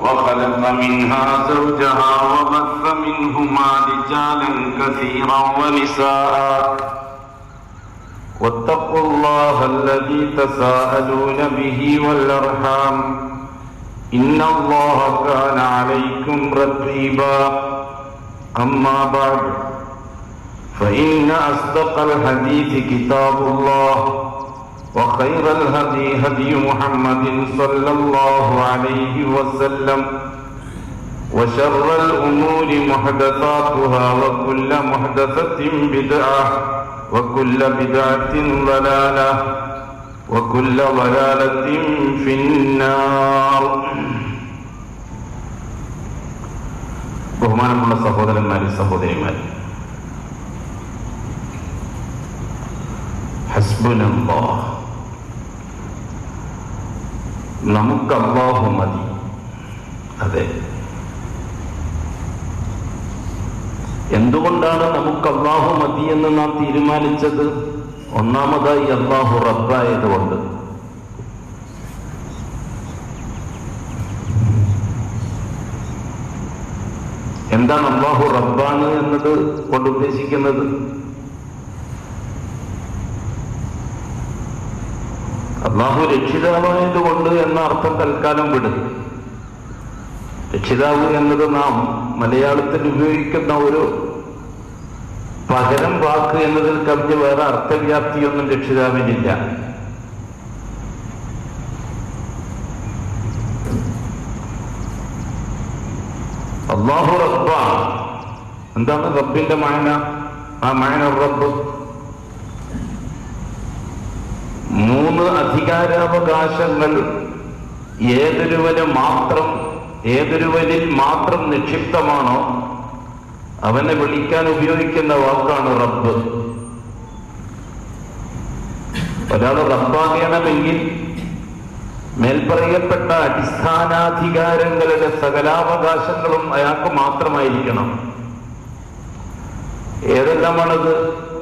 وخلق منها زوجها وبث منهما رجالا كثيرا ونساء واتقوا الله الذي تساءلون به والأرحام إن الله كان عليكم رقيبا أما بعد فإن أصدق الحديث كتاب الله وخير الهدي هدي محمد صلى الله عليه وسلم وشر الأمور محدثاتها وكل محدثة بدعة وكل بدعة ضلالة وكل ضلالة في النار. ബഹുമാനമുള്ള സഹോദരന്മാരെ സഹോദരിമാരെ, ഹസ്ബുനല്ലാഹ്, നമുക്ക് അല്ലാഹു മതി. അതെ, എന്തുകൊണ്ടാണ് നമുക്ക് അല്ലാഹു മതി എന്ന് നാം തീരുമാനിച്ചത്? ഒന്നാമതായി അല്ലാഹു റബ്ബായതുകൊണ്ട്. എന്താണ് അല്ലാഹു റബ്ബാണ് എന്നത് കൊണ്ട് ഉദ്ദേശിക്കുന്നത്? അല്ലാഹു രക്ഷിതാവായതുകൊണ്ട് എന്ന അർത്ഥം തൽക്കാലം വിടും. രക്ഷിതാവ് എന്നത് നാം മലയാളത്തിൽ ഉപയോഗിക്കുന്ന ഒരു പകരം വാക്ക് എന്നതിൽ കവിഞ്ഞ് വേറെ അർത്ഥവ്യാപ്തിയൊന്നും രക്ഷിതാവിനില്ല. അല്ലാഹു റബ്ബാണ്. എന്താണ് റബ്ബിന്റെ മായന? ആ മായന റബ്ബ് മൂന്ന് അധികാരാവകാശങ്ങൾ ഏതൊരുവനിൽ മാത്രം നിക്ഷിപ്തമാണോ അവനെ വിളിക്കാൻ ഉപയോഗിക്കുന്ന വാക്കാണ് റബ്ബ്. ഒരാൾ റബ്ബാകണമെങ്കിൽ മേൽപ്പറയപ്പെട്ട അടിസ്ഥാനാധികാരങ്ങളുടെ സകലാവകാശങ്ങളും അയാൾക്ക് മാത്രമായിരിക്കണം. ഏതെല്ലാമാണത്?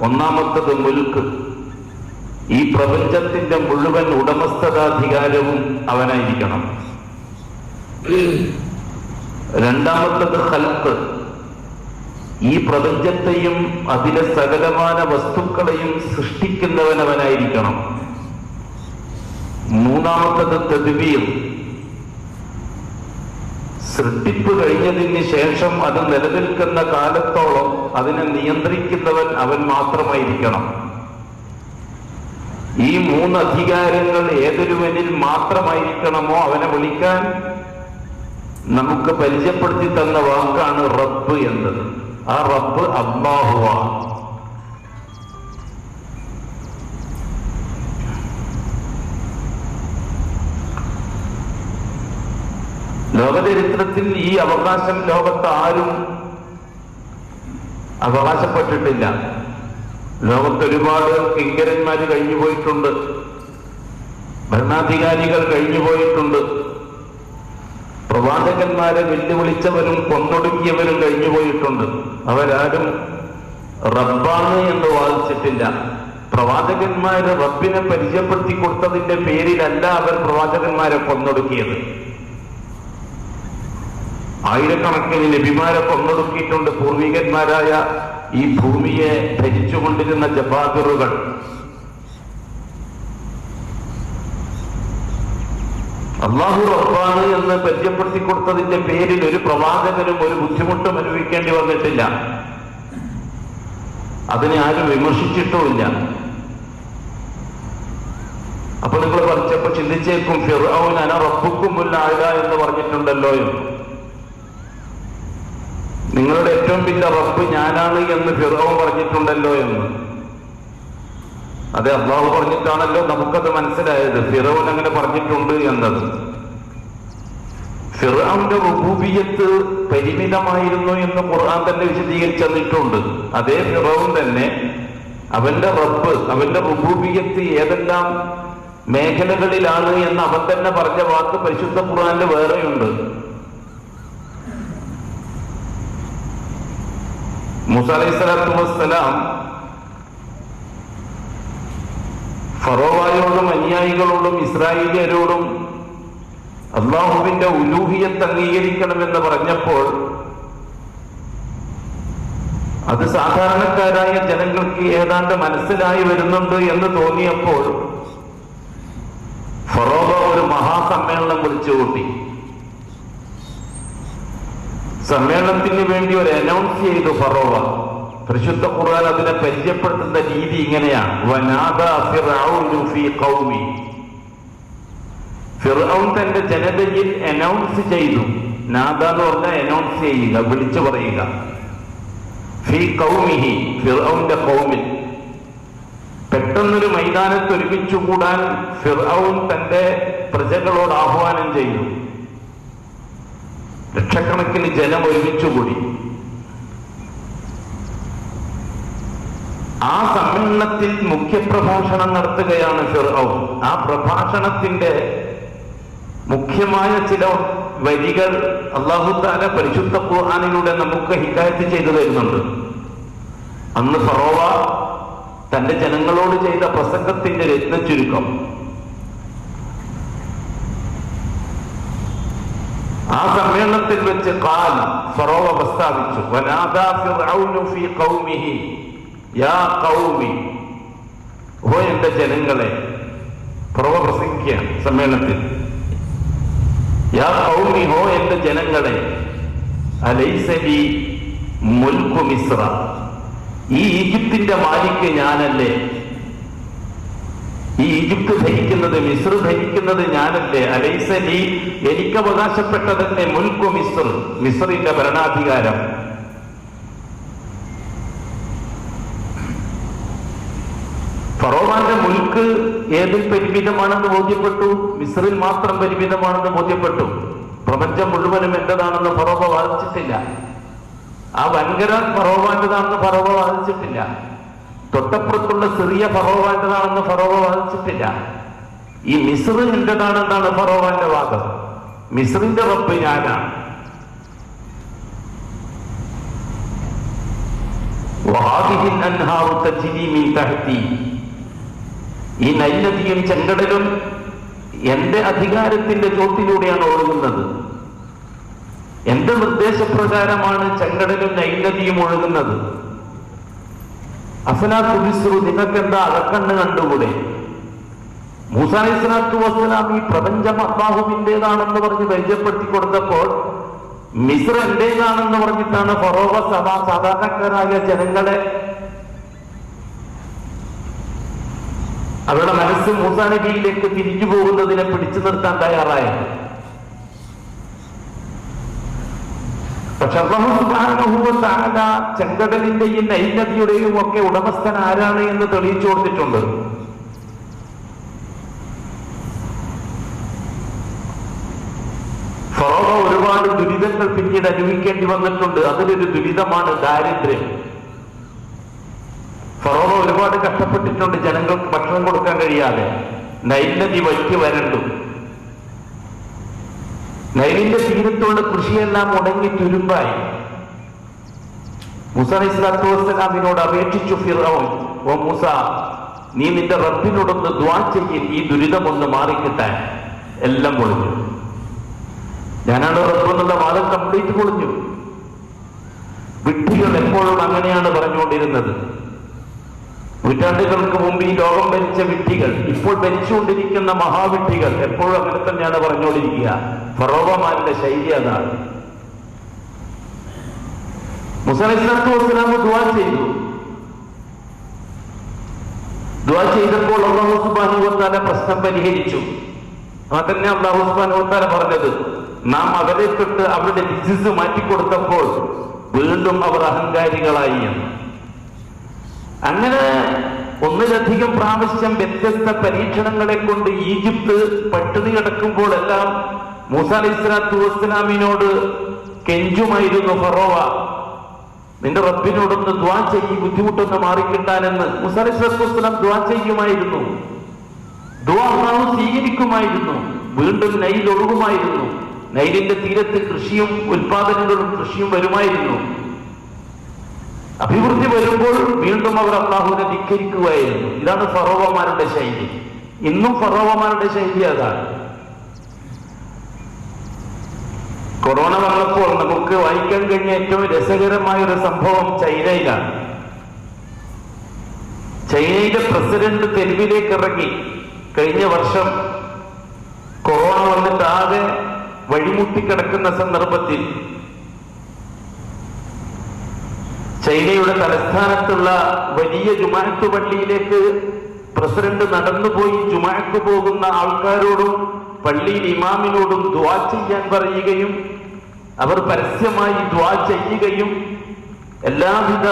ഒന്നാമത്തത് മുൽക്ക്, ഈ പ്രപഞ്ചത്തിന്റെ മുഴുവൻ ഉടമസ്ഥതാധികാരവും അവനായിരിക്കണം. രണ്ടാമത്തത് ഖൽഖ്, ഈ പ്രപഞ്ചത്തെയും അതിലെ സകലമാന വസ്തുക്കളെയും സൃഷ്ടിക്കുന്നവൻ അവനായിരിക്കണം. മൂന്നാമത്തത് തദ്ബീർ, സൃഷ്ടിപ്പ് കഴിഞ്ഞതിന് ശേഷം അത് നിലനിൽക്കുന്ന കാലത്തോളം അതിനെ നിയന്ത്രിക്കുന്നവൻ അവൻ മാത്രമായിരിക്കണം. ഈ മൂന്ന് അധികാരങ്ങൾ ഏതൊരുവനിൽ മാത്രമായിരിക്കണമോ അവനെ വിളിക്കാൻ നമുക്ക് പരിചയപ്പെടുത്തി തന്ന വാക്കാണ് റബ്ബ് എന്നത്. ആ റബ്ബ് അല്ലാഹുവാണ്. ലോകചരിത്രത്തിൽ ഈ അവകാശം ലോകത്ത് ആരും അവകാശപ്പെട്ടിട്ടില്ല. ലോകത്ത് ഒരുപാട് കിങ്കരന്മാര് കഴിഞ്ഞുപോയിട്ടുണ്ട്, ഭരണാധികാരികൾ കഴിഞ്ഞുപോയിട്ടുണ്ട്, പ്രവാചകന്മാരെ വെല്ലുവിളിച്ചവരും കൊന്നൊടുക്കിയവരും കഴിഞ്ഞുപോയിട്ടുണ്ട്. അവരാരും റബ്ബാണ് എന്ന് വാദിച്ചിട്ടില്ല. പ്രവാചകന്മാര് റബ്ബിനെ പരിചയപ്പെടുത്തി കൊടുത്തതിന്റെ പേരിലല്ല അവർ പ്രവാചകന്മാരെ കൊന്നൊടുക്കിയത്. ആയിരക്കണക്കിന് നബിമാരെ കൊന്നൊടുക്കിയിട്ടുണ്ട് പൂർവികന്മാരായ ഈ ഭൂമിയെ ഭരിച്ചുകൊണ്ടിരുന്ന ജബാബിറുകൾ. അല്ലാഹു റബ്ബാണ് എന്ന് പരിചയപ്പെടുത്തി കൊടുത്തതിന്റെ പേരിൽ ഒരു പ്രവാചകനും ഒരു ബുദ്ധിമുട്ടും അനുഭവിക്കേണ്ടി വന്നിട്ടില്ല. അതിനെ ആരും വിമർശിച്ചിട്ടുമില്ല. അപ്പൊ നിങ്ങൾ പറഞ്ഞപ്പോ ചിന്തിച്ചേക്കും, ഫിർഔൻ അന റബ്ബുക്കുമുൽ അഅ്ല എന്ന് പറഞ്ഞിട്ടുണ്ടല്ലോ എന്ന്. നിങ്ങളുടെ ഏറ്റവും വലിയ റബ്ബ് ഞാനാണ് എന്ന് ഫിർഔൻ പറഞ്ഞിട്ടുണ്ടല്ലോ എന്ന്. അതെ, അല്ലാഹു പറഞ്ഞിട്ടാണല്ലോ നമുക്കത് മനസ്സിലായത് ഫിർഔൻ അങ്ങനെ പറഞ്ഞിട്ടുണ്ട് എന്നത്. ഫിർഔന്റെ റുബൂബിയത്ത് പരിമിതമായിരുന്നു എന്ന് ഖുർആൻ തന്നെ വിശദീകരിച്ചു തന്നിട്ടുണ്ട്. അതേ ഫിർഔൻ തന്നെ അവന്റെ റബ്ബ്, അവന്റെ റുബൂബിയത്ത് ഏതെല്ലാം മേഖലകളിലാണ് എന്ന് അവൻ തന്നെ പറഞ്ഞ വാക്ക് പരിശുദ്ധ ഖുർആനിൽ വേറെയുണ്ട്. മൂസ അലൈഹിസ്സലാത്തു വസ്സലാം ഫറോവയോടും അനുയായികളോടും ഇസ്രായേലിയരോടും അള്ളാഹുവിന്റെ ഉലൂഹിയത്ത് അംഗീകരിക്കണമെന്ന് പറഞ്ഞപ്പോൾ അത് സാധാരണക്കാരായ ജനങ്ങൾക്ക് ഏതാണ്ട് മനസ്സിലായി വരുന്നുണ്ട് എന്ന് തോന്നിയപ്പോൾ ഫറോവ ഒരു മഹാസമ്മേളനം വിളിച്ചുകൂട്ടി. സമ്മേളനത്തിന് വേണ്ടി ഒരു അനൗൺസ് ചെയ്തു ഫറോവ. പരിശുദ്ധ ഖുർആൻ അതിനെ പരിചയപ്പെടുത്തുന്ന രീതി ഇങ്ങനെയാണ്: വനാദാ ഫിർഔനു ഫീ ഖൗമി. ഫിർഔൻ തന്റെ ജനതയിൽ അനൗൺസ് ചെയ്തു. നാദ എന്ന് പറഞ്ഞാൽ അനൗൺസ് ചെയ്യുക, വിളിച്ചു പറയുക. ഫീ ഖൗമിഹി, ഫിർഔന്റെ ഖൗമിൽ. പെട്ടെന്നൊരു മൈതാനത്ത് ഒരുമിച്ചുകൂടാൻ ഫിർഔൻ തന്റെ പ്രജകളോട് ആഹ്വാനം ചെയ്തു. ലക്ഷക്കണക്കിന് ജനം ഒരുമിച്ചുകൂടി. ആ സമ്മേളനത്തിൽ മുഖ്യപ്രഭാഷണം നടത്തുകയാണ് ഫിർഔൻ. ആ പ്രഭാഷണത്തിന്റെ മുഖ്യമായ ചില വരികൾ അല്ലാഹു തആല പരിശുദ്ധ ഖുർആനിലൂടെ നമുക്ക് ഹിദായത്ത് ചെയ്തു തരുന്നുണ്ട്. അന്ന് ഫറോവ തന്റെ ജനങ്ങളോട് ചെയ്ത പ്രസംഗത്തിന്റെ രത്നച്ചുരുക്കം. ആ സമ്മേളനത്തിൽ വെച്ച് ഫറോവ പ്രസ്താവിച്ചു: വനാദാ ഫിർഔനു ഫീ ഖൗമിഹി യാ ഖൗമി. ഓ എന്റെ ജനങ്ങളെ. ഫറോവ പ്രസംഗിക്കുകയാണ് സമ്മേളനത്തിൽ. യാ ഖൗമി, ഹോ എന്റെ ജനങ്ങളെ. ELISA Lee മുൽക്കു മിസ്ര. ഈ ഈജിപ്തിന്റെ മാലിക്ക് ഞാനല്ലേ? ഈ ഈജിപ്ത് ഭരിക്കുന്നത്, മിസ്ർ ഭരിക്കുന്നത് ഞാനല്ലേ? അലൈസ ലീ, എനിക്ക് അവകാശപ്പെട്ടതന്നെ മുൽക്കു മിസ്ർ, മിസ്റിന്റെ ഭരണാധികാരം. ഫറോവാന്റെ മുൽക്ക് ഏതിൽ പരിമിതമാണെന്ന് ബോധ്യപ്പെട്ടു? മിസ്റിൽ മാത്രം പരിമിതമാണെന്ന് ബോധ്യപ്പെട്ടു. പ്രപഞ്ചം മുഴുവനും എന്റേതാണെന്ന് ഫറോവ വാദിച്ചിട്ടില്ല. ആ വൻകര ഫറോവാന്റേതാണെന്ന് ഫറോവ വാദിച്ചിട്ടില്ല. തൊട്ടപ്പുറത്തുള്ള സിറിയ ഫറോവാന്റേതാണെന്ന് ഫറോവ വാദിച്ചിട്ടില്ല. ഈ മിസ്ർ എന്റേതാണെന്നാണ് ഫറോവാന്റെ വാദം. മിസ്റിന്റെ റബ്ബ് ഞാനാണ്. വഹാദിഹിൽ അൻഹാറു തജ്രി മിൻ തഹ്തി. ഈ നൈൽ നദിയും ചെങ്കടലും എന്റെ അധികാരത്തിന്റെ ചോട്ടിലൂടെയാണ് ഒഴുകുന്നത്. എന്റെ നിർദ്ദേശപ്രകാരമാണ് ചെങ്കടലും നൈൽ നദിയും ഒഴുകുന്നത്. അഫലാ തുബ്സിറു, നിങ്ങൾക്കെന്താ അകക്കണ്ണ് കണ്ടുകൂടെ? മൂസാ അലൈഹി സ്വലാത്തു വസ്സലാം ഈ പ്രപഞ്ചം അല്ലാഹുവിന്റേതാണെന്ന് പറഞ്ഞ് പരിചയപ്പെടുത്തി കൊടുത്തപ്പോൾ മിസ്ർ എന്റേതാണെന്ന് പറഞ്ഞിട്ടാണ് ഫറോവ സാധാരണക്കാരായ ജനങ്ങളെ, അവരുടെ മനസ്സ് മൂസാ നബിയിലേക്ക് തിരിഞ്ഞു പോകുന്നതിനെ പിടിച്ചു നിർത്താൻ തയ്യാറായത്. പക്ഷെ അല്ലാഹു സുബ്ഹാനഹു വ തആല ചെങ്കടലിന്റെയും നൈൽ നദിയുടെയും ഒക്കെ ഉടമസ്ഥൻ ആരാണ് എന്ന് തെളിയിച്ചു കൊടുത്തിട്ടുണ്ട്. ഫറോവ ഒരുപാട് ദുരിതങ്ങൾ പിന്നീട് അനുഭവിക്കേണ്ടി വന്നിട്ടുണ്ട്. അതിലൊരു ദുരിതമാണ് ദാരിദ്ര്യം. ഫറോവ ഒരുപാട് കഷ്ടപ്പെട്ടിട്ടുണ്ട് ജനങ്ങൾക്ക് ഭക്ഷണം കൊടുക്കാൻ കഴിയാതെ. നൈൽ നദി വറ്റി വരണ്ടു. നൈലിന്റെ തീരത്തുള്ള കൃഷിയെല്ലാം ഉണങ്ങി തുരുമ്പായി. മൂസാ അലൈഹി സ്വലാത്തു വസ്സലാമിനോട് അപേക്ഷിച്ചു ഫിർഔൻ: ഓ മൂസ, നീ നിന്റെ റബ്ബിനോടൊന്ന് ദുആ ചെയ്യ്, ഈ ദുരിതമൊന്ന് മാറിക്കിട്ടാൻ. എല്ലാം പൊളിഞ്ഞു. ഞാനാണ് റബ്ബ് എന്നുള്ള വാദം കംപ്ലീറ്റ് പൊളിഞ്ഞു. വിഡ്ഢികൾ എപ്പോഴും അങ്ങനെയാണ് പറഞ്ഞുകൊണ്ടിരുന്നത്. നൂറ്റാണ്ടുകൾക്ക് മുമ്പ് ഈ ലോകം ഭരിച്ച വിഡ്ഢികൾ, ഇപ്പോൾ ഭരിച്ചുകൊണ്ടിരിക്കുന്ന മഹാവിഡ്ഢികൾ എപ്പോഴും അങ്ങനെ തന്നെയാണ് പറഞ്ഞുകൊണ്ടിരിക്കുക. ഫറോവമാരുടെ ശൈലി അതാണ്. മൂസാ അലൈഹി സ്വലാത്തു വസ്സലാം ദുആ ചെയ്തു. ദുആ ചെയ്തപ്പോൾ അല്ലാഹു സുബ്ഹാനഹു വ തആല പ്രശ്നം പരിഹരിച്ചു. അതന്നെ അല്ലാഹു സുബ്ഹാനഹു വ തആല പറഞ്ഞത്. നാം അവരെ തൊട്ട് അവരുടെ ഡിസീസ് മാറ്റിക്കൊടുത്തപ്പോൾ വീണ്ടും അവർ അഹങ്കാരികളായി എന്ന്. അങ്ങനെ ഒന്നിലധികം പ്രാവശ്യം വ്യത്യസ്ത പരീക്ഷണങ്ങളെ കൊണ്ട് ഈജിപ്ത് പട്ടിണി കിടക്കുമ്പോഴെല്ലാം മൂസാ അലൈഹി സ്വലാത്തു വസ്സലാമിനോട് കെഞ്ചുമായിരുന്നു ഫറോവ: നിന്റെ റബ്ബിനോടൊന്ന് ദുആ ചെയ്യ്, ബുദ്ധിമുട്ടൊന്ന് മാറിക്കിട്ടാനെന്ന്. മൂസാ അലൈഹി സ്വലാത്തു വസ്സലാം ദുആ ചെയ്യുമായിരുന്നു. ദുആ അല്ലാഹു സ്വീകരിക്കുമായിരുന്നു. വീണ്ടും നൈൽ ഒഴുകുമായിരുന്നു. നൈലിന്റെ തീരത്ത് കൃഷിയും ഉൽപാദനങ്ങളും കൃഷിയും വരുമായിരുന്നു. അഭിവൃദ്ധി വരുമ്പോൾ വീണ്ടും അവർ അല്ലാഹുവിനെ ധിക്കരിക്കുകയായിരുന്നു. ഇതാണ് ഫറോവമാരുടെ ശൈലി. ഇന്നും ഫറോവമാരുടെ ശൈലി അതാണ്. കൊറോണ വന്നപ്പോൾ നമുക്ക് വായിക്കാൻ കഴിഞ്ഞ ഏറ്റവും രസകരമായ ഒരു സംഭവം ചൈനയിലാണ്. ചൈനയിലെ പ്രസിഡന്റ് തെരുവിലേക്ക് ഇറങ്ങി. കഴിഞ്ഞ വർഷം കൊറോണ വന്നിട്ട് ആകെ വഴിമുട്ടിക്കിടക്കുന്ന സന്ദർഭത്തിൽ ചൈനയുടെ തലസ്ഥാനത്തുള്ള വലിയ ജുമാഅത്ത് പള്ളിയിലേക്ക് പ്രസിഡന്റ് നടന്നുപോയി ജുമാഅത്ത് പോകുന്ന ആൾക്കാരോടും പള്ളിയിൽ ഇമാമിനോടും ദുആ ചെയ്യാൻ പറയുകയും അവർ പരസ്യമായി ദുആ ചെയ്യുകയും എല്ലാവിധ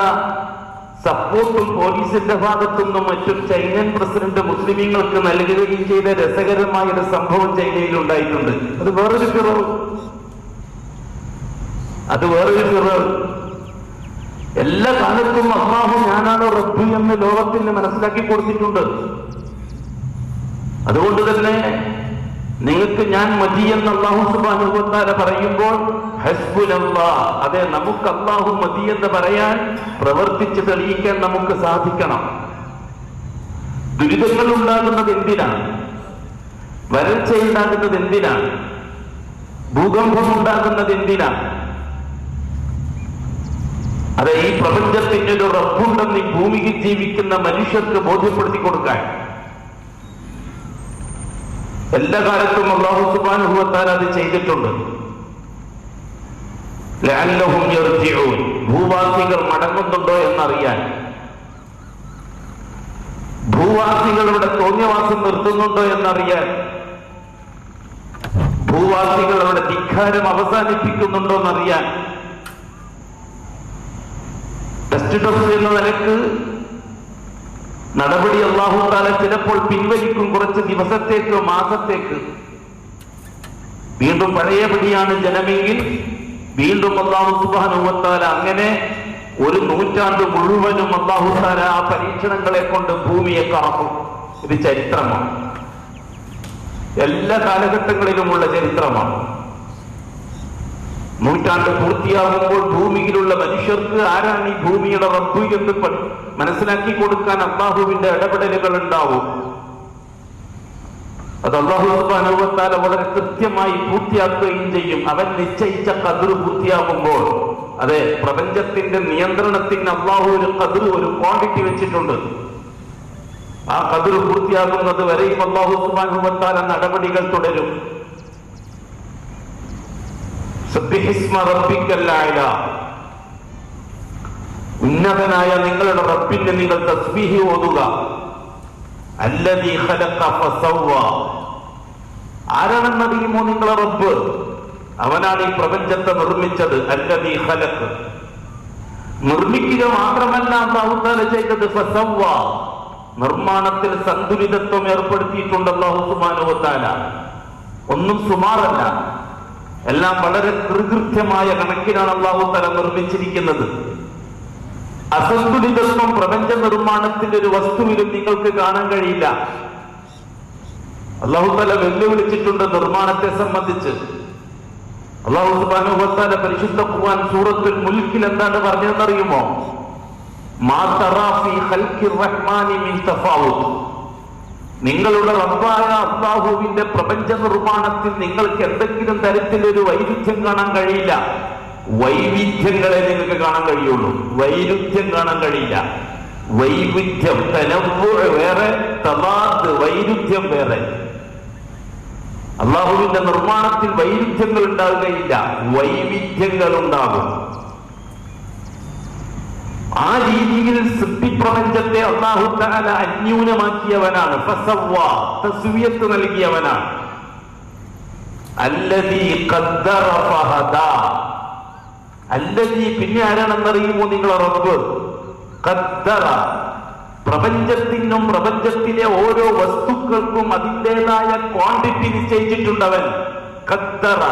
സപ്പോർട്ടും പോലീസിന്റെ ഭാഗത്തുനിന്നും മറ്റും ചൈനൻ പ്രസിഡന്റ് മുസ്ലിമീങ്ങൾക്ക് നൽകുകയും ചെയ്ത രസകരമായ ഒരു സംഭവം ചൈനയിൽ ഉണ്ടായിട്ടുണ്ട്. അത് വേറൊരു ഫിറോവ്. എല്ലാ കാലത്തും അല്ലാഹു ഞാനാണ് റബ്ബ് എന്ന് ലോകത്തിന് മനസ്സിലാക്കി കൊടുത്തിട്ടുണ്ട്. അതുകൊണ്ട് തന്നെ നിങ്ങൾക്ക് ഞാൻ മതി എന്ന് അല്ലാഹു സുബ്ഹാനഹു വ തആല പറയുമ്പോൾ ഹസ്ബുനല്ലാഹ്, അതെ നമുക്ക് അല്ലാഹു മതി എന്ന് പറയാൻ പ്രവർത്തിച്ച് തെളിയിക്കാൻ നമുക്ക് സാധിക്കണം. ദുരിതങ്ങൾ ഉണ്ടാകുന്നത് എന്തിനാണ്? വരൾച്ചയുണ്ടാകുന്നത് എന്തിനാണ്? ഭൂകമ്പം ഉണ്ടാകുന്നത് എന്തിനാണ്? അതെ, ഈ പ്രപഞ്ചത്തിന്റെ ഒരു റബ്ബുണ്ടെന്ന് ഈ ഭൂമിയിൽ ജീവിക്കുന്ന മനുഷ്യർക്ക് ബോധ്യപ്പെടുത്തി കൊടുക്കാൻ എല്ലാ കാലത്തും അല്ലാഹു സുബ്ഹാനഹു വ തആല അത് ചെയ്തിട്ടുണ്ട്. ലഅല്ലഹും യർജിഊൻ, ഭൂവാസികൾ മടങ്ങുന്നുണ്ടോ എന്നറിയാൻ, ഭൂവാസികൾ ഇവിടെ തോന്നിയവാസം നിർത്തുന്നുണ്ടോ എന്നറിയാൻ, ഭൂവാസികൾ അവിടെ ധിക്കാരം അവസാനിപ്പിക്കുന്നുണ്ടോ എന്നറിയാൻ, ടെസ്റ്റ് എന്ന നിലക്ക് നടപടി അല്ലാഹു തആല ചിലപ്പോൾ പിൻവലിക്കും, കുറച്ച് ദിവസത്തേക്കോ മാസത്തേക്ക്. വീണ്ടും പഴയപടിയാണ് ജനമെങ്കിൽ വീണ്ടും അല്ലാഹു സുബ്ഹാനഹു വ തആല അങ്ങനെ ഒരു നൂറ്റാണ്ട് മുഴുവനും അല്ലാഹു തആല ആ പരീക്ഷണങ്ങളെ കൊണ്ട് ഭൂമിയെ കറക്കും. ഇത് ചരിത്രമാണ്, എല്ലാ കാലഘട്ടങ്ങളിലുമുള്ള ചരിത്രമാണ്. നൂറ്റാണ്ട് പൂർത്തിയാകുമ്പോൾ ഭൂമിയിലുള്ള മനുഷ്യർക്ക് ആരാണ് ഈ ഭൂമിയുടെ റബ്ബ് എന്ന് മനസ്സിലാക്കി കൊടുക്കാൻ അല്ലാഹുവിന്റെ ഇടപെടലുകൾ ഉണ്ടാവും. അത് അല്ലാഹു സുബ്ഹാനഹു വ തആല വളരെ കൃത്യമായി പൂർത്തിയാക്കുകയും ചെയ്യും. അവൻ നിശ്ചയിച്ച ഖദർ പൂർത്തിയാകുമ്പോൾ, അതെ, പ്രപഞ്ചത്തിന്റെ നിയന്ത്രണത്തിന് അല്ലാഹു ഒരു ഖദർ, ഒരു ക്വാണ്ടിറ്റി വെച്ചിട്ടുണ്ട്. ആ ഖദർ പൂർത്തിയാകുന്നത് വരെയും അല്ലാഹു സുബ്ഹാനഹു വ തആല നടപടികൾ തുടരും. സബ്ബിഹിസ്മ റബ്ബിക്കൽ അഅ്ലാ, ഉന്നതനായ നിങ്ങളുടെ റബ്ബിനെ നിങ്ങൾ തസ്ബീഹ് ഓതുക. അല്ലദീ ഖലഖ ഫസവ്വ, ആരാണെന്നറിയുമോ നിങ്ങളെ റബ്ബ്? അവനാണ് ഈ പ്രപഞ്ചത്തെ നിർമ്മിച്ചത്. അല്ലദീ ഖലഖ, നിർമ്മിക്കുക മാത്രമല്ല അല്ലാഹു തആല ചെയ്തത് ഫസവ്വ, നിർമ്മാണത്തിൽ സന്തുലിതത്വം ഏർപ്പെടുത്തിയിട്ടുണ്ട് അല്ലാഹു സുബ്ഹാനഹു വ തആല. ഒന്നും സുമാറല്ല, എല്ലാം വളരെ കൃത്യമായ കണക്കിനാണ് അല്ലാഹു തആല നിർമ്മിച്ചിരിക്കുന്നത്. അസന്തുലിതത്വം പ്രപഞ്ച നിർമ്മാണത്തിന്റെ ഒരു വസ്തുവിലും നിങ്ങൾക്ക് കാണാൻ കഴിയില്ല. അല്ലാഹു തആല വെല്ലുവിളിച്ചിട്ടുണ്ട് നിർമ്മാണത്തെ സംബന്ധിച്ച്. അല്ലാഹു സുബ്ഹാനഹു വ തആല പരിശുദ്ധ ഖുർആൻ സൂറത്തുൽ മുൽക്കിൽ എന്താണ് പറഞ്ഞതെന്നറിയുമോ? മാ തറാ ഫീ ഖൽഖിർ റഹ്മാനി മിൻ തഫാവുത്, നിങ്ങളുടെ റബ്ബായ അല്ലാഹുവിന്റെ പ്രപഞ്ച നിർമ്മാണത്തിൽ നിങ്ങൾക്ക് എന്തെങ്കിലും തരത്തിലൊരു വൈരുദ്ധ്യം കാണാൻ കഴിയില്ല. വൈവിധ്യങ്ങളെ നിങ്ങൾക്ക് കാണാൻ കഴിയുള്ളൂ, വൈരുദ്ധ്യം കാണാൻ കഴിയില്ല. വൈവിധ്യം, തനവ്വു വേറെ, തദാദ് വൈരുദ്ധ്യം വേറെ. അല്ലാഹുവിന്റെ നിർമ്മാണത്തിൽ വൈരുദ്ധ്യങ്ങൾ ഉണ്ടാവുകയില്ല, വൈവിധ്യങ്ങൾ ഉണ്ടാകും. ആ രീതിയിൽ സൃഷ്ടിപ്രപഞ്ചത്തെ അല്ലാഹു തആല അന്യൂനമാക്കിയവനാണ്. ഫസവ്വ, തസ്വിയത്ത് നൽകിയവനാണ്. അല്ലദീ ഖദ്ദറ ഫഹദാ, അല്ലദീ, പിന്നെ ആരാണെന്നറിയുമോ നിങ്ങളെ റബ്ബ്? ഖദ്ദറ, പ്രപഞ്ചത്തിനും പ്രപഞ്ചത്തിലെ ഓരോ വസ്തുക്കൾക്കും അതിൻ്റെതായ ക്വാണ്ടിറ്റി നിശ്ചയിച്ചിട്ടുണ്ടവൻ. ഖദ്ദറ,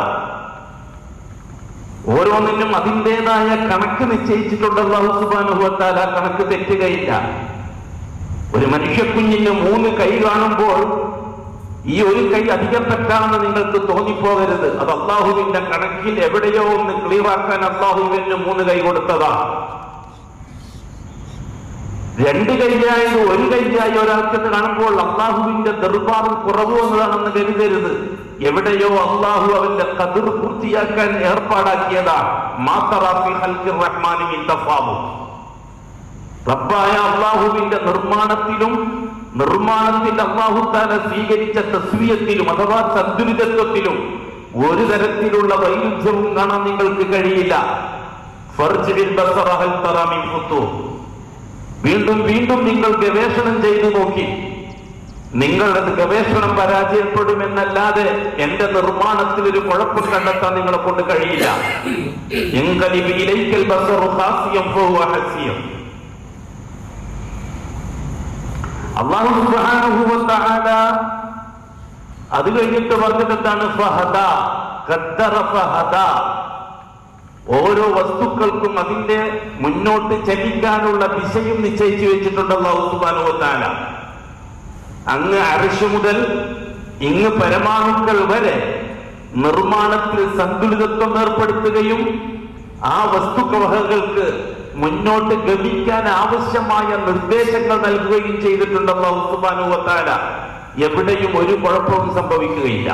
ഓരോന്നിനും അതിൻ്റെതായ കണക്ക് നിശ്ചയിച്ചിട്ടുണ്ട് അല്ലാഹു സുബ്ഹാനഹു വ തആല. കണക്ക് തെറ്റുകയില്ല. ഒരു മനുഷ്യക്കുഞ്ഞിന് 3 കൈ കാണുമ്പോൾ ഈ ഒരു കൈ അധികപ്പെട്ടാണെന്ന് നിങ്ങൾക്ക് തോന്നിപ്പോകരുത്. അത് അല്ലാഹുവിന്റെ കണക്കിൽ എവിടെയോ ഒന്ന് ക്ലിയർ ആക്കാൻ അല്ലാഹുവിന് 3 കൈ കൊടുത്തതാ. രണ്ട് കൈയായത് ഒരു കൈയായി ഒരാൾക്കെന്ന് കാണുമ്പോൾ അള്ളാഹുവിന്റെ ദർബാറിൽ കുറവ് വന്നതാണെന്ന് കരുതരുത്. എവിടെയോ അള്ളാഹു അവന്റെ ഖദർ പൂർത്തിയാക്കാൻ ഏർപ്പാടാക്കിയതാണ്. റബ്ബായ അള്ളാഹുവിന്റെ നിർമ്മാണത്തിൽ അള്ളാഹു തആല സ്വീകരിച്ച തസ്വിയത്തിലും അഥവാ സന്തുലിതത്വത്തിലും ഒരു തരത്തിലുള്ള വൈരുദ്ധ്യവും കാണാൻ നിങ്ങൾക്ക് കഴിയില്ല. വീണ്ടും വീണ്ടും നിങ്ങൾ ഗവേഷണം ചെയ്തു നോക്കി. നിങ്ങളുടെ ഗവേഷണം പരാജയപ്പെടുമെന്നല്ലാതെ എന്റെ നിർമ്മാണത്തിൽ ഒരു കുഴപ്പം കണ്ടെത്താൻ നിങ്ങളെ കൊണ്ട് കഴിയില്ല. അല്ലാഹു സുബ്ഹാനഹു വ തആല അത് കഴിഞ്ഞിട്ട് പറഞ്ഞിട്ടാണ് ഓരോ വസ്തുക്കൾക്കും അതിന്റെ മുന്നോട്ട് ചലിക്കാനുള്ള ദിശയും നിശ്ചയിച്ചു വെച്ചിട്ടുണ്ട് അല്ലാഹു സുബ്ഹാനഹു വ തആല. അങ്ങ് അർശ് മുതൽ ഇങ്ങ് പരമാണുക്കൾ വരെ നിർമ്മാണത്തിൽ സന്തുലിതത്വം ഏർപ്പെടുത്തുകയും ആ വസ്തുവകകൾക്ക് മുന്നോട്ട് ഗമിക്കാൻ ആവശ്യമായ നിർദ്ദേശങ്ങൾ നൽകുകയും ചെയ്തിട്ടുണ്ട് അല്ലാഹു സുബ്ഹാനഹു വ തആല. എവിടെയും ഒരു കുഴപ്പവും സംഭവിക്കുകയില്ല.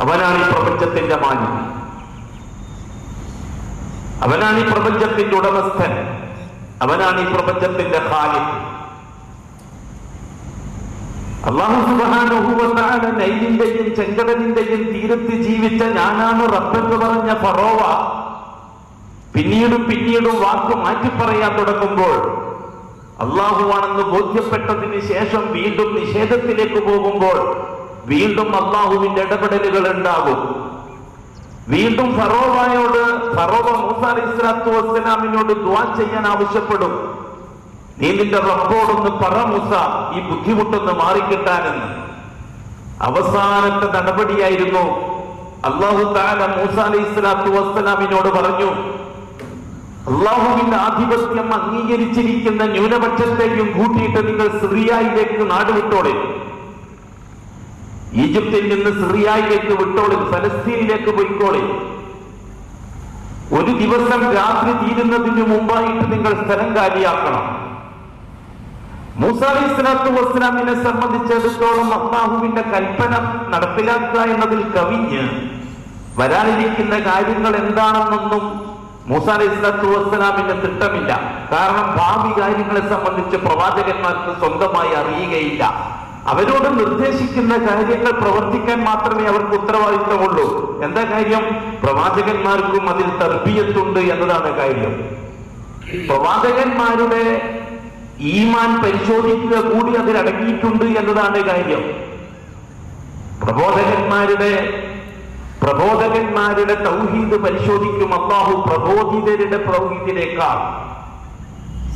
അവനാണ് ഈ പ്രപഞ്ചത്തിന്റെ മാലിക്, അവനാണ് ഈ പ്രപഞ്ചത്തിന്റെ ഉടമസ്ഥൻ, അവനാണ് ഈ പ്രപഞ്ചത്തിന്റെ ഖാലിഖ്. അല്ലാഹു സുബ്ഹാനഹു വ തആല നൈലിന്റെയും ചെങ്കടലിന്റെയും തീരത്ത് ജീവിച്ച ഞാനാണ് റബ്ബെന്ന് പറഞ്ഞ ഫറോവ പിന്നീടും വാക്ക് മാറ്റി പറയാൻ തുടങ്ങുമ്പോൾ അള്ളാഹുവാണെന്ന് ബോധ്യപ്പെട്ടതിന് ശേഷം വീണ്ടും നിഷേധത്തിലേക്ക് പോകുമ്പോൾ വീണ്ടും അള്ളാഹുവിന്റെ ഇടപെടലുകൾ ഉണ്ടാകും. വീണ്ടും ഫറോവ മൂസ അലൈഹിസ്സലാത്തു വസ്സലാമിനോട് ദുആ ചെയ്യാൻ ആവശ്യപ്പെടും. നീ നിന്റെ റബ്ബോടൊന്ന് പറ മൂസ, ഈ ബുദ്ധിമുട്ടൊന്ന് മാറിക്കിട്ടാനെന്ന്. അവസാനത്തെ നടപടിയായിരുന്നു അല്ലാഹു തആല മൂസ അലൈഹിസ്സലാത്തു വസ്സലാമിനോട് പറഞ്ഞു, അള്ളാഹുവിന്റെ ആധിപത്യം അംഗീകരിച്ചിരിക്കുന്ന ന്യൂനപക്ഷത്തെയും കൂട്ടിയിട്ട് നിങ്ങൾ സിറിയയിലേക്ക് നാടുവിട്ടോളെ, ഈജിപ്തിൽ നിന്ന് സിറിയയിലേക്ക് വിട്ടോളെ, ഫലസ്തീനിലേക്ക് പോയിക്കോളെ. ഒരു ദിവസം രാത്രി തീരുന്നതിന് മുമ്പായിട്ട് നിങ്ങൾ സ്ഥലം കാലിയാക്കണം. മൂസ അലൈഹിസ്സലാത്തു വസ്സലാമിനെ സംബന്ധിച്ചിടത്തോളം അല്ലാഹുവിന്റെ കൽപ്പന നടപ്പിലാക്കുക എന്നതിൽ കവിഞ്ഞ് വരാനിരിക്കുന്ന കാര്യങ്ങൾ എന്താണെന്നൊന്നും മൂസ അലൈഹിസ്സലാത്തു വസ്സലാമിന്റെ തിട്ടമില്ല. കാരണം ഭാവി കാര്യങ്ങളെ സംബന്ധിച്ച് പ്രവാചകന്മാർക്ക് സ്വന്തമായി അറിയുകയില്ല. അവരോട് നിർദ്ദേശിക്കുന്ന കാര്യങ്ങൾ പ്രവർത്തിക്കാൻ മാത്രമേ അവർക്ക് ഉത്തരവാദിത്തമുള്ളൂ. എന്താ കാര്യം? പ്രവാചകന്മാർക്കും അതിൽ തർബിയത്തുണ്ട് എന്നതാണ് കാര്യം. പ്രവാചകന്മാരുടെ ഈമാൻ പരിശോധിക്കുക കൂടി അതിലടങ്ങിയിട്ടുണ്ട് എന്നതാണ് കാര്യം. പ്രബോധകന്മാരുടെ തൗഹീദ് പരിശോധിക്കും അല്ലാഹു പ്രബോധിതരുടെ തൗഹീദിനേക്കാൾ,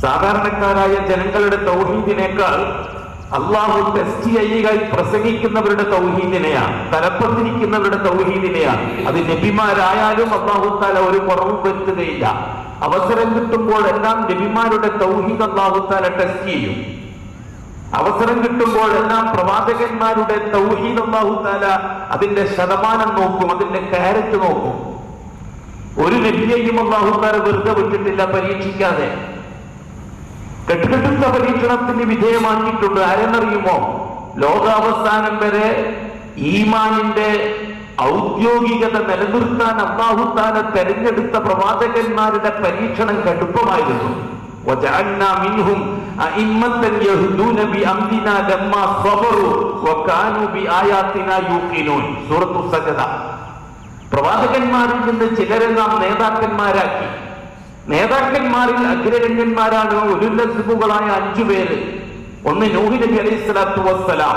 സാധാരണക്കാരായ ജനങ്ങളുടെ തൗഹീദിനേക്കാൾ അല്ലാഹു ടെസ്റ്റ് ചെയ്യുക പ്രസംഗിക്കുന്നവരുടെ തൗഹീദിനെയാണ്, തലപ്പത്തിരിക്കുന്നവരുടെ തൗഹീദിനെയാണ്. അത് നബിമാരായാലും അല്ലാഹു തആല ഒരു കുറവും വരുത്തുകയില്ല. അവസരം കിട്ടുമ്പോൾ എല്ലാം നബിമാരുടെ തൗഹീദ് അല്ലാഹു തആല ടെസ്റ്റ് ചെയ്യും. അവസരം കിട്ടുമ്പോൾ എല്ലാം പ്രവാചകന്മാരുടെ തൗഹീദ് അല്ലാഹു തആല അതിന്റെ ശതമാനം നോക്കും, അതിന്റെ കാരറ്റ് നോക്കും. ഒരു നബിയെയും അല്ലാഹു തആല വെറുതെ വിട്ടിട്ടില്ല പരീക്ഷിക്കാതെ. കെട്ടുകെട്ടുന്ന പരീക്ഷണത്തിന് വിധേയമാക്കിയിട്ടുണ്ട്. ആരെന്നറിയുമോ? ലോകാവസാനം വരെ ഈമാനിന്റെ ഔദ്യോഗികത നിലനിർത്താൻ അല്ലാഹു തആല തെരഞ്ഞെടുത്ത പ്രവാചകന്മാരുടെ പരീക്ഷണം കടുപ്പമായിരുന്നു. وجعلنا منهم أئمة يهدون بأمرنا لما صبروا وكانوا بآياتنا يوقنون. സൂറത്തു സജദ. പ്രവാചകന്മാരിൽ നിന്ന് ചിലരെ നാം നേതാക്കന്മാരാക്കി. നേതാക്കന്മാരിൽ അഗ്രഗണ്യന്മാരാണ് ഉലുല്ലസ്ബുകളായ 5 പേര്. ഒന്ന് നൂഹ് നബി അലൈഹിസ്സലാത്തു വസ്സലാം,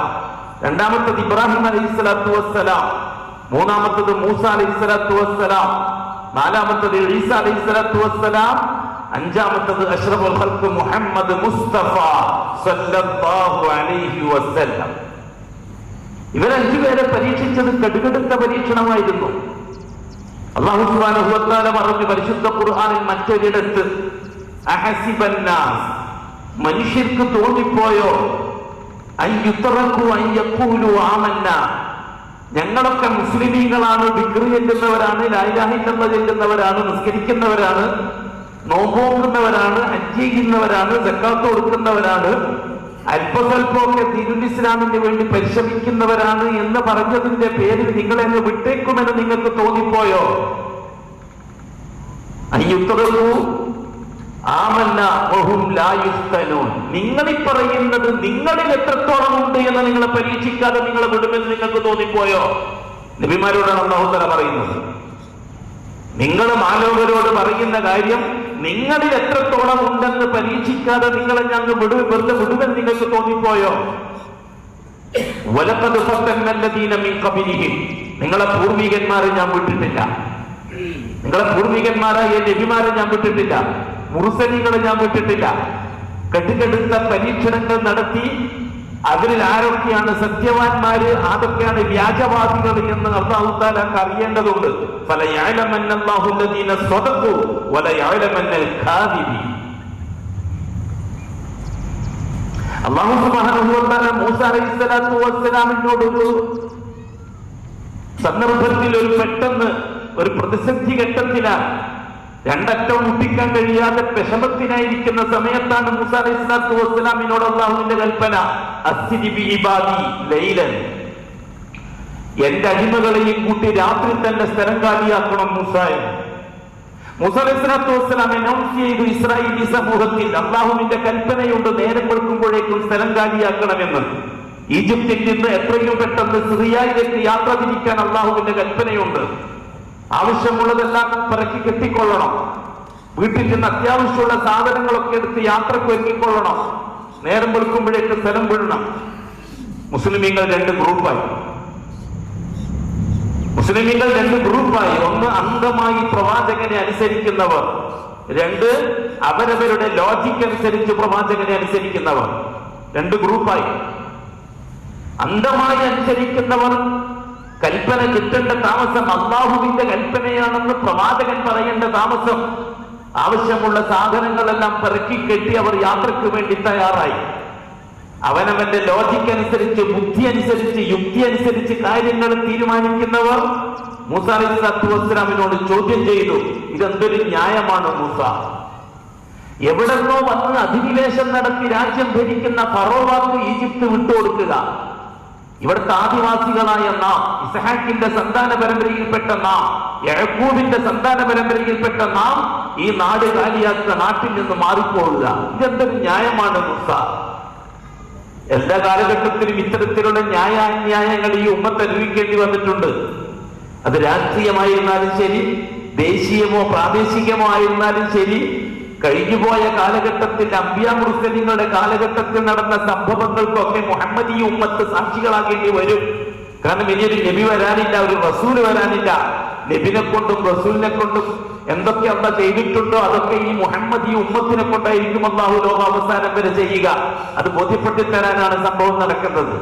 രണ്ടാമത്തത് ഇബ്രാഹിം അലൈഹിസ്സലാത്തു വസ്സലാം, മൂന്നാമത്തത് മൂസ അലൈഹിസ്സലാത്തു വസ്സലാം, നാലാമത്തത് ഈസ അലൈഹിസ്സലാത്തു വസ്സലാം, അഞ്ചാമത്തത് അഷ്റഫുൽ ഖൽഖ് മുഹമ്മദ് മുസ്തഫ സല്ലല്ലാഹു അലൈഹി വസല്ലം. ഇവർ 5 പേരെ പരീക്ഷിച്ചത് കടുകടുത്ത പരീക്ഷണമായിരുന്നു. അല്ലാഹു സുബ്ഹാനഹു വ തആല പറഞ്ഞു പരിശുദ്ധ ഖുർആനിൽ മറ്റൊരിടത്ത്, അഹസിബന്നാസ്, മനുഷ്യർക്ക് തോന്നിപ്പോയോ, അയ്യുത്രകു അയ്യഖൂലു ആമന്നാ, ഞങ്ങളൊക്കെ മുസ്ലിമീങ്ങളാണ്, ദിക്ർ ചെല്ലുന്നവരാണ്, ലാ ഇലാഹ ഇല്ലല്ലാഹ് ചെല്ലുന്നവരാണ്, നിസ്കരിക്കുന്നവരാണ്, നോമ്പ് നോക്കുന്നവരാണ്, ഹജ്ജ് ചെയ്യുന്നവരാണ്, സക്കാത്ത് കൊടുക്കുന്നവരാണ്, അല്പസ്വല്പമൊക്കെ ദീനുൽ ഇസ്ലാമിന് വേണ്ടി പരിശ്രമിക്കുന്നവരാണ് എന്ന് പറഞ്ഞതിന്റെ പേരിൽ നിങ്ങളെ വിട്ടേക്കുമെന്ന് നിങ്ങൾക്ക് തോന്നിപ്പോയോ? നിങ്ങളീ പറയുന്നത് നിങ്ങളിൽ എത്രത്തോളം ഉണ്ട് എന്ന് നിങ്ങളെ പരീക്ഷിക്കാതെ നിങ്ങളെ വിടുമെന്ന് നിങ്ങൾക്ക് തോന്നിപ്പോയോ? നബിമാരോടാണ് അല്ലാഹു തആല പറയുന്നത്. നിങ്ങൾ മാലോകരോട് പറയുന്ന കാര്യം നിങ്ങളിൽ എത്രത്തോളം ഉണ്ടെന്ന് പരീക്ഷിക്കാതെ നിങ്ങളെ ഞങ്ങൾ വെറുതെ വിടുമെന്ന് നിങ്ങൾക്ക് തോന്നിപ്പോയോ? വലഖദ് ഫതന്ന അല്ലദീന മിൻ ഖബലിഹിം, നിങ്ങളെ പൂർവികന്മാരെ ഞാൻ വിട്ടിട്ടില്ല. നിങ്ങളെ പൂർവികന്മാരായ നബിമാരെ ഞാൻ വിട്ടിട്ടില്ല, മുർസലീങ്ങളെ ഞാൻ വിട്ടിട്ടില്ല. കെട്ടുകെടുത്ത പരീക്ഷണങ്ങൾ നടത്തി അവരിൽ ആരൊക്കെയാണ് സത്യവാന്മാര്, ആരൊക്കെയാണ് വ്യാജവാദികൾ എന്ന് അല്ലാഹു തആലക്ക് അറിയേണ്ടതുണ്ട്. ഫലയഅലമന്നല്ലാഹു അല്ലദീന സ്വദഖു വലയഅലമന്നൽ ഖാദിബീൻ. അല്ലാഹു സുബ്ഹാനഹു വ തആല മൂസ അലൈഹിസ്സലാത്തു വസ്സലാമിനോട് ഒരു സന്ദർഭത്തിൽ പെട്ടെന്ന് ഒരു പ്രതിസന്ധി ഘട്ടത്തിലാണ്, രണ്ടറ്റം മുട്ടിക്കാൻ കഴിയാതെ വിഷമത്തിനായിരിക്കുന്ന സമയത്താണ് മൂസ അലൈഹിസ്സലാത്തു വസ്സലാമിനോട് അല്ലാഹുവിന്റെ കൽപ്പന, അസ്രി ബി ഇബാദി ലൈലൻ, എന്റെ അടിമകളെയും കൂട്ടി രാത്രി തന്നെ സ്ഥലം കാലിയാക്കണം മൂസായെ. മൂസ അലൈഹിസ്സലാത്തു വസ്സലാം അനൗൺസ് ചെയ്തു ഇസ്രായേലി സമൂഹത്തിൽ, അല്ലാഹുവിന്റെ കൽപ്പനയുണ്ട് നേരം വെളുക്കുമ്പോഴേക്കും സ്ഥലം കാലിയാക്കണമെന്ന്. ഈജിപ്തിൽ നിന്ന് എത്രയും പെട്ടെന്ന് സിറിയയിലേക്ക് യാത്ര തിരിക്കാൻ അല്ലാഹുവിന്റെ കൽപ്പനയുണ്ട്. ആവശ്യമുള്ളതെല്ലാം പിറക്കി കെട്ടിക്കൊള്ളണം, വീട്ടിൽ നിന്ന് അത്യാവശ്യമുള്ള സാധനങ്ങളൊക്കെ എടുത്ത് യാത്രക്ക് ഒരുക്കിക്കൊള്ളണം, നേരം വെളുക്കുമ്പോഴേക്ക് സ്ഥലം വിടണം. മുസ്ലിമീങ്ങൾ രണ്ട് ഗ്രൂപ്പായി. ഒന്ന് അന്ധമായി പ്രവാചകനെ അനുസരിക്കുന്നവർ, രണ്ട് അവരവരുടെ ലോജിക്ക് അനുസരിച്ച് പ്രവാചകനെ അനുസരിക്കുന്നവർ. രണ്ട് ഗ്രൂപ്പായി. അന്ധമായി അനുസരിക്കുന്നവർ കൽപ്പന കിട്ടേണ്ട താമസം അല്ലാഹുവിന്റെ കൽപ്പനയാണെന്ന് പ്രവാചകൻ പറയേണ്ട താമസം, ആവശ്യമുള്ള സാധനങ്ങളെല്ലാം പെറുക്കി കെട്ടി അവർ യാത്രക്ക് വേണ്ടി തയ്യാറായി. അവനവന്റെ ലോജിക്ക് അനുസരിച്ച്, ബുദ്ധി അനുസരിച്ച്, യുക്തി അനുസരിച്ച് കാര്യങ്ങൾ തീരുമാനിക്കുന്നവർ മൂസ അലൈഹിസ്സലാത്തു വസ്സലാമിനോട് ചോദ്യം ചെയ്തു, ഇതെന്തൊരു ന്യായമാണ് മൂസ? എവിടെന്നോ വന്ന് അധിനിവേശം നടത്തി രാജ്യം ഭരിക്കുന്ന ഫറോവാക്ക് ഈജിപ്ത് വിട്ടുകൊടുക്കുക, ഇവിടുത്തെ ആദിവാസികളായ നാം, ഇസ്ഹാക്കിന്റെ സന്താന പരമ്പരയിൽപ്പെട്ട നാം, യഅ്കൂബിന്റെ സന്താന പരമ്പരയിൽപ്പെട്ട നാം ഈ നാട് കാലിയാക്കുക, നാട്ടിൽ നിന്ന് മാറിപ്പോവുക, ഇതെന്തൊരു ന്യായമാണ് മൂസ? എല്ലാ കാലഘട്ടത്തിലും ഇത്തരത്തിലുള്ള ന്യായാന്യായങ്ങൾ ഈ ഉമ്മത്ത് അനുഭവിക്കേണ്ടി വന്നിട്ടുണ്ട്. അത് രാഷ്ട്രീയമായിരുന്നാലും ശരി, ദേശീയമോ പ്രാദേശികമോ ആയിരുന്നാലും ശരി, കഴിഞ്ഞുപോയ കാലഘട്ടത്തിൽ അംബിയാ മുർസലീങ്ങളുടെ കാലഘട്ടത്തിൽ നടന്ന സംഭവങ്ങൾക്കൊക്കെ മുഹമ്മദീ ഉമ്മത്ത് സാക്ഷികളാകേണ്ടി വരും. കാരണം ഇനിയൊരു നബി വരാനില്ല, ഒരു റസൂൽ വരാനില്ല. നബിനെ കൊണ്ടും റസൂലിനെ കൊണ്ടും എന്തൊക്കെ അല്ലാഹു ചെയ്തിട്ടുണ്ടോ അതൊക്കെ ഈ മുഹമ്മദീ ഉമ്മത്തിനെ കൊണ്ടായിരിക്കും അല്ലാഹു ലോക അവസാനം വരെ ചെയ്യുക. അത് ബോധ്യപ്പെടുത്തി തരാനാണ് സംഭവം നടക്കുന്നത്.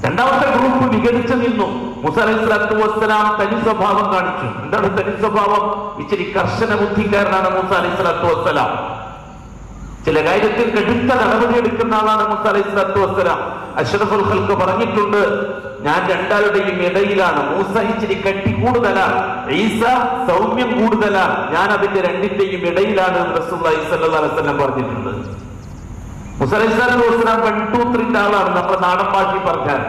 രണ്ടാമത്തെ ഗ്രൂപ്പ് വിഘടിച്ചു നിന്നു. മൂസ അലൈഹിസ്സലാത്തു വസ്സലാം തനി സ്വഭാവം കാണിച്ചു. എന്താണ് തനി സ്വഭാവം? ഇച്ചിരി കർശന ബുദ്ധിക്കാരനാണ് മൂസ അലൈഹിസ്സലാത്തു വസ്സലാം. ചില കാര്യത്തിൽ കടുത്ത നടപടി എടുക്കുന്ന ആളാണ് മൂസ അലൈഹിസ്സലാത്തു വസ്സലാം. അഷ്റഫുൽ ഖൽഖ് പറഞ്ഞിട്ടുണ്ട്, ഞാൻ രണ്ടാളുടെയും ഇടയിലാണ്. മൂസ ഇച്ചിരി കട്ടി കൂടുതലാണ്, ഈസ സൗമ്യം കൂടുതലാണ്, ഞാൻ അതിന്റെ രണ്ടിന്റെയും ഇടയിലാണ് റസൂലുള്ളാഹി സ്വല്ലല്ലാഹു അലൈഹി വസല്ലം പറഞ്ഞിട്ടുണ്ട്. മൂസ അലൈഹിസ്സലാത്തു വസ്സലാം 1, 2, 3 ആളാണ് നമ്മുടെ നാടൻ ഭാഷയിൽ പറഞ്ഞാൽ.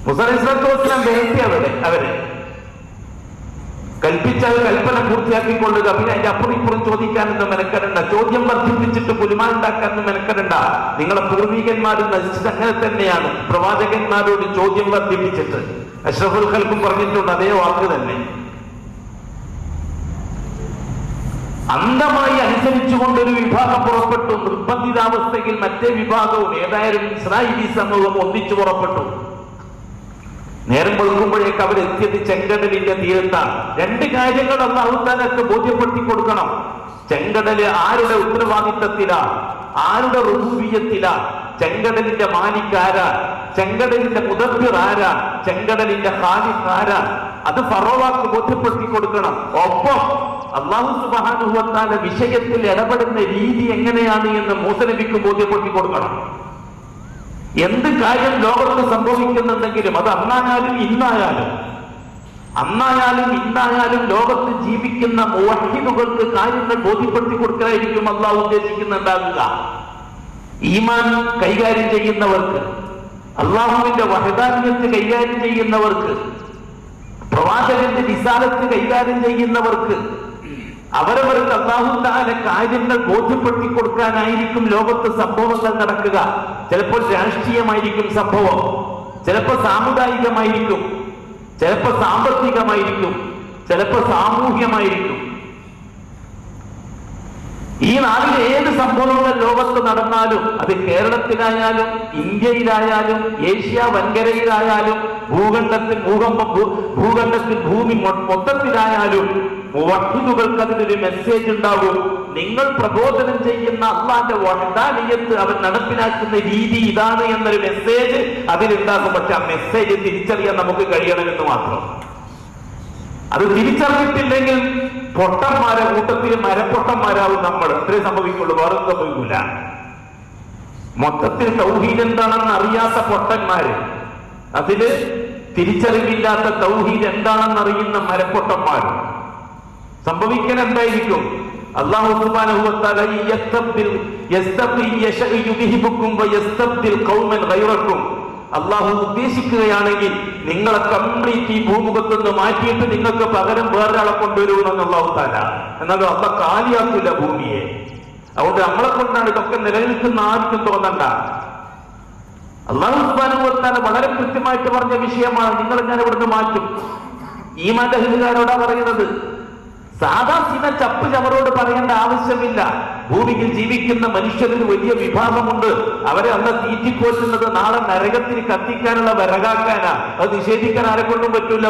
മൂസ അലൈഹിസ്സലാത്തു വസ്സലാം വേണ്ടി അവരെ കൽപ്പിച്ചാൽ കൽപ്പന പൂർത്തിയാക്കിക്കൊള്ളുക. പിന്നെ അതിന്റെ അപ്പുറം ഇപ്പുറം ചോദിക്കാനൊന്നും മെനക്കെടണ്ട, ചോദ്യം വർദ്ധിപ്പിച്ചിട്ട് കുലുമാനുണ്ടാക്കാനൊന്നും മെനക്കെടണ്ട. നിങ്ങളെ പൂർവികന്മാരും നശിച്ചത് അങ്ങനെ തന്നെയാണ്, പ്രവാചകന്മാരോട് ചോദ്യം വർദ്ധിപ്പിച്ചിട്ട്. അഷ്റഫുൽ ഖൽഖും പറഞ്ഞിട്ടുണ്ട് അതേ വാക്ക് തന്നെ. അന്ധമായി അനുസരിച്ചുകൊണ്ടൊരു വിഭാഗം പുറപ്പെട്ടു. നിർബന്ധിതാവസ്ഥയിൽ മറ്റേ വിഭാഗവും, ഏതായാലും ഇസ്രായേലി സമൂഹം ഒന്നിച്ചു പുറപ്പെട്ടു. നേരം വെളുക്കുമ്പോഴേക്ക് അവരെത്തിയത് ചെങ്കടലിന്റെ തീരത്താണ്. രണ്ട് കാര്യങ്ങൾ അല്ലാഹു തആലക്ക് ബോധ്യപ്പെടുത്തി കൊടുക്കണം. ചെങ്കടല് ആരുടെ ഉത്തരവാദിത്തത്തിലാണ്, ആരുടെ റുബൂബിയ്യത്തിലാണ്, ചെങ്കടലിന്റെ മാലിക് ആരാണ്, ചെങ്കടലിന്റെ മുദബ്ബിർ ആരാണ്, ചെങ്കടലിന്റെ ഖാലിഖ് ആരാണ്, അത് ഫറോവാക്ക് ബോധ്യപ്പെടുത്തി കൊടുക്കണം. ഒപ്പം അല്ലാഹു സുബ്ഹാനഹു വ തആല വിഷയത്തിൽ ഇടപെടുന്ന രീതി എങ്ങനെയാണ് എന്ന് മൂസ നബിക്ക് ബോധ്യപ്പെടുത്തി കൊടുക്കണം. എന്ത് കാര്യം ലോകത്ത് സംഭവിക്കുന്നുണ്ടെങ്കിലും, അത് അന്നായാലും ഇന്നായാലും, അന്നായാലും ഇന്നായാലും ലോകത്ത് ജീവിക്കുന്ന മുവഹ്ഹിദുകൾക്ക് കാര്യങ്ങൾ ബോധ്യപ്പെടുത്തി കൊടുക്കാനായിരിക്കും അള്ളാഹു ഉദ്ദേശിക്കുന്നുണ്ടാകുക. ഈമാൻ കൈകാര്യം ചെയ്യുന്നവർക്ക്, അള്ളാഹുവിന്റെ വഹദാനിയത്ത് കൈകാര്യം ചെയ്യുന്നവർക്ക്, പ്രവാചകന്റെ റിസാലത്ത് കൈകാര്യം ചെയ്യുന്നവർക്ക്, അവരവർക്ക് അല്ലാഹു തആല കാര്യങ്ങൾ ബോധ്യപ്പെടുത്തി കൊടുക്കാനായിരിക്കും ലോകത്ത് സംഭവങ്ങൾ നടക്കുക. ചിലപ്പോൾ രാഷ്ട്രീയമായിരിക്കും സംഭവം, ചിലപ്പോൾ സാമുദായികമായിരിക്കും, ചിലപ്പോൾ സാമ്പത്തികമായിരിക്കും, ചിലപ്പോൾ സാമൂഹ്യമായിരിക്കും. ഈ നാട്ടിൽ ഏത് സംഭവങ്ങൾ ലോകത്ത് നടന്നാലും, അത് കേരളത്തിലായാലും ഇന്ത്യയിലായാലും ഏഷ്യ വൻകരയിലായാലും ഭൂഖണ്ഡത്തിൽ ഭൂമി മൊത്തത്തിലായാലും മുവഹ്ഹിദുകൾക്ക് അതിനൊരു മെസ്സേജ് ഉണ്ടാകും. നിങ്ങൾ പ്രബോധനം ചെയ്യുന്ന അള്ളാന്റെ വഹദാനിയത്ത് അവൻ നടപ്പിലാക്കുന്ന രീതി ഇതാണ് എന്നൊരു മെസ്സേജ് അതിലുണ്ടാകും. പക്ഷെ ആ മെസ്സേജ് തിരിച്ചറിയാൻ നമുക്ക് കഴിയണമെന്ന് മാത്രം. അത് തിരിച്ചറിഞ്ഞിട്ടില്ലെങ്കിൽ പൊട്ടന്മാരെ കൂട്ടത്തിൽ മരപ്പൊട്ടന്മാരാവും നമ്മൾ. ഇത്രേ സംഭവിക്കുള്ളൂ, വേറെ സംഭവിക്കില്ല. മൊത്തത്തിൽ തൗഹീദ് എന്താണെന്ന് അറിയാത്ത പൊട്ടന്മാര്, അതില് തിരിച്ചറിവില്ലാത്ത തൗഹീദ് എന്താണെന്ന് അറിയുന്ന മരപ്പൊട്ടന്മാർ. സംഭവിക്കാൻ എന്തായിരിക്കും? അല്ലാഹു സുബ്ഹാനഹു വ തആല അള്ളാഹു ഉദ്ദേശിക്കുകയാണെങ്കിൽ നിങ്ങളെ കംപ്ലീറ്റ് ഈ ഭൂമുഖത്ത് നിന്ന് മാറ്റിയിട്ട് നിങ്ങൾക്ക് പകരം വേറൊരാളെ കൊണ്ടുവരുമെന്ന് അല്ലാഹു തആല. എന്നാലും അള്ളാഹ് കാലിയാക്കില്ല ഭൂമിയെ. അതുകൊണ്ട് നമ്മളെ കൊണ്ടാണ് ഇതൊക്കെ നിലനിൽക്കുന്ന ആർക്കും തോന്നണ്ട. അല്ലാഹു സുബ്ഹാനഹു വ തആല വളരെ കൃത്യമായിട്ട് പറഞ്ഞ വിഷയമാണ്. നിങ്ങൾ ഞാൻ ഇവിടുന്ന് മാറ്റും. ഈമാന്റെ അഹ്ലുകാരോടാ പറയുന്നത്. സാധാ ചില ചപ്പ് ചവറോട് പറയേണ്ട ആവശ്യമില്ല. ഭൂമിയിൽ ജീവിക്കുന്ന മനുഷ്യരിൽ വലിയ വിഭാഗമുണ്ട്. അവരെ അന്ന് തീറ്റിപ്പോറ്റുന്നത് നാളെ നരകത്തിന് കത്തിക്കാനുള്ള വിറകാക്കാനാ. അത് നിഷേധിക്കാൻ ആരെക്കൊണ്ടും പറ്റൂല.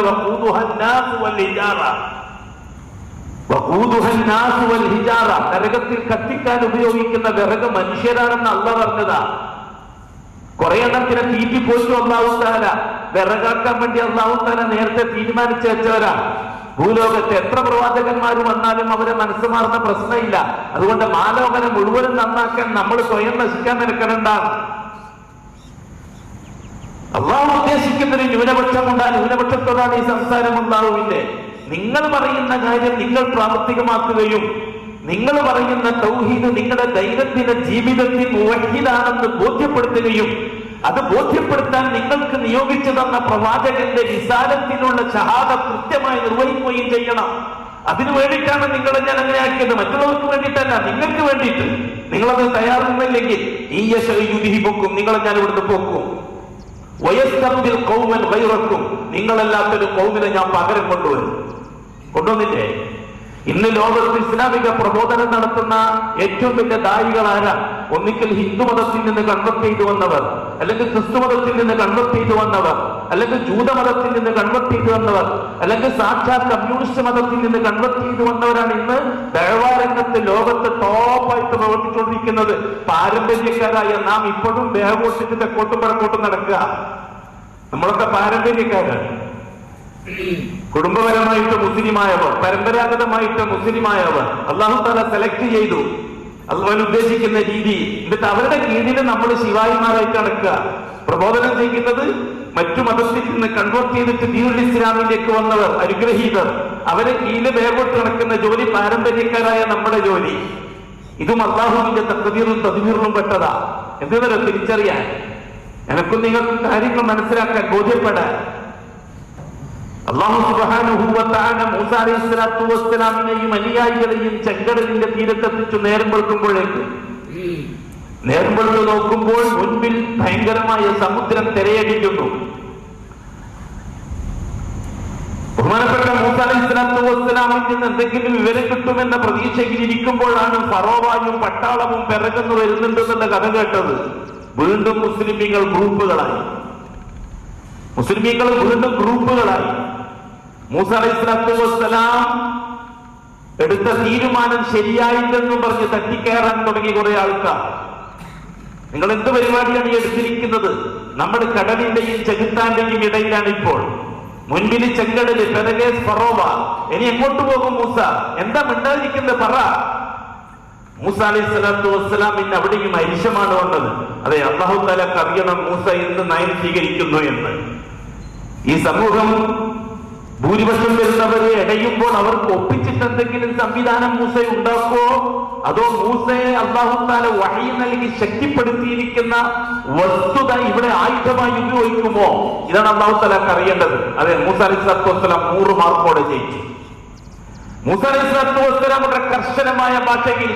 നരകത്തിൽ കത്തിക്കാൻ ഉപയോഗിക്കുന്ന വിറക് മനുഷ്യരാണെന്ന് അള്ളാഹ് പറഞ്ഞതാ. കുറെ എണ്ണത്തിനെ തീറ്റിപ്പോറ്റു അല്ലാഹു തആല. വിറകാക്കാൻ വേണ്ടി അല്ലാഹു തആല നേരത്തെ തീരുമാനിച്ചു വെച്ചവരാ. ഭൂലോകത്ത് എത്ര പ്രവാചകന്മാർ വന്നാലും അവരെ മനസ്സ് മാറുന്ന പ്രശ്നമില്ല. അതുകൊണ്ട് മാലോകനെ മുഴുവനും നന്നാക്കാൻ നമ്മൾ സ്വയം നശിക്കാൻ നിൽക്കണ്ട. അള്ളാഹു ഉദ്ദേശിക്കുന്നൊരു ന്യൂനപക്ഷമുണ്ട്. ആ ന്യൂനപക്ഷത്തോടാണ് ഈ സംസാരം ഉണ്ടാവുമില്ലേ. നിങ്ങൾ പറയുന്ന കാര്യം നിങ്ങൾ പ്രാവർത്തികമാക്കുകയും നിങ്ങൾ പറയുന്ന തൗഹീദ് നിങ്ങളുടെ ദൈനംദിന ജീവിതത്തിൽ മുവഹ്ഹിദാണെന്ന് ബോധ്യപ്പെടുത്തുകയും അത് ബോധ്യപ്പെടുത്താൻ നിങ്ങൾക്ക് നിയോഗിച്ചു തന്ന പ്രവാചകന്റെ റിസാലത്തിനുള്ള ഷഹാദ കൃത്യമായി നിർവഹിക്കുകയും ചെയ്യണം. അതിനു വേണ്ടിയിട്ടാണ് നിങ്ങളെ ഞാൻ അങ്ങനെ ആക്കിയത്. മറ്റുള്ളവർക്ക് വേണ്ടിയിട്ടല്ല, നിങ്ങൾക്ക് വേണ്ടിയിട്ട്. നിങ്ങളത് തയ്യാറുന്നില്ലെങ്കിൽ ഈ യുദ്ധിപ്പൊക്കും, നിങ്ങളെ ഞാൻ ഇവിടുന്ന് പോക്കും. വയസ്തബ്ദിൽ ഖൗമൻ ഗൈറക്കും, നിങ്ങളല്ലാത്തൊരു ഖൗമിനെ ഞാൻ പകരം കൊണ്ടുവന്നില്ലേ? ഇന്ന് ലോകത്ത് ഇസ്ലാമിക പ്രബോധനം നടത്തുന്ന ഏറ്റവും വലിയ ദായികൾ ആരാ? ഒന്നിക്കൽ ഹിന്ദു മതത്തിൽ നിന്ന് കൺവെർട്ട് ചെയ്തു വന്നവർ, അല്ലെങ്കിൽ ക്രിസ്തു മതത്തിൽ നിന്ന് കൺവെർട്ട് ചെയ്തു വന്നവർ, അല്ലെങ്കിൽ ജൂതമതത്തിൽ നിന്ന് കൺവെർട്ട് ചെയ്തു വന്നവർ, അല്ലെങ്കിൽ സാക്ഷാത് കമ്മ്യൂണിസ്റ്റ് മതത്തിൽ നിന്ന് കൺവെർട്ട് ചെയ്തു വന്നവരാണ് ഇന്ന് ദഅ്വാ രംഗത്ത് ലോകത്ത് ടോപ്പായിട്ട് പ്രവർത്തിച്ചുകൊണ്ടിരിക്കുന്നത്. പാരമ്പര്യക്കാരായ നാം ഇപ്പോഴും ബേഹോട്ടിട്ട് തെക്കോട്ടും വടക്കോട്ടും നടക്കുക. നമ്മളൊക്കെ പാരമ്പര്യക്കാരാണ്. കുടുംബപരമായിട്ട് മുസ്ലിമായവർ, പരമ്പരാഗതമായിട്ട് മുസ്ലിമായവർ അല്ലാഹു തആല സെലക്ട് ചെയ്തു അള്ളാഹു ഉദ്ദേശിക്കുന്ന രീതി. എന്നിട്ട് അവരുടെ കീഴിൽ നമ്മൾ ശിവായിമാരായിട്ട് നടക്കുക. പ്രബോധനം ചെയ്യുന്നത് മറ്റു മതത്തിൽ നിന്ന് കൺവേർട്ട് ചെയ്തിട്ട് ദീനുൽ ഇസ്ലാമിലേക്ക് വന്നവർ, അനുഗ്രഹീതർ, അവരെ കീഴിൽ വേർപെട്ട് നടക്കുന്ന ജോലി പാരമ്പര്യക്കാരായ നമ്മുടെ ജോലി. ഇതും അള്ളാഹുവിന്റെ തഖ്ദീറും തദ്ബീറിലും പെട്ടതാ. എന്തെന്നല്ലോ തിരിച്ചറിയാൻ, എനക്കും നിങ്ങൾക്ക് കാര്യങ്ങൾ മനസ്സിലാക്കാൻ, ബോധ്യപ്പെടാൻ. അല്ലാഹു സുബ്ഹാനഹു വ തആല മൂസ അലൈഹിസ്സലാത്തു വസ്സലാമിനെയും അനുയായികളെയും ചെങ്കടലിന്റെ തീരത്തെത്തിച്ചു. നേരം വെളുത്ത് നോക്കുമ്പോൾ മുൻപിൽ ഭയങ്കരമായ സമുദ്രം തിരയടിക്കുന്നു. ബഹുമാനപ്പെട്ട മൂസ അലൈഹിസ്സലാത്തു വസ്സലാമിൽ നിന്ന് എന്തെങ്കിലും വിവരം കിട്ടുമെന്ന പ്രതീക്ഷയിൽ ഇരിക്കുമ്പോഴാണ് ഫറോവയും പട്ടാളവും പിറകുന്നു വരുന്നുണ്ടെന്നുള്ള കഥ കേട്ടത്. വീണ്ടും മുസ്ലിമീങ്ങൾ ഗ്രൂപ്പുകളായി. മൂസ അലൈഹിസ്സലാത്തു വസ്സലാം എടുത്ത തീരുമാനം ശരിയായില്ലെന്നും പറഞ്ഞ് തട്ടിക്കയറാൻ തുടങ്ങി കുറെ ആൾക്കാർ. നിങ്ങൾ എന്ത് പരിപാടിയാണ് ഈ എടുത്തിരിക്കുന്നത്? നമ്മുടെ കടലിന്റെയും ചെകുത്താന്റെയും ഇടയിലാണ് ഇപ്പോൾ. മുൻപിൽ ചെങ്കടല്, പിറകെ ഫറോവ. ഇനി എങ്ങോട്ട് പോകും മൂസ? എന്താ മിണ്ടാതിരിക്കുന്നത്? പറ. മൂസ അലൈഹിസ്സലാത്തു വസ്സലാമിന് അവിടെയും അരിശമാണ് വന്നത്. അതെ, അല്ലാഹു തആലക്ക് അറിയണം മൂസ എന്ത് നയം സ്വീകരിക്കുന്നു എന്ന്. ഈ സമൂഹം ഭൂരിപക്ഷം വരുന്നവരെ ഇടയുമ്പോൾ അവർക്ക് ഒപ്പിച്ചിട്ട് എന്തെങ്കിലും സംവിധാനം മൂസ ഉണ്ടാക്കോ, അതോ മൂസയെ അല്ലാഹു തആല വഹി നൽകി ശക്തിപ്പെടുത്തിയിരിക്കുന്ന വസ്തുത ഇവിടെ ആയുധമായി ഉപയോഗിക്കുമോ? ഇതാണ് അല്ലാഹു തആലക്ക് അറിയേണ്ടത്. അതെ, മൂസ അലൈഹിസ്സലാത്തു വസ്സലാം 100 മാർക്കോടെ ജയിച്ചു. മൂസ അലൈഹിസ്സലാത്തു വസ്സലാമുടെ കർശനമായ ഭാഷയിൽ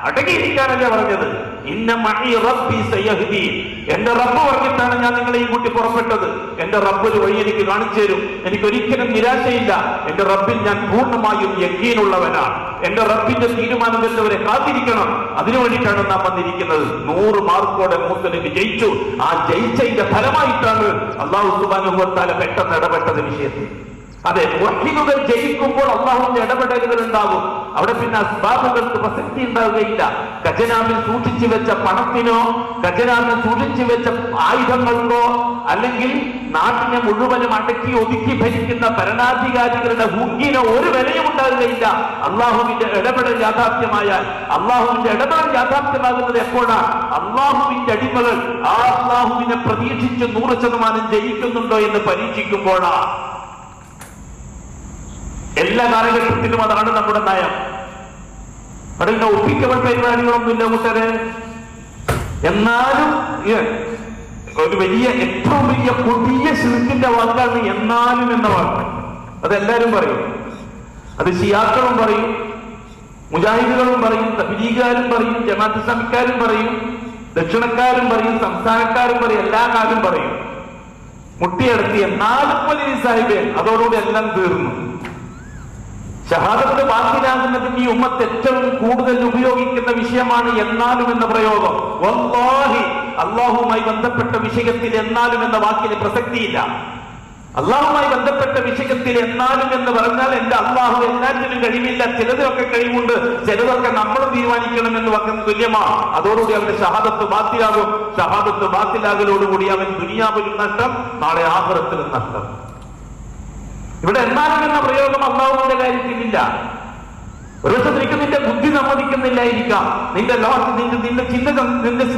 അടങ്ങിയിരിക്കാനല്ലേ പറഞ്ഞത്. ഇന്ന മഈ റബ്ബി സയഹ്ദീൻ, എന്റെ റബ്ബ് പറഞ്ഞിട്ടാണ് ഞാൻ നിങ്ങളെയും കൂട്ടി പുറപ്പെട്ടത്. എന്റെ റബ്ബ് ഒരു വഴി എനിക്ക് കാണിച്ചു തരും. എനിക്കൊരിക്കലും നിരാശയില്ല. എന്റെ റബ്ബിൽ ഞാൻ പൂർണ്ണമായും യഖീനുള്ളവനാണ്. എന്റെ റബ്ബിന്റെ തീരുമാനം വരുന്നവരെ കാത്തിരിക്കണം. അതിനു വേണ്ടിയിട്ടാണ് നാം വന്നിരിക്കുന്നത്. 100 മാർക്കോടെ മൂസ നബി ജയിച്ചു. ആ ജയിച്ചതിന്റെ ഫലമായിട്ടാണ് അല്ലാഹു സുബ്ഹാനഹു വ തആല പെട്ടെന്ന് ഇടപെട്ടത് വിഷയത്തിൽ. അതെ, മുഅ്മിനുകൾ ജയിക്കുമ്പോൾ അല്ലാഹുവിന്റെ ഇടപെടലുകൾ ഉണ്ടാകും. അവിടെ പിന്നെ അസ്ബാബുകൾക്ക് പ്രസക്തി ഉണ്ടാവുകയില്ല. ഖജനാവിൽ സൂക്ഷിച്ചു വെച്ച പണത്തിനോ ഖജനാവിൽ സൂക്ഷിച്ചു വെച്ച ആയുധങ്ങൾക്കോ അല്ലെങ്കിൽ നാട്ടിനെ മുഴുവനും അടക്കി ഒതുക്കി ഭരിക്കുന്ന ഭരണാധികാരികളുടെ ഹുങ്കിനോ ഒരു വിലയും ഉണ്ടാവുകയില്ല. അള്ളാഹുവിന്റെ ഇടപെടൽ യാഥാർത്ഥ്യമായാൽ. അള്ളാഹുവിന്റെ ഇടപെടൽ യാഥാർത്ഥ്യമാകുന്നത് എപ്പോഴാണ്? അള്ളാഹുവിന്റെ അടിമകൾ ആ അള്ളാഹുവിനെ പ്രതീക്ഷിച്ച് 100% ജയിക്കുന്നുണ്ടോ എന്ന് പരീക്ഷിക്കുമ്പോഴാണ്. എല്ലാ കാലഘട്ടത്തിലും അതാണ് നമ്മുടെ നയം. അവിടെ ഒപ്പിക്കൽ പരിപാടികളൊന്നുമില്ല കൂട്ടരെ. എന്നാലും ഒരു വലിയ ഏറ്റവും വലിയ കൊടിയ ശിർക്കിന്റെ വാക്കാണ് എന്നാലും എന്ന വാക്ക്. അതെല്ലാരും പറയും. അത് ശിയാക്കളും പറയും, മുജാഹിദുകളും പറയും, തബ്ലീഗുകാരും പറയും, ജമാഅത്ത് ഇസ്ലാമിക്കാരും പറയും, ദക്ഷിണക്കാരും പറയും, സംസ്ഥാനക്കാരും പറയും, എല്ലാ കാലും പറയും. മുട്ടിയെടുത്തി എന്നാലും മൗലവി സാഹിബേ, അതോടുകൂടി എല്ലാം തീർന്നു. ഷഹാദത്ത് ബാത്തിലാകുന്നതിന് ഈ ഉമ്മത്ത് ഏറ്റവും കൂടുതൽ ഉപയോഗിക്കുന്ന വിഷയമാണ് എന്നാലും എന്ന പ്രയോഗം. വല്ലാഹി, അള്ളാഹുമായി ബന്ധപ്പെട്ട വിഷയത്തിൽ എന്നാലും എന്ന വാക്കിന് പ്രസക്തിയില്ല. അള്ളാഹുമായി ബന്ധപ്പെട്ട വിഷയത്തിൽ എന്നാലും എന്ന് പറഞ്ഞാൽ എന്റെ അള്ളാഹു എല്ലാറ്റിനും കഴിവില്ല, ചിലതൊക്കെ കഴിവുണ്ട്, ചിലതൊക്കെ നമ്മൾ തീരുമാനിക്കണമെന്ന് വാക്കുന്ന തുല്യമാണ്. അതോടുകൂടി അവന്റെ ഷഹാദത്ത് ബാത്തിലാകും. ഷഹാദത്ത് ബാത്തിലാകലോടുകൂടി അവൻ ദുനിയാവിലും നഷ്ടം, നാളെ ആഖിറത്തിലും നഷ്ടം. ഇവിടെ എന്നാലും എന്ന പ്രയോഗം അല്ലാഹുവിന്റെ കാര്യത്തിലില്ല. ഒരുപക്ഷെ നിനക്ക് നിന്റെ ബുദ്ധി സമ്മതിക്കുന്നില്ലായിരിക്കാം, നിന്റെ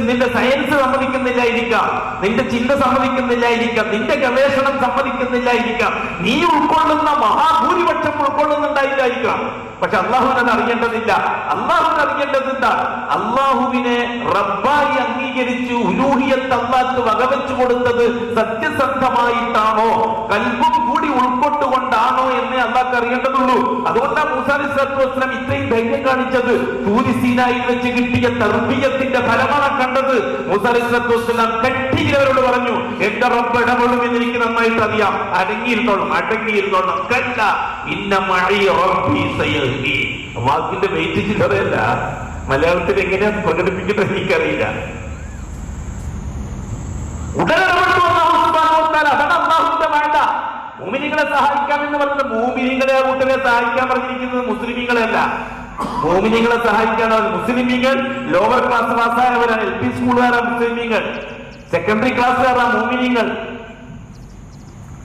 നിന്റെ സയൻസ് സമ്മതിക്കുന്നില്ലായിരിക്കാം, നിന്റെ ചിന്ത സമ്മതിക്കുന്നില്ലായിരിക്കാം, നിന്റെ ഗവേഷണം സമ്മതിക്കുന്നില്ലായിരിക്കാം, നീ ഉൾക്കൊള്ളുന്ന മഹാഭൂരിപക്ഷം ഉൾക്കൊള്ളുന്നുണ്ടായില്ലായിരിക്കാം. പക്ഷെ അള്ളാഹുവിനത് അറിയേണ്ടതില്ല. അള്ളാഹുവിന് അറിയേണ്ടത് എന്താ? അള്ളാഹുവിനെ റബ്ബായി അംഗീകരിച്ച് ഉലൂഹിയത്ത് അള്ളാഹ്ക്ക് വകവെച്ചു കൊടുത്തത് സത്യസന്ധമായിട്ടാണോ, കൽബും കൂടി ഉൾക്കൊണ്ടുകൊണ്ടാണോ എന്ന് അള്ളാഹ്ക്ക് അറിയേണ്ടതുള്ളൂ. അതുകൊണ്ടാണ് മൂസാ അലൈഹിസ്സലാത്തു വസ്സലാം ഇത്രയും ധൈര്യം കാണിച്ചത്. തൂരി സീനായിൽ വെച്ച് കിട്ടിയ തർബിയത്തിന്റെ ഫലമാണ് കണ്ടത്. മൂസാ അലൈഹിസ്സലാത്തു വസ്സലാം കട്ടിയിലവരോട് പറഞ്ഞു, എന്റെ റബ്ബ് ഇടപെടും എന്ന് എനിക്ക് നന്നായിട്ട് അറിയാം, അടങ്ങിയിരുന്നോളും, അടങ്ങിയിരുന്നോളും. കല്ല ഇന്ന മഈ റബ്ബി സയഹ്ദീൻ. വാക്കിന്റെ വെയിറ്റ് ചില്ലറയല്ല. മലയാളത്തിൽ എങ്ങനെയാ പ്രകടിപ്പിക്കുന്നത് എനിക്കറിയില്ല. ഉടനിടപെട്ടു അതാണ് അള്ളാഹുവിന്റെ വേണ്ട. മോമിനികളെ സഹായിക്കാമെന്ന് പറഞ്ഞത് മോമിനികളെ ആ കൂട്ടരെ സഹായിക്കാൻ പറഞ്ഞിരിക്കുന്നത് മുസ്ലിമീങ്ങളെയല്ല. മോമിനികളെ സഹായിക്കാനാണ് മുസ്ലിമീങ്ങൾ. ലോവർ ക്ലാസ് പാസ്സായവരാണ്, LP സ്കൂളുകാരാണ് മുസ്ലിമീങ്ങൾ. സെക്കൻഡറി ക്ലാസ്സുകാരാണ് മോമിനികൾ.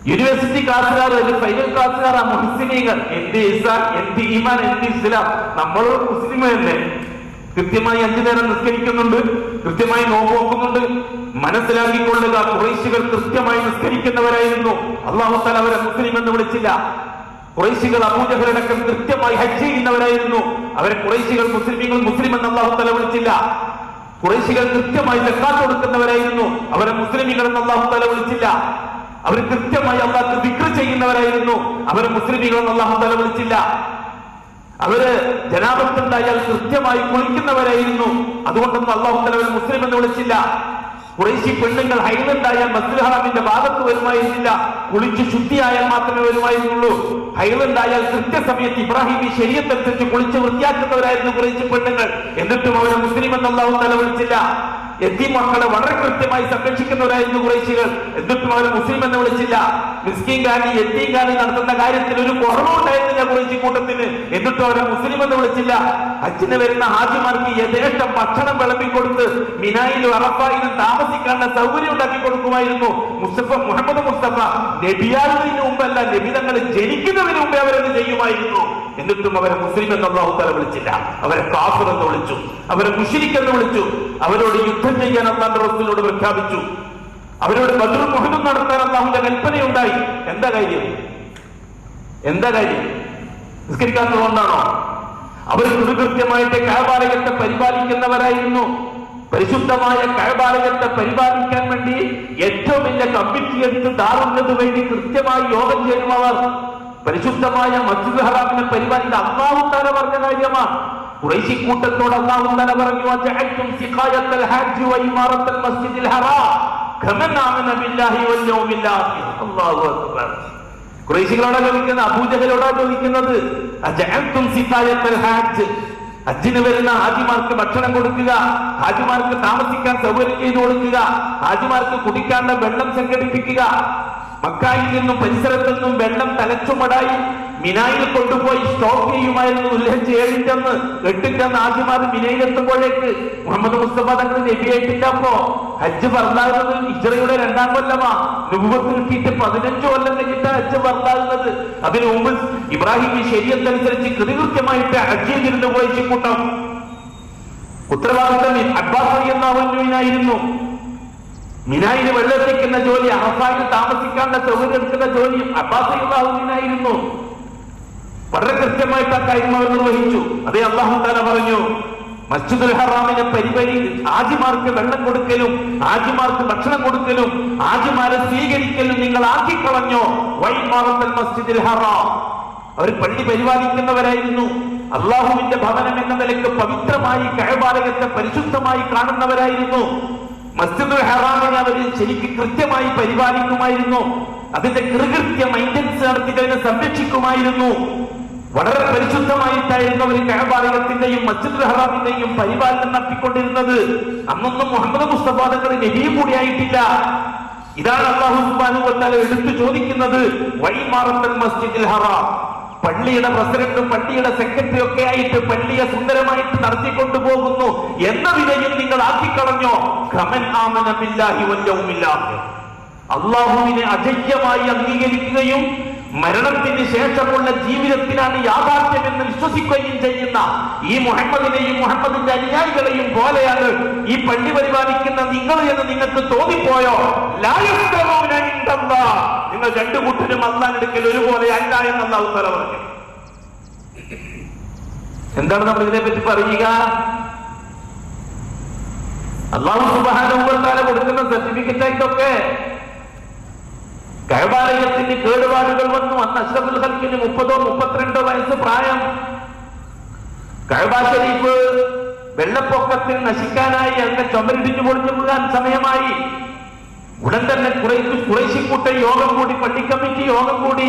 യൂണിവേഴ്സിറ്റി ക്ലാസ്സുകാർ, ഫൈനൽ ക്ലാസ്സുകാരാ മുസ്ലിമീങ്ങൾ. എന്ത് ഇസാൻ, എന്ത് ഈമാൻ, എന്ത് ഇസ്ലാം. നമ്മൾ മുസ്ലിം തന്നെ. കൃത്യമായി 5 നേരം നിസ്കരിക്കുന്നുണ്ട്, കൃത്യമായി നോമ്പ് നോക്കുന്നുണ്ട്. മനസ്സിലാക്കിക്കൊള്ളുക, ഖുറൈശികൾ കൃത്യമായി നിസ്കരിക്കുന്നവരായിരുന്നു. അല്ലാഹു തആല അവരെ മുസ്ലിം എന്ന് വിളിച്ചില്ല. ഖുറൈശികൾ അബൂജഹലടക്കം കൃത്യമായി ഹജ്ജ് ചെയ്യുന്നവരായിരുന്നു. അവരെ ഖുറൈശികൾ മുസ്ലിമീങ്ങൾ മുസ്ലിം എന്ന് അല്ലാഹു തആല വിളിച്ചില്ല. ഖുറൈശികൾ കൃത്യമായി സക്കാത്ത് കൊടുക്കുന്നവരായിരുന്നു. അവരെ മുസ്ലിമീങ്ങൾ എന്ന് അല്ലാഹു തആല വിളിച്ചില്ല. അവർ കൃത്യമായി അല്ലാഹ്ക്ക് ദിക്ർ ചെയ്യുന്നവരായിരുന്നു. അവരെ മുസ്ലിമീങ്ങൾ എന്ന് അല്ലാഹു തആല വിളിച്ചില്ല. അവര് ജനാബത്തുണ്ടായാൽ കൃത്യമായി കുളിക്കുന്നവരായിരുന്നു. അതുകൊണ്ടൊന്നും അല്ലാഹു തആല അവരെ മുസ്ലിം എന്ന് വിളിച്ചില്ല. ഖുറൈശി പെണ്ണുങ്ങൾ ഹൈലുണ്ടായാൽ മസ്ജിദുൽ ഹറാമിന്റെ ഭാഗത്ത് വരുമായിരുന്നില്ല, കുളിച്ച് ശുദ്ധിയായാൽ മാത്രമേ വരുമായിരുന്നുള്ളൂ. ഹൈലുണ്ടായാൽ കൃത്യസമയത്ത് ഇബ്രാഹിമി ശരീഅത്തനുസരിച്ച് കുളിച്ച് വൃത്തിയാക്കുന്നവരായിരുന്നു ഖുറൈശി പെണ്ണുങ്ങൾ. എന്നിട്ടും അവരെ മുസ്ലിം എന്ന് അല്ലാഹു തആല വിളിച്ചില്ല. യതീം മക്കളെ വളരെ കൃത്യമായി സംരക്ഷിക്കുന്നവരായിരുന്നു ഖുറൈശികൾ. എന്നിട്ടും അവരെ മുസ്ലിം എന്ന് വിളിച്ചില്ല. മിസ്കീൻ ഖാനി, യതീം ഖാനി നടത്തുന്ന കാര്യത്തിൽ ഒരു കുറവുണ്ടായിരുന്നില്ല ഖുറൈശി കൂട്ടത്തിന്. എന്നിട്ടും അവരെ മുസ്ലിം എന്ന് വിളിച്ചില്ല. ഹജ്ജിന് വരുന്ന ഹാജിമാർക്ക് യഥേഷ്ടം ഭക്ഷണം വിളമ്പിക്കൊടുത്ത് മിനായിലും അറഫായിലും താമസിക്കാനുള്ള സൗകര്യം ഉണ്ടാക്കി കൊടുക്കുമായിരുന്നു. മുഹമ്മദ് മുസ്തഫ നബിയാകുന്നതിന് മുമ്പല്ല, നബി തങ്ങൾ ജനിക്കുന്നതിന് മുമ്പേ അവരത് ചെയ്യുമായിരുന്നു. എന്നിട്ടും അവരെ മുസ്ലിം എന്ന് അല്ലാഹു തആല വിളിച്ചില്ല. അവരെ കാഫിർ എന്ന് വിളിച്ചു, അവരെ മുശ്രിക് എന്ന് വിളിച്ചു. അവരോട് യുദ്ധം ചെയ്യാൻ അല്ലാഹുവിന്റെ റസൂലിനോട് പ്രഖ്യാപിച്ചു. അവരോട് ബദ്റും ഉഹദും നടത്താൻ അല്ലാഹുവിന്റെ കൽപ്പനയുണ്ടായി. എന്താ കാര്യം? എന്താ കാര്യം? നിസ്കരിക്കാത്തതുകൊണ്ടാണോ? അവർ കൃത്യമായിട്ട് കഅബാലയത്തെ പരിപാലിക്കുന്നവരായിരുന്നു. പരിശുദ്ധമായ കഅബാലയത്തെ പരിപാലിക്കാൻ വേണ്ടി ഏറ്റവും വലിയ കമ്മിറ്റി എടുത്ത് ദാറുന്നത് വേണ്ടി കൃത്യമായി യോഗം ചെയ്യുന്നവർ. പരിശുദ്ധമായ മസ്ജിദ് ഹറാമിനെ പരിപാലിക്കുന്ന അല്ലാഹു തആല പറഞ്ഞ കാര്യമാണ്. ഖുറൈശി കൂട്ടത്തോട് അല്ലാഹു തആല പറഞ്ഞു, വജഅൽതും സിഖായത്തൽ ഹജ്ജ് വ ഇമാറത്തൽ മസ്ജിദിൽ ഹറാം കമൻ ആമന ബില്ലാഹി വൽ യൗമിൽ ആഖിർ. അല്ലാഹു അക്ബർ. ഖുറൈശികളോടാ ചോദിക്കുന്നത്, അബൂജഹലോടാ ചോദിക്കുന്നത്. വജഅൽതും സിഖായത്തൽ ഹജ്ജ്, ഹജ്ജിന് വരുന്ന ഹാജിമാർക്ക് ഭക്ഷണം കൊടുക്കുക, ഹാജിമാർക്ക് താമസിക്കാൻ സൗകര്യം ചെയ്തു കൊടുക്കുക, ഹാജിമാർക്ക് കുടിക്കാനുള്ള വെള്ളം സംഘടിപ്പിക്കുക. മക്കായിൽ നിന്നും പരിസരത്തു നിന്നും വെള്ളം തലച്ചുമടായി മിനായിൽ കൊണ്ടുപോയി സ്റ്റോക്ക് ചെയ്യുമായിരുന്നു. ദുൽഹജ്ജ് 7-ന്റെ അന്ന് 8-ന്റെ അന്ന് ഹാജിമാർ മിനയിലെത്തുമ്പോഴേക്ക് മുഹമ്മദ് മുസ്തഫ തങ്ങൾ നബിയായിട്ടില്ല. അപ്പോ ഹജ്ജ് ഫർളാകുന്നത് ഹിജ്റയുടെ 2-ാം കൊല്ലമാ. നുബുവത്ത് കിട്ടിയിട്ട് 15 കൊല്ലം കഴിഞ്ഞിട്ട് ഹജ്ജ് ഫർളാകുന്നത്. അതിനു മുമ്പ് ഇബ്രാഹിം ശരീഅത്ത് അനുസരിച്ച് കൃത്യമായിട്ട് ഹജ്ജ് ചെയ്തിരുന്നു ഖുറൈശി കൂട്ടം. ഉത്തരവാദിത്തം അബ്ബാസ് റളിയല്ലാഹു അൻഹുവിനായിരുന്നു. മിനായിൽ വെള്ളെത്തിക്കുന്ന ജോലി, അറഫായിൽ താമസിക്കാനുള്ള സൗകര്യം എടുക്കുന്ന ജോലി അബ്ബാസ് റളിയല്ലാഹു അൻഹുവിനായിരുന്നു. വളരെ കൃത്യമായിട്ട് ആ കാര്യം അവർ നിർവഹിച്ചു. അതേ അല്ലാഹു തആല പറഞ്ഞു, മസ്ജിദുൽ ഹറാമിനെ ഹാജിമാർക്ക് വെള്ളം കൊടുക്കലും ഹാജിമാർക്ക് ഭക്ഷണം കൊടുക്കലും ഹാജിമാരെ സ്വീകരിക്കലും നിങ്ങൾ ആക്കിക്കളഞ്ഞോ. വൈമാറത്തൽ മസ്ജിദുൽ ഹറാം, അവർ പള്ളി പരിപാലിക്കുന്നവരായിരുന്നു. അള്ളാഹുവിന്റെ ഭവനം എന്ന നിലയ്ക്ക് പവിത്രമായി കഅബാലയത്തെ പരിശുദ്ധമായി കാണുന്നവരായിരുന്നു. മസ്ജിദുൽ ഹറാമിനെ അവർ ശരിക്കും കൃത്യമായി പരിപാലിക്കുമായിരുന്നു. അതിന്റെ കൃത്യ മൈന്റനൻസ് നടത്തി അതിനെ സംരക്ഷിക്കുമായിരുന്നു. വളരെ പരിശുദ്ധമായിട്ടായിരുന്നു അവർ കഅബാലയത്തിന്റെയും മസ്ജിദുൽ ഹറാമിന്റെയും പരിപാലനം നടത്തിക്കൊണ്ടിരുന്നത്. അന്നൊന്നും മുഹമ്മദ് മുസ്തഫ തങ്ങൾ നബിയും കൂടിയായിട്ടില്ല. ഇതാണ് അല്ലാഹു സുബ്ഹാനഹു വ തആല എടുത്തു ചോദിക്കുന്നത്. വൈമാറത്തൽ മസ്ജിദുൽ ഹറാം, പള്ളിയുടെ പ്രസിഡന്റും പള്ളിയുടെ സെക്രട്ടറി ഒക്കെ ആയിട്ട് പള്ളിയെ സുന്ദരമായിട്ട് നടത്തിക്കൊണ്ടു പോകുന്നു എന്ന വിധയിൽ നിങ്ങൾ ആക്കിക്കളഞ്ഞോ. ഖമൻ ആമന ബില്ലാഹി വൽ യൗമിൽ ആഖിർ, അല്ലാഹുവിനെ അജയ്യമായി അംഗീകരിക്കുകയും മരണത്തിന് ശേഷമുള്ള ജീവിതത്തിലാണ് യാഥാർത്ഥ്യമെന്ന് വിശ്വസിക്കുകയും ചെയ്യുന്ന ഈ മുഹമ്മദിനെയും മുഹമ്മദിന്റെ അനുയായികളെയും പോലെയാണ് ഈ പള്ളി പരിപാലിക്കുന്ന നിങ്ങൾ എന്ന് നിങ്ങൾക്ക് തോന്നിപ്പോയോ? നിങ്ങൾ രണ്ടു കൂട്ടരും അല്ലാഹുവിനെടുക്കൽ ഒരുപോലെ അല്ല എന്ന് അല്ലാഹു തആല പറഞ്ഞു. എന്താണ് നമ്മൾ ഇതിനെപ്പറ്റി പറയുക? അല്ലാഹു സുബ്ഹാനഹു വ തആല കൊടുക്കുന്ന സർട്ടിഫിക്കറ്റ് ആയിട്ടൊക്കെ കഅബാലയത്തിന് കേടുപാടുകൾ വന്നു. അന്ന് അഷ്റഫുൽ ഖൽഖിന് 30-32 വയസ്സ് പ്രായം. കഅബ ശരീഫ് വെള്ളപ്പൊക്കത്തിൽ നശിക്കാനായി അതിന്റെ ചുമരിടിഞ്ഞു പൊളിഞ്ഞു പോകാൻ സമയമായി. ഉടൻ തന്നെ ഖുറൈശി കൂട്ടം യോഗം കൂടി, പള്ളി കമ്മിറ്റി യോഗം കൂടി.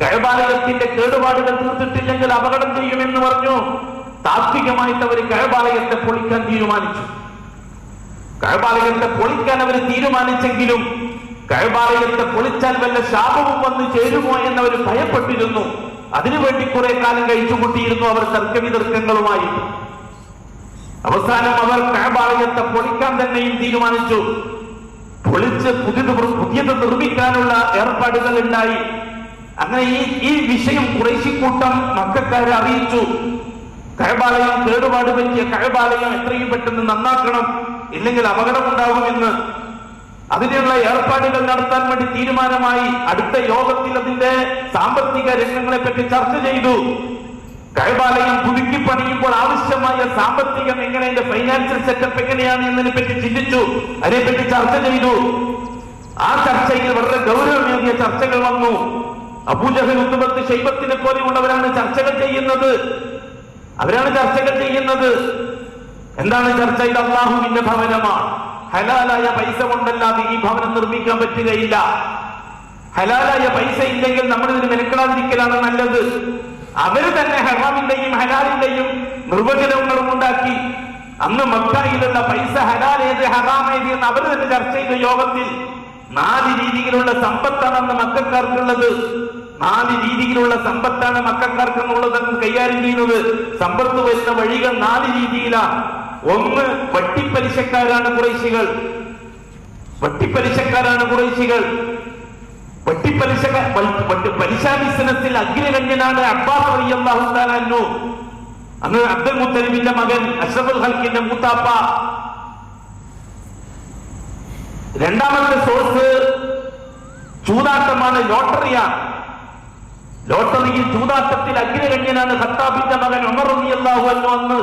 കഅബാലയത്തിന്റെ കേടുപാടുകൾ തീർത്തിട്ടില്ലെങ്കിൽ അപകടം ചെയ്യുമെന്ന് പറഞ്ഞു. താത്വികമായിട്ട് അവർ കഅബാലയത്തെ പൊളിക്കാൻ തീരുമാനിച്ചു. കഅബാലയത്തെ പൊളിക്കാൻ അവർ തീരുമാനിച്ചെങ്കിലും കഅബാലയത്തെ പൊളിച്ചാൽ വല്ല ശാപവും വന്ന് ചേരുമോ എന്നവർ ഭയപ്പെട്ടിരുന്നു. അതിനുവേണ്ടി കുറെ കാലം കഴിച്ചുകൂട്ടിയിരുന്നു അവർ തർക്കവിതർക്കങ്ങളുമായി. അവസാനം അവർ കഅബാലയത്തെ പൊളിക്കാൻ തന്നെയും തീരുമാനിച്ചു. പൊളിച്ച് പുതിയത് നിർമ്മിക്കാനുള്ള ഏർപ്പാടുകൾ ഉണ്ടായി. അങ്ങനെ ഈ വിഷയം ഖുറൈശി കൂട്ടം മക്കക്കാരെ അറിയിച്ചു. കഅബാലയം കേടുപാട് പറ്റിയ കഅബാലയം എത്രയും പെട്ടെന്ന് നന്നാക്കണം, ഇല്ലെങ്കിൽ അപകടമുണ്ടാകുമെന്ന്. അതിനുള്ള ഏർപ്പാടുകൾ നടത്താൻ വേണ്ടി തീരുമാനമായി. അടുത്ത യോഗത്തിൽ അതിന്റെ സാമ്പത്തിക രംഗങ്ങളെ പറ്റി ചർച്ച ചെയ്തു. കഅബാലയം പുതുക്കി പണിയുമ്പോൾ ആവശ്യമായ സാമ്പത്തികം എങ്ങനെ, അതിന്റെ ഫൈനാൻഷ്യൽ സെറ്റപ്പ് എങ്ങനെയാണ് എന്നതിനെ പറ്റി ചിന്തിച്ചു. അതിനെപ്പറ്റി ചർച്ച ചെയ്തു. ആ ചർച്ചയിൽ വളരെ ഗൗരവമേറിയ ചർച്ചകൾ വന്നു. അബൂജഹൽ, ഉത്ബത്ത്, ശൈബത്തിനെ പോലെയുള്ളവരാണ് ചർച്ചകൾ ചെയ്യുന്നത്. അവരാണ് ചർച്ചകൾ ചെയ്യുന്നത്. എന്താണ് ചർച്ച? ഇത് അല്ലാഹുവിന്റെ ഭവനമാണ്. ഹലാലായ പൈസ കൊണ്ടല്ലാതെ ഈ ഭവനം നിർമ്മിക്കാൻ പറ്റുകയില്ല. ഹലാലായ പൈസ ഇല്ലെങ്കിൽ നമ്മൾ ഇതിന് മെനക്കെടാതിരിക്കലാണ് നല്ലത്. അവര് തന്നെ ഹറാമിന്റെയും ഹലാലിന്റെയും നിർവചനങ്ങളും ഉണ്ടാക്കി. അന്ന് മക്കയിലുള്ള പൈസ ഹലാലേത് ഹറാമേത് എന്ന് അവർ തന്നെ ചർച്ച ചെയ്ത യോഗത്തിൽ 4 രീതിയിലുള്ള സമ്പത്താണ് അന്ന് മക്കക്കാർക്കുള്ളത്. 4 രീതിയിലുള്ള സമ്പത്താണ് മക്കക്കാർക്കെന്നുള്ളത് കൈകാര്യം ചെയ്യുന്നത്. സമ്പത്ത് വരുന്ന വഴികൾ 4 രീതിയിലാണ്. ഒന്ന്, വട്ടിപ്പലിശക്കാരാണ് ഖുറൈശികൾ. പലിശ ബിസിനസ്സിൽ അഗ്രഗണ്യനാണ് അബ്ബാസ് റളിയല്ലാഹു തആല അൻഹു. അന്ന് അബ്ദുൽ മുത്തലിബിന്റെ മകൻ, അഷ്റഫുൽ ഖൽഖിന്റെ മൂത്താപ്പ. രണ്ടാമത്തെ സോഴ്സ് ചൂതാട്ടമാണ്, ലോട്ടറിയാണ്. ലോട്ടറിയിൽ ചൂതാട്ടത്തിൽ അഗ്രഗണ്യനാണ് ഖത്താബിന്റെ മകൻ ഉമർ റളിയല്ലാഹു അൻഹു. അന്ന്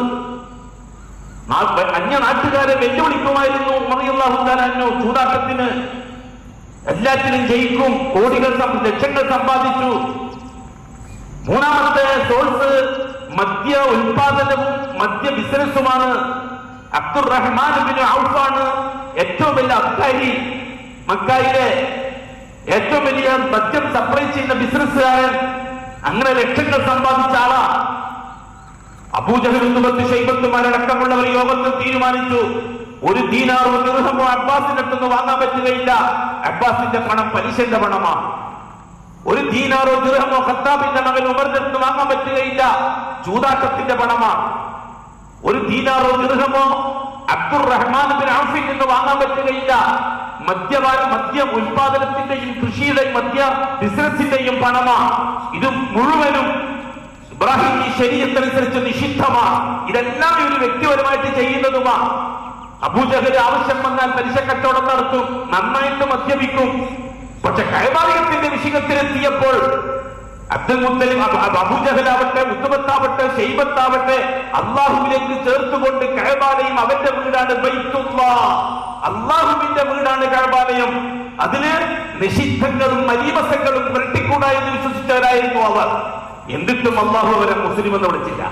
അന്യ നാട്ടുകാരെ വെല്ലുവിളിക്കുമായിരുന്നു ഉമർ റളിയല്ലാഹു അൻഹു. ചൂതാട്ടത്തിന് എല്ലാറ്റിനും ജയിക്കും, കോടികൾ ലക്ഷങ്ങൾ സമ്പാദിച്ചു. മൂന്നാമത്തെ സോഴ്സ് മദ്യ ഉൽപാദനവും മദ്യ ബിസിനസ്സുമാണ്. അബ്ദുറഹ്മാൻ ബിൻ ഔഫാണ് ഏറ്റവും വലിയ അബ്കാരി. മക്കായിലെ ഏറ്റവും വലിയ മദ്യം സപ്ലൈ ചെയ്യുന്ന ബിസിനസ്സുകാരൻ. അങ്ങനെ ലക്ഷങ്ങൾ സമ്പാദിച്ച ആളാ. അബൂജഹലും ശൈബത്തുമാരടക്കമുള്ളവർ യോഗത്തിൽ തീരുമാനിച്ചു, ഒരു ദീനാറോ ദിർഹമോ അബ്ബാസിന്റെ അടുത്ത് വാങ്ങാൻ പറ്റുകയില്ല. അബ്ബാസിന്റെ പണം പലിശന്റെ പണമാണ്. ഒരു ദീനാറോ ദിർഹമോ ഖത്താബിന്റെ മകൻ ഉമറിന്റെ അടുത്ത് വാങ്ങാൻ പറ്റുകയില്ല, ചൂതാട്ടത്തിന്റെ പണമാണ്. ഒരു ദീനാറോ ദിർഹമോ അബ്ദുറഹ്മാൻ ബിൻ ഔഫിൽ നിന്ന് വാങ്ങാൻ പറ്റുകയില്ല. മദ്യ ഉൽപാദനത്തിന്റെയും കൃഷിയുടെയും മദ്യ ബിസിനസിന്റെയും പണമാണ്. ഇത് മുഴുവനും ഇബ്രാഹിം ഈ ശരീഅത്തനുസരിച്ച് നിഷിദ്ധമാണ്. ഇതെല്ലാം ഒരു വ്യക്തിപരമായിട്ട് ചെയ്യുന്നതുമാണ്. അബൂജഹൽ ആവശ്യം വന്നാൽ പലിശ കച്ചവടം നടത്തും, നന്നായിട്ട് മദ്യപിക്കും. പക്ഷെ കഅബാലയത്തിന്റെ വിഷയത്തിലെത്തിയപ്പോൾ അബ്ദുൽ മുത്തലിബ്, അബൂജഹലാവട്ടെ, ഉത്ബത്താവട്ടെ, ശൈബത്താവട്ടെ അള്ളാഹുവിലേക്ക് ചേർത്തുകൊണ്ട് കഅബാലയം അവന്റെ വീടാണ്, ബൈത്തുല്ലാഹ് അള്ളാഹുവിന്റെ വീടാണ് കഅബാലയം. അതിന് നിഷിദ്ധങ്ങളും മലീമസങ്ങളും പുരട്ടിക്കൂടാ എന്ന് വിശ്വസിച്ചവരായിരുന്നു അവർ. എന്നിട്ടും അള്ളാഹു അവരെ മുസ്ലിം എന്ന് വിളിച്ചില്ല.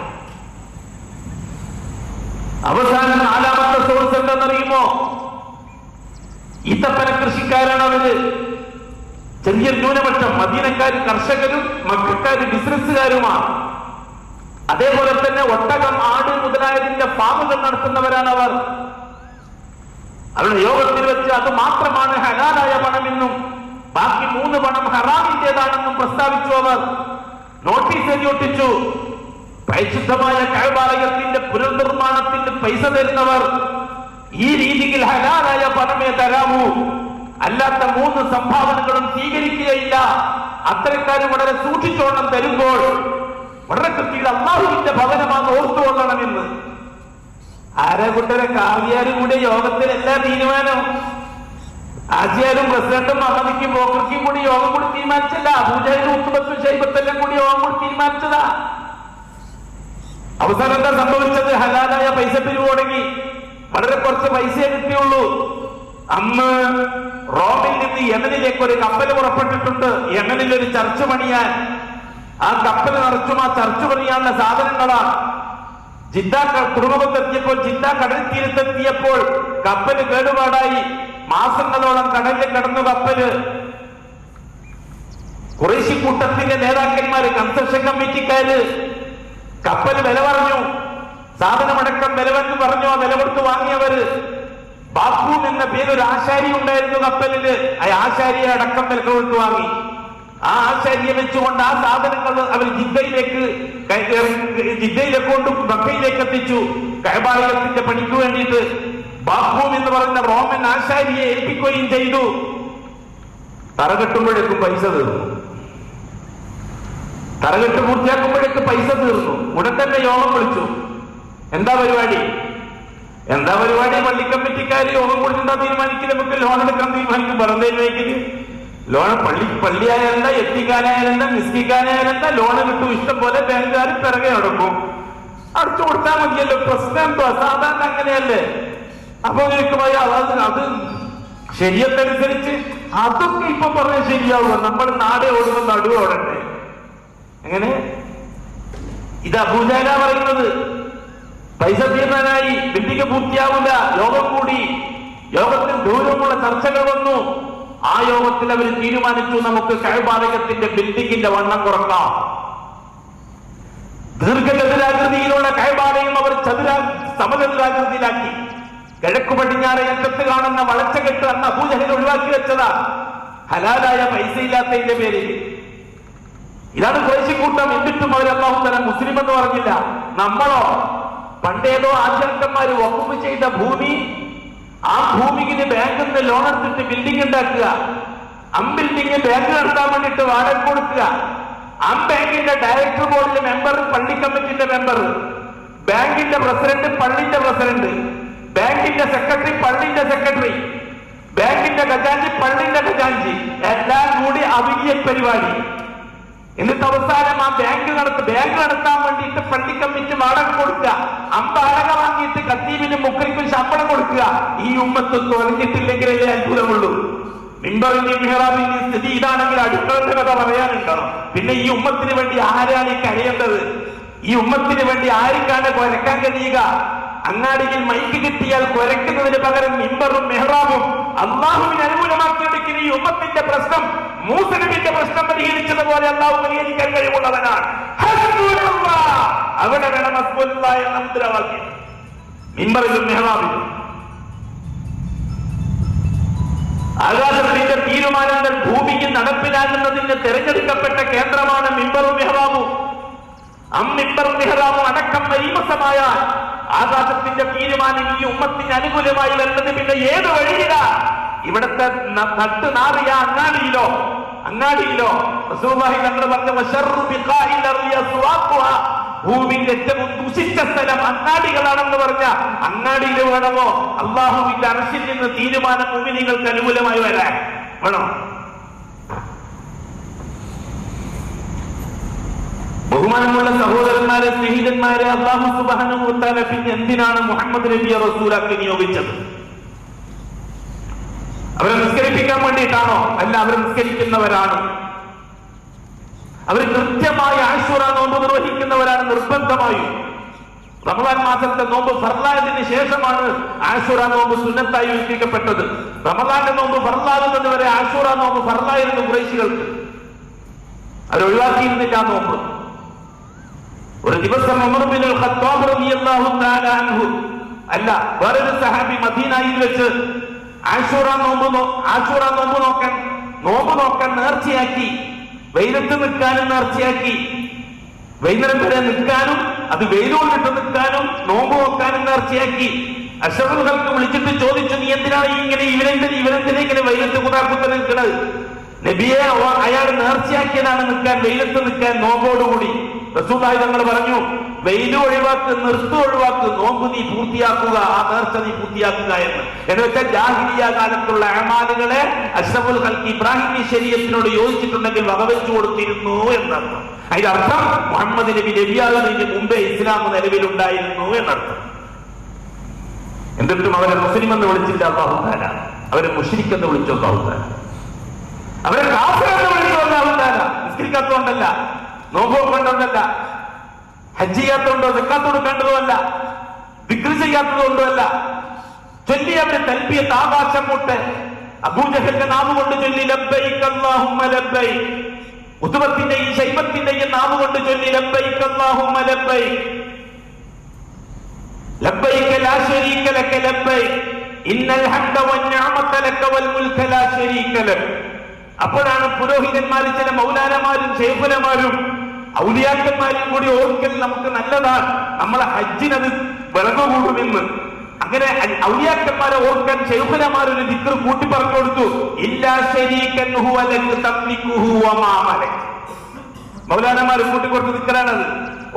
അവസാനം നാലാമത്തെ സോഴ്സ് എന്താണെന്നറിയുമോ? ഈത്തപ്പന കൃഷിക്കാരാണ് അവര്. ചെറിയ ന്യൂനപക്ഷം മദീനക്കാര് കർഷകരും മക്കക്കാര് ബിസിനസ്സുകാരുമാണ്. അതേപോലെ തന്നെ ഒട്ടകം, ആട് മുതലായതിന്റെ ഫാമുകൾ നടത്തുന്നവരാണ് അവർ. അവരുടെ യോഗത്തിൽ വെച്ച് അത് മാത്രമാണ് ഹലാലായ പണമെന്നും ബാക്കി 3 പണം ഹറാമിന്റേതാണെന്നും പ്രസ്താവിച്ചു. അവർ നോട്ടീസ് എഴുതിയൊട്ടിച്ചു. പരിശുദ്ധമായ കഅബാലയത്തിന്റെ പുനർനിർമ്മാണത്തിന് പൈസ തരുന്നവർ ഈ രീതിയിൽ ഹലാലായ പണമേ തരാവൂ, അല്ലാത്ത 3 സംഭാവനകളും സ്വീകരിക്കുകയില്ല. അത്തരക്കാരും വളരെ സൂക്ഷിച്ചോണം തരുമ്പോൾ വളരെ കൃത്യത്തിൽ അല്ലാഹുവിന്റെ ഭവനമാണ് ഓർത്തുകൊള്ളണമെന്ന്. ആരകുട്ടരെ കാവ്യാരും കൂടി യോഗത്തിൽ എല്ലാ തീരുമാനവും ആജിയാരും പ്രസിഡന്റും അഹമ്മദിക്കും ബോക്കർക്കും കൂടി യോഗം കൂടി തീരുമാനിച്ചല്ല. അബൂജഹലും ഉത്ബത്തും ശൈബത്തെല്ലാം കൂടി യോഗം കൂടി തീരുമാനിച്ചതാ. അവസാനം എന്താ സംഭവിച്ചത്? ഹലാലായ പൈസ പിരിവ് തുടങ്ങി. വളരെ കുറച്ച് പൈസയെ കിട്ടിയുള്ളൂ. അന്ന് റോമിൽ നിന്ന് യമനിലേക്ക് ഒരു കപ്പൽ പുറപ്പെട്ടിട്ടുണ്ട്. യമനിൽ ഒരു ചർച്ച് പണിയാൻ. ആ കപ്പൽ നിറച്ചും ആ ചർച്ച് പണിയാനുള്ള സാധനങ്ങളാണ്. ജിദ്ദ തുറമുഖത്തെത്തിയപ്പോൾ, ജിദ്ദ കടൽ തീരത്തെത്തിയപ്പോൾ കപ്പല് കേടുപാടായി. മാസങ്ങളോളം കടലിൽ കിടന്നു കപ്പല്. ഖുറൈശി കൂട്ടത്തിന്റെ നേതാക്കന്മാര്, കൺസ്ട്രക്ഷൻ കമ്മിറ്റിക്കാര് കപ്പല് വില പറഞ്ഞു. സാധനമടക്കം വിലവെന്ന് പറഞ്ഞു. ആ വില കൊടുത്ത് വാങ്ങിയവര്. ബാപ്പൂം എന്ന പേര് ഒരു ആശാരി ഉണ്ടായിരുന്നു കപ്പലില്. ആ ആശാരിയെ അടക്കം വില കൊടുത്ത് വാങ്ങി. ആ ആശാരിയെ വെച്ചുകൊണ്ട് ആ സാധനങ്ങൾ അവർ ജിദ്ദയിലേക്ക് കൊണ്ടും മക്കയിലേക്ക് എത്തിച്ചു. കഅബാലയത്തിന്റെ പണിക്ക് വേണ്ടിയിട്ട് ബാപ്പൂം എന്ന് പറയുന്ന റോമൻ ആശാരിയെ ഏൽപ്പിക്കുകയും ചെയ്തു. തറകെട്ടുമ്പോഴേക്കും പൈസ തീർന്നു. തറകെട്ട് പൂർത്തിയാക്കുമ്പോഴേക്ക് പൈസ തീർന്നു. ഉടൻ തന്നെ യോഗം വിളിച്ചു. എന്താ പരിപാടി? പള്ളിക്കമ്മിറ്റിക്കാര് യോഗം കൊടുത്തിട്ടാ തീരുമാനിക്കില്ല. നമുക്ക് ലോൺ എടുക്കാൻ തീരുമാനിക്കും. വെറുതെ തീരുമാനിക്കില്ല. ലോൺ പള്ളിയായാലല്ല, എത്തിക്കാനായാലല്ല, മിസ്കിക്കാനായാലല്ല, ലോണ് കിട്ടും. ഇഷ്ടം പോലെ ബാങ്കുകാർ പിറകെ നടക്കും. അടച്ചു കൊടുത്താൽ മതിയല്ലോ. പ്രശ്നം എന്തോ സാധാരണ അങ്ങനെയല്ലേ. അപ്പൊ അത് ശരിയത്തനുസരിച്ച് അതൊക്കെ ഇപ്പൊ പറഞ്ഞാൽ ശരിയാവുക. നമ്മൾ നാടെ ഓടുന്ന നടുവ് ഓടട്ടെ. എങ്ങനെ? ഇത് അബൂജഹല പറയുന്നത്. പൈസ തീർന്നാനായി, ബിൽഡിംഗ് പൂർത്തിയാവില്ല. യോഗം കൂടി. യോഗത്തിൽ ദൂരമുള്ള ചർച്ചകൾ വന്നു. ആ യോഗത്തിൽ അവർ തീരുമാനിച്ചു, നമുക്ക് കഅബാലയത്തിന്റെ ബിൽഡിംഗിന്റെ വണ്ണം കുറക്കാം. ദീർഘചതുരാകൃതിയിലുള്ള കഅബാലയം അവർ സമചതുരാകൃതിയിലാക്കി. കിഴക്കു പടിഞ്ഞാറ് അറ്റത്ത് കാണുന്ന വളച്ചകെട്ട് അന്ന് അബൂജഹൽ ഒഴിവാക്കി വെച്ചതാ, ഹലാലായ പൈസ ഇല്ലാത്തതിന്റെ പേരിൽ. ഇതാണ് ഖുറൈശിക്കൂട്ടം. എന്നിട്ടും അവർ അല്ലാഹു തആല മുസ്ലിം എന്ന് പറഞ്ഞില്ല. നമ്മളോ പണ്ടേതോ ആചാര്യന്മാര് വഖഫ് ചെയ്ത ഭൂമി, ആ ഭൂമിക്ക് ബാങ്കിൽ നിന്ന് ലോൺ എടുത്തിട്ട് ബിൽഡിംഗ് ഉണ്ടാക്കുക. ബിൽഡിംഗ് ബാങ്ക് നടത്താൻ വേണ്ടിയിട്ട് വാടക കൊടുക്കുക. ബാങ്കിന്റെ ഡയറക്ടർ ബോർഡിലെ മെമ്പർ പള്ളി കമ്മിറ്റിന്റെ മെമ്പർ, ബാങ്കിന്റെ പ്രസിഡന്റ് പള്ളിന്റെ പ്രസിഡന്റ്, ബാങ്കിന്റെ സെക്രട്ടറി പള്ളിന്റെ സെക്രട്ടറി, ബാങ്കിന്റെ ഖജാൻജി പള്ളിന്റെ ഖജാൻജി, എല്ലാം കൂടി അവിലിയ പരിപാടി. എന്നിട്ട് അവസാനം ആ ബാങ്ക് നടത്താൻ വേണ്ടിയിട്ട് പള്ളി കമ്മിറ്റി വാടക കൊടുക്കുക, വാടക വാങ്ങിയിട്ട് ഖത്തീബിനും മുക്രിക്കും ശമ്പളം കൊടുക്കുക. ഈ ഉമ്മത്ത് തുറഞ്ഞിട്ടില്ലെങ്കിലേ അത്ഭുതമുള്ളൂ. മിമ്പറിന്റെയും മിഹ്റാബിന്റെയും സ്ഥിതി ഇതാണെങ്കിൽ അടുക്കളന്റെ കഥ പറയാനുണ്ടോ? പിന്നെ ഈ ഉമ്മത്തിന് വേണ്ടി ആരാണ് ഈ കരയേണ്ടത്? ഈ ഉമ്മത്തിന് വേണ്ടി ആർക്കാണ് കുരക്കാൻ കഴിയുക? അങ്ങാടിയിൽ മൈക്ക് കിട്ടിയാൽ കുരയ്ക്കുന്നതിന് പകരം മിമ്പറും മെഹ്റാബും അള്ളാഹുവിന് അനുകൂലമാക്കിയെടുക്കുന്ന ഈ ഉമ്മത്തിന്റെ പ്രശ്നം മൂസ നബിയുടെ പ്രശ്നം പരിഹരിച്ചതുപോലെ അള്ളാഹു പരിഹരിക്കാൻ കഴിവുള്ളവനാണ്. അവിടെ വേണം ഹസ്ബുല്ലാ എന്ന മുദ്രാവാക്യം മിമ്പറിലും മെഹ്റാബിലും. ആകാശത്തിന്റെ തീരുമാനങ്ങൾ ഭൂമിക്ക് നടപ്പിലാകുന്നതിന് തെരഞ്ഞെടുക്കപ്പെട്ട കേന്ദ്രമാണ് മിമ്പറും മെഹ്റാബും. മിമ്പറും മെഹ്റാബും അടക്കം മരീമസമായാൽ ആകാശത്തിന്റെ തീരുമാനം ഈ ഉമ്മത്തിന് അനുകൂലമായി വരുന്നത് പിന്നെ ഏത് വഴിയിലാ? ഇവിടത്തെ നട്ട് നാറിയ അങ്ങാടിയിലോ റസൂലുള്ളാഹി തങ്ങൾ പറഞ്ഞ ഭൂമിയിൽ ഏറ്റവും ദുഷിച്ച സ്ഥലം അങ്ങാടികളാണെന്ന് പറഞ്ഞ അങ്ങാടിയിൽ വേണമോ അള്ളാഹുവിന്റെ അർശിൽ നിന്ന് തീരുമാനം മുഅ്മിനീങ്ങൾക്ക് അനുകൂലമായി വരാൻ വേണോ? ബഹുമാനമുള്ള സഹോദരന്മാരെ, സ്നേഹിതന്മാരെ, അല്ലാഹു സുബ്ഹാനഹു വ തആല പിന്നെ എന്തിനാണ് മുഹമ്മദ് നബിയെ റസൂലാക്കി നിയോഗിച്ചത്? അവരെ നിസ്കരിപ്പിക്കാൻ വേണ്ടിയിട്ടാണോ? അല്ല, അവർ നിസ്കരിക്കുന്നവരാണ്. അവർ കൃത്യമായി ആശൂറ നോമ്പ് നിർവഹിക്കുന്നവരാണ്. നിർബന്ധമായും റമദാൻ മാസത്തെ നോമ്പ് ഫർളായതിന് ശേഷമാണ് ആശൂറ നോമ്പ് സുന്നത്തായി വിധിക്കപ്പെട്ടത്. റമദാന്റെ നോമ്പ് ഫർളാകുന്നത് വരെ ആശൂറ നോമ്പ് ഫർളായിരുന്നു ഖുറൈശികൾക്ക്. അവർ ഒഴിവാക്കിയിരുന്നില്ല ആ നോമ്പ്. ഒരു ദിവസം ഉമർ ഇബ്നുൽ ഖത്താബ് റളിയല്ലാഹു തആല അൻഹു അല്ല, വേറൊരു സഹാബി മദീനയിൽ വെച്ച് ആശൂറ നോമ്പ് നോക്കാൻ നേർച്ചയാക്കി. വെയിലത്ത് നിൽക്കാനും നേർച്ചയാക്കി. വൈകുന്നേരം വരെ നിൽക്കാനും അത് വെയിലുകൊണ്ടിട്ട് നിൽക്കാനും നോമ്പ് നോക്കാനും നേർച്ചയാക്കി. അഷ്റഫുൽ ഖൽഖ് വിളിച്ചിട്ട് ചോദിച്ചു, നീ എന്തിനാണ് ഇവരെന്തിനാ ഇങ്ങനെ വെയിലത്ത് കുതാക്കുത്ത നിൽക്കുന്നത്? നബിയെ, അയാൾ നേർച്ചയാക്കിയതാണ് നിൽക്കാൻ, വെയിലത്ത് നിൽക്കാൻ നോമ്പോടുകൂടി. റസൂലുള്ളാഹി തങ്ങൾ പറഞ്ഞു, വെയില് ഒഴിവാക്ക്, ഒഴിവാക്ക്, നോമ്പ് നീ പൂർത്തിയാക്കുക, ആ നേർച്ച നീ പൂർത്തിയാക്കുക എന്ന് വെച്ചാൽ ജാഹിലിയ കാലത്തുള്ള അമാലുകളെ അഷ്റഫുൽ ഖൽഖ് ഇബ്രാഹിമി ശരീഅത്തിനോട് യോജിച്ചിട്ടുണ്ടെങ്കിൽ വകവെച്ചു കൊടുത്തിരുന്നു എന്നർത്ഥം. അതിന്റെ അർത്ഥം മുഹമ്മദ് നബി നബിയാകുന്നതിന് മുമ്പേ ഇസ്ലാം നിലവിലുണ്ടായിരുന്നു എന്നർത്ഥം. എന്നിട്ടും അവരെ മുസ്ലിം എന്ന് വിളിച്ചില്ല അല്ലാഹു തആല, അവരെ മുശ്രിക് എന്ന് വിളിച്ചു അല്ലാഹു തആല, അവരെ കാഫിർ എന്ന് വിളിച്ചു അല്ലാഹു തആല. നിസ്കരിക്കാത്തതുകൊണ്ടല്ല, നോമ്പ് കൊണ്ടല്ല, ഹജ്ജ് ചെയ്യാത്തതുകൊണ്ടോ സക്കാത്ത് കൊടുക്കേണ്ടതുമല്ല, ദിക്ർ ചെയ്യാത്തതുകൊണ്ടല്ല. ചൊല്ലി അവര് തൽബിയത്ത് ആകാശം മുട്ട് അബൂജഹലിന്റെ നാമം കൊണ്ട് ചൊല്ലി ലബ്ബൈക അല്ലാഹുമ്മ ലബ്ബൈക. ഉത്ബത്തിന്റെയും ശൈബത്തിന്റെയും നാമം കൊണ്ട് ചൊല്ലി ലബ്ബൈക അല്ലാഹുമ്മ ലബ്ബൈക ലബ്ബൈക ലാ ശരീക ലക ലബ്ബൈക ഇന്നൽ ഹംദ വന്നിഅമത ലക വൽ മുൽക ലാ ശരീക ലക. അപ്പോഴാണ് പുരോഹിതന്മാരും ചില മൗലാനമാരും ശൈഖുലമാരും ഔലിയാക്കന്മാരും കൂടി ഓർക്കൽ നമുക്ക് നല്ലതാണ്, നമ്മളെ ഹജ്ജിനത് വിളകുകൂടുമെന്ന്. അങ്ങനെ ഔലിയാക്കന്മാരെ ഓർക്കാൻ ശൈഖുലമാരൊരു ദിക്ർ കൂട്ടി പറഞ്ഞു കൊടുത്തു, ഇല്ലാ ശരീകൻ ഹുവ ലക തംലികുഹു വമാ മലക. മൗലാനമാർ കൂട്ടി കൊടുത്ത ദിക്റാണത്.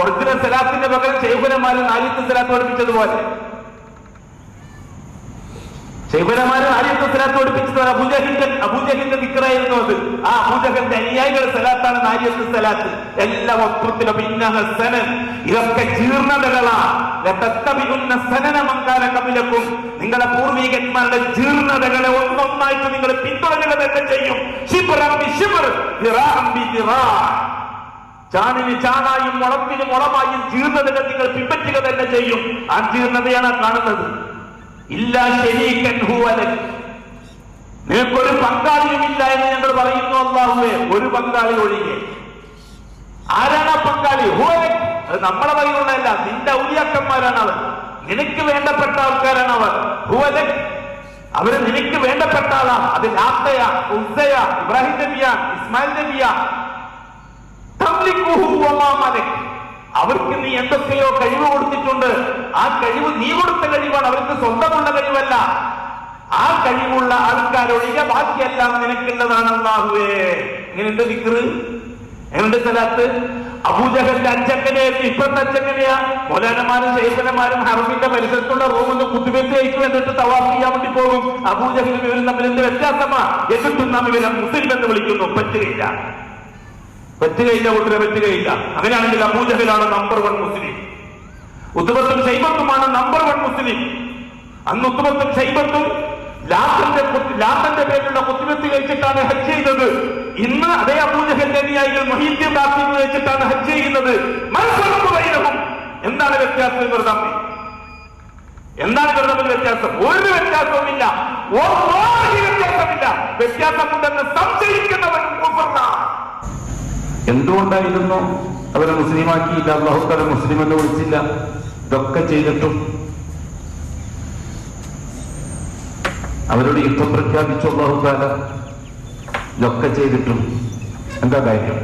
ഒറിജിനൽ സലാത്തിന്റെ പകരം ശൈഖുലമാർ നാലിയത്ത് സലാത്ത് പഠിപ്പിച്ചതുപോലെ ശൈഖുലമാര് നാലിയത്ത് സലാത്ത് പഠിപ്പിച്ചത് അബൂജഹലിന്റെ ദിക്റായിരുന്നു അത്. ആ അബൂജഹലിന്റെ അനുയായികളുടെ സലാത്താണ് നാലിയത്ത് സലാത്ത്. എല്ലാ വസ്ത്രത്തിലും ഇതൊക്കെ ജീർണതകളാണ്. നിങ്ങളെ പൂർവികന്മാരുടെ ജീർണതകളെ ഒന്നൊന്നായിട്ട് നിങ്ങൾ പിന്തുടരുക തന്നെ ചെയ്യും. ചാണിന് ചാണായും മുളത്തിന് മുളമായും ജീർണതകൾ നിങ്ങൾ പിൻപറ്റുക തന്നെ ചെയ്യും. ആ ജീർണതയാണ് കാണുന്നത്. ഇല്ലാ ശരീകൻ ഹുവ ലക. നിനക്കൊരു പങ്കാളിയുമില്ല എന്ന് ഞങ്ങൾ പറയുന്നു അല്ലാഹുവേ, ഒരു പങ്കാളി ഒഴികെ. ആരാണ് ആ പങ്കാളി? ഹുവ ലക. അത് നമ്മളെ കയ്യിലുള്ളതല്ല, നിന്റെ ഔലിയാക്കന്മാരാണ് അവർ, നിനക്ക് വേണ്ടപ്പെട്ട ആൾക്കാരാണ് അവർ. ഹുവ ലക, അവര് നിനക്ക് വേണ്ടപ്പെട്ട ആളാണ്. അത് ലാത്തയാ, ഉസ്സയാ, ഇബ്രാഹിം നബിയാ, ഇസ്മായിൽ നബിയാ. തംലികുഹു വമാ മലക. അവർക്ക് നീ എന്തൊക്കെയോ കഴിവ് കൊടുത്തിട്ടുണ്ട്. ആ കഴിവ് നീ കൊടുത്ത കഴിവാണ്, അവർക്ക് സ്വന്തമുള്ള കഴിവല്ല. ആ കഴിവുള്ള ആൾക്കാരൊഴികെ ബാക്കിയെല്ലാം നിനക്കുള്ളതാണ് അല്ലാഹുവേ. ഇങ്ങനെയുണ്ട് ദിക്ർ, എങ്ങനെയുണ്ട് സലാത്ത്. അബൂജഹലിന്റെ അഞ്ചെങ്ങനെയായിരുന്നു, ഇപ്പത്തെ അഞ്ചെങ്ങനെയാ? മൗലാനമാരും ശൈഖുലമാരും ഹറമിന്റെ പരിസരത്തുള്ള റൂമിൽ കുത്തുബെത്ത് കഴിക്കും, എന്നിട്ട് തവാഫ് ചെയ്യാൻ വേണ്ടി പോകും. അബൂജഹലും ഇവരും തമ്മിൽ എന്ത് വ്യത്യാസമാ? എന്നിട്ടും നാം ഇവരെ മുസ്ലിം എന്ന് വിളിക്കുന്നു. പറ്റുകയില്ല. പറ്റുകയില്ല, കൂട്ടരെ പറ്റുകയില്ല. അങ്ങനെയാണെങ്കിൽ അബൂജഹലാണ് നമ്പർ 1 മുസ്ലിം, ഉത്ബത്തും ശൈബത്തുമാണ് നമ്പർ 1 മുസ്ലിം. അന്ന് ഉത്ബത്തും ശൈബത്തും ലാത്തന്റെ പേരിലുള്ള കുത്തിവെത്ത് കഴിച്ചിട്ടാണ് ഹജ്ജ് ചെയ്തത്. ഇന്ന് അതേ അബൂജഹലിന്റെ അനുയായികൾ മൊഹീദ്ദീൻ ബാസിൽ വെച്ചിട്ടാണ് ഹജ്ജ് ചെയ്യുന്നത്. എന്താണ് വ്യത്യാസം? എന്താണ് ഇവരുടെ വ്യത്യാസം? ഒരു വ്യത്യാസവുമില്ല, വ്യത്യാസമില്ല. വ്യത്യാസമുണ്ടെന്ന് സംശയിക്കുന്നവൻ എന്തുകൊണ്ടായിരുന്നു അവരെ മുസ്ലിമാക്കിയില്ല? അല്ലാഹു തആല മുസ്ലിം എന്ന് വിളിച്ചില്ല. ഇതൊക്കെ ചെയ്തിട്ടും അവരോട് യുദ്ധം പ്രഖ്യാപിച്ചു അല്ലാഹു തആല. ഇതൊക്കെ ചെയ്തിട്ടും എന്താ കാര്യം?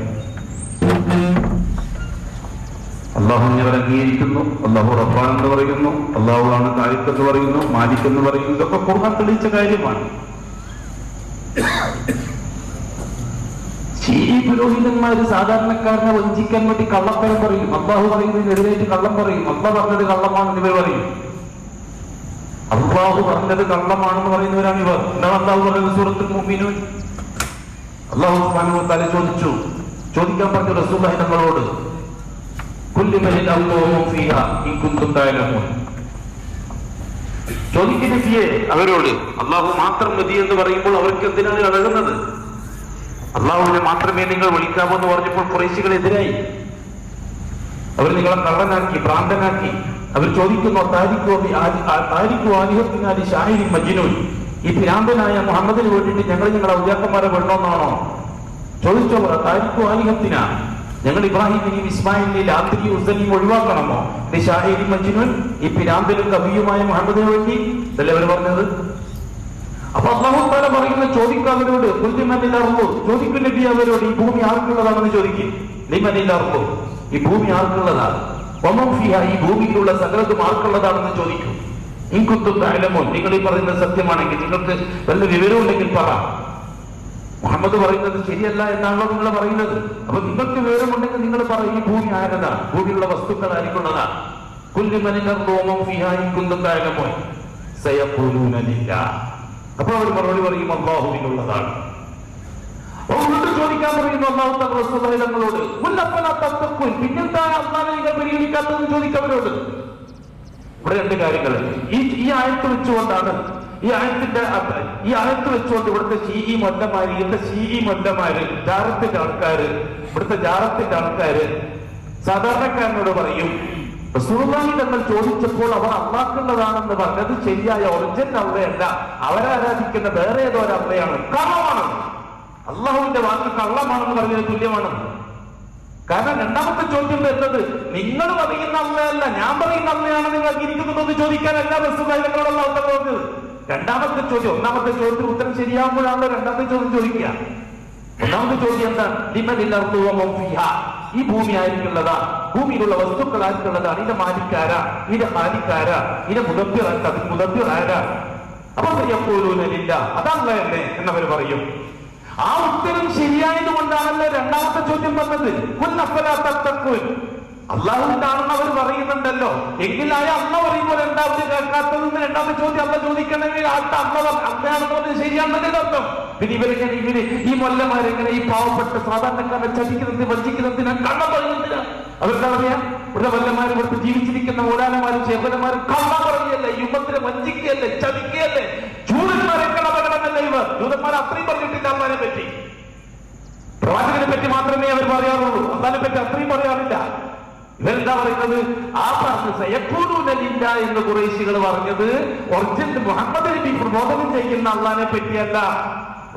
അള്ളാഹു ഇവർ അംഗീകരിക്കുന്നു, അള്ളാഹു റബ്ബാൻ എന്ന് പറയുന്നു, അള്ളാഹു ആണ് ഖാലിഖ് എന്ന് പറയുന്നു, മാലിക് എന്ന് പറയുന്നു. ഇതൊക്കെ ഖുർആൻ തെളിയിച്ച കാര്യമാണ്. ഈ പുരോഹിതന്മാര് സാധാരണക്കാരനെ വഞ്ചിക്കാൻ വേണ്ടി കള്ളത്തരം പറയും. അള്ളാഹു പറയുന്നതിന് എതിരായിട്ട് കള്ളം പറയും. അള്ളാഹ് പറഞ്ഞത് കള്ളമാണെന്ന് ഇവർ പറയും. അള്ളാഹു പറഞ്ഞത് കള്ളമാണെന്ന് പറയുന്നവരാണ് ഇവർ. എന്താണ് അള്ളാഹു പറയുന്നത്? സൂറത്തുൽ മുഅ്മിനൂൻ അള്ളാഹു സുബ്ഹാനഹു വ തആല ചോദിക്കാൻ പറഞ്ഞു റസൂലുള്ളാഹി തങ്ങളോട്, ചോദിക്കുന്നേ അവരോട്, അള്ളാഹു മാത്രം മതി എന്ന് പറയുമ്പോൾ അവർക്ക് എന്തിനാണ് അടങ്ങുന്നത്? അള്ളാഹുവിനെ മാത്രമേ നിങ്ങൾ വിളിക്കാവൂ എന്ന് പറഞ്ഞപ്പോൾ ഖുറൈശികൾ എതിരായി. അവർ നിങ്ങളെ കള്ളനാക്കി, ഭ്രാന്തനാക്കി. അവർ ചോദിക്കുന്നു, ഈ ഭ്രാന്തനായ മുഹമ്മദിന് വേണ്ടിയിട്ട് ഞങ്ങൾ നിങ്ങളെ ഔലിയാക്കന്മാരെ വിടണമെന്നാണോ ചോദിച്ചവർ? താരിഖു ആലിഹത്തിന, ഞങ്ങൾ ഇബ്രാഹിമിനെയും ഇസ്മായിലിനെയും ലാത്തിനെയും ഉസ്സനെയും ഒഴിവാക്കണമോ? ഷാഹിരി മജ്നൂൻ, ഈ പിരാന്തനും കവിയുമായ മുഹമ്മദിന് വേണ്ടി ഇതല്ലേ അവർ പറഞ്ഞത്? അപ്പൊ അല്ലാഹു തആല പറയുന്ന ചോദിക്കാവരോട്, ചോദിക്കും നബി അവരോട്, ഈ ഭൂമി ആർക്കുള്ളതാണെന്ന് ചോദിക്കും. ലിമനില്ലർദു, ഈ ഭൂമി ആർക്കുള്ളതാണ്? വമൻ ഫിഹാ, ഈ ഭൂമിയിലുള്ള സകലതും ആർക്കുള്ളതാണെന്ന് ചോദിക്കും. ഇൻ കുന്തും തഅലമൂൻ, നിങ്ങൾ ഈ പറയുന്നത് സത്യമാണെങ്കിൽ, നിങ്ങൾക്ക് വല്ല വിവരമുണ്ടെങ്കിൽ പറ. മുഹമ്മദ് പറയുന്നത് ശരിയല്ല എന്നാണല്ലോ നിങ്ങൾ പറയുന്നത്. അപ്പൊ നിങ്ങൾക്ക് വിവരമുണ്ടെങ്കിൽ നിങ്ങൾ പറയും, ഈ ഭൂമി ആരതാണ്? ഭൂമിയിലുള്ള വസ്തുക്കൾ ആർക്കുള്ളതാണ്? അപ്പൊ അവർ മറുപടി പറയും, അല്ലാഹുവിനുള്ളതാണ്. ചോദിക്കാൻ പറയുന്നു അല്ലാഹു തആല റസൂലുള്ളാഹി തങ്ങളോട്, പിന്നെന്താ അല്ലാഹുവിനെ നിങ്ങൾ പരിഗണിക്കാത്തതെന്ന് ചോദിക്കവരോട്. ഇവിടെ രണ്ട് കാര്യങ്ങൾ ഈ ആയത്ത് വെച്ചുകൊണ്ടാണ്, ഈ ആയത്ത് വെച്ചുകൊണ്ട് ഇവിടുത്തെ ഷീഈ മൊല്ലമാര് ജാറത്തിന്റെ ആൾക്കാര്, ഇവിടുത്തെ ജാറത്തിന്റെ ആൾക്കാര് സാധാരണക്കാരനോട് പറയും, റസൂലുള്ളാഹി തങ്ങൾ ചോദിച്ചപ്പോൾ അവർ അല്ലാഹുവിനുള്ളതാണെന്ന് പറഞ്ഞത് ശരിയായ ഒറിജിനൽ അള്ളയല്ല, അവരാരാധിക്കുന്ന വേറെ ഏതോ ഒരു അള്ളയാണ്, കള്ളമാണ്. അള്ളാഹുവിന്റെ വാക്ക് കള്ളമാണെന്ന് പറഞ്ഞത് തുല്യമാണ്. കാരണം രണ്ടാമത്തെ ചോദ്യം വരുന്നത്, നിങ്ങൾ പറയുന്ന അള്ളയല്ല, ഞാൻ പറയുന്ന അള്ളയാണ് നിങ്ങൾക്ക് ഇരിക്കുന്നതെന്ന് ചോദിക്കാനല്ല റസൂലുള്ളാഹി തങ്ങളോടുള്ള അവസ്ഥ പറഞ്ഞത്. രണ്ടാമത്തെ ചോദ്യം, ഒന്നാമത്തെ ചോദ്യത്തിന് ഉത്തരം ശരിയാകുമ്പോഴാണല്ലോ രണ്ടാമത്തെ ചോദ്യം ചോദിക്കുക. ഒന്നാമത്തെ ചോദ്യം എന്താണ്? ലിമനില്ലർദു വമൻ ഫീഹാ, ഈ ഭൂമി ആയിരിക്കുള്ളതാ, ഭൂമിയിലുള്ള വസ്തുക്കൾ ആയിരിക്കുള്ളതാണ്, ഇതിന്റെ മാലിക്കാരാ, ഇതിന്റെ ഹാലിക്കാരാ, ഇതിന്റെ മുദബ്ബിറാരാ? അപ്പൊ യഖൂലൂനലില്ല, അതല്ലാഹ് എന്നവർ പറയും. ആ ഉത്തരം ശരിയായത് കൊണ്ടാണല്ലോ രണ്ടാമത്തെ ചോദ്യം പറഞ്ഞത്. അള്ളാഹുവിന്റെ ആണെന്ന് അവർ പറയുന്നുണ്ടല്ലോ, എങ്കിലായ അള്ള പറയുമ്പോൾ രണ്ടാമത് കേൾക്കാത്തതെന്ന് രണ്ടാമത്തെ ചോദ്യം അള്ള ചോദിക്കണമെങ്കിൽ അള്ളയാണെന്ന് പറഞ്ഞത് ശരിയാണെന്നല്ലേ അർത്ഥം. പിന്നെ ഇവരെങ്ങനെ ഈ മൊല്ലമാരെങ്ങനെ ഈ പാവപ്പെട്ട സാധാരണക്കാരെ ചതിക്കുന്നത്, വഞ്ചിക്കുന്നതിന്, കള്ളം പറയുന്നതിന് അവരുടെ പറയാ? ഇവിടെ വല്ലമാരും ഇവിടുത്തെ ജീവിച്ചിരിക്കുന്ന മൂലാനമാരും ചേവനമാരും കള്ളം പറയുകയല്ലേ, യുവത്തിനെ വഞ്ചിക്കുകയല്ലേ, ചതിക്കുകയല്ലേ? ജൂതന്മാരെക്കാൾ അപകടമല്ല ഇവർ. ജൂതന്മാർ അത്രയും പറഞ്ഞിട്ടില്ല അള്ളാഹിനെ പറ്റി. പ്രവാചകനെ പറ്റി മാത്രമേ അവർ പറയാറുള്ളൂ, അള്ളാഹിനെ പറ്റി അത്രയും പറയാറില്ല. ഇവരെന്താ പറയുന്നത്? ആ പറഞ്ഞ യഖൂലൂനലില്ല എന്ന് ഖുറൈശികൾ പറഞ്ഞത് ഒറിജിനൽ മുഹമ്മദ് നബി പ്രബോധനം ചെയ്യുന്ന അള്ളാഹിനെ പറ്റിയല്ല.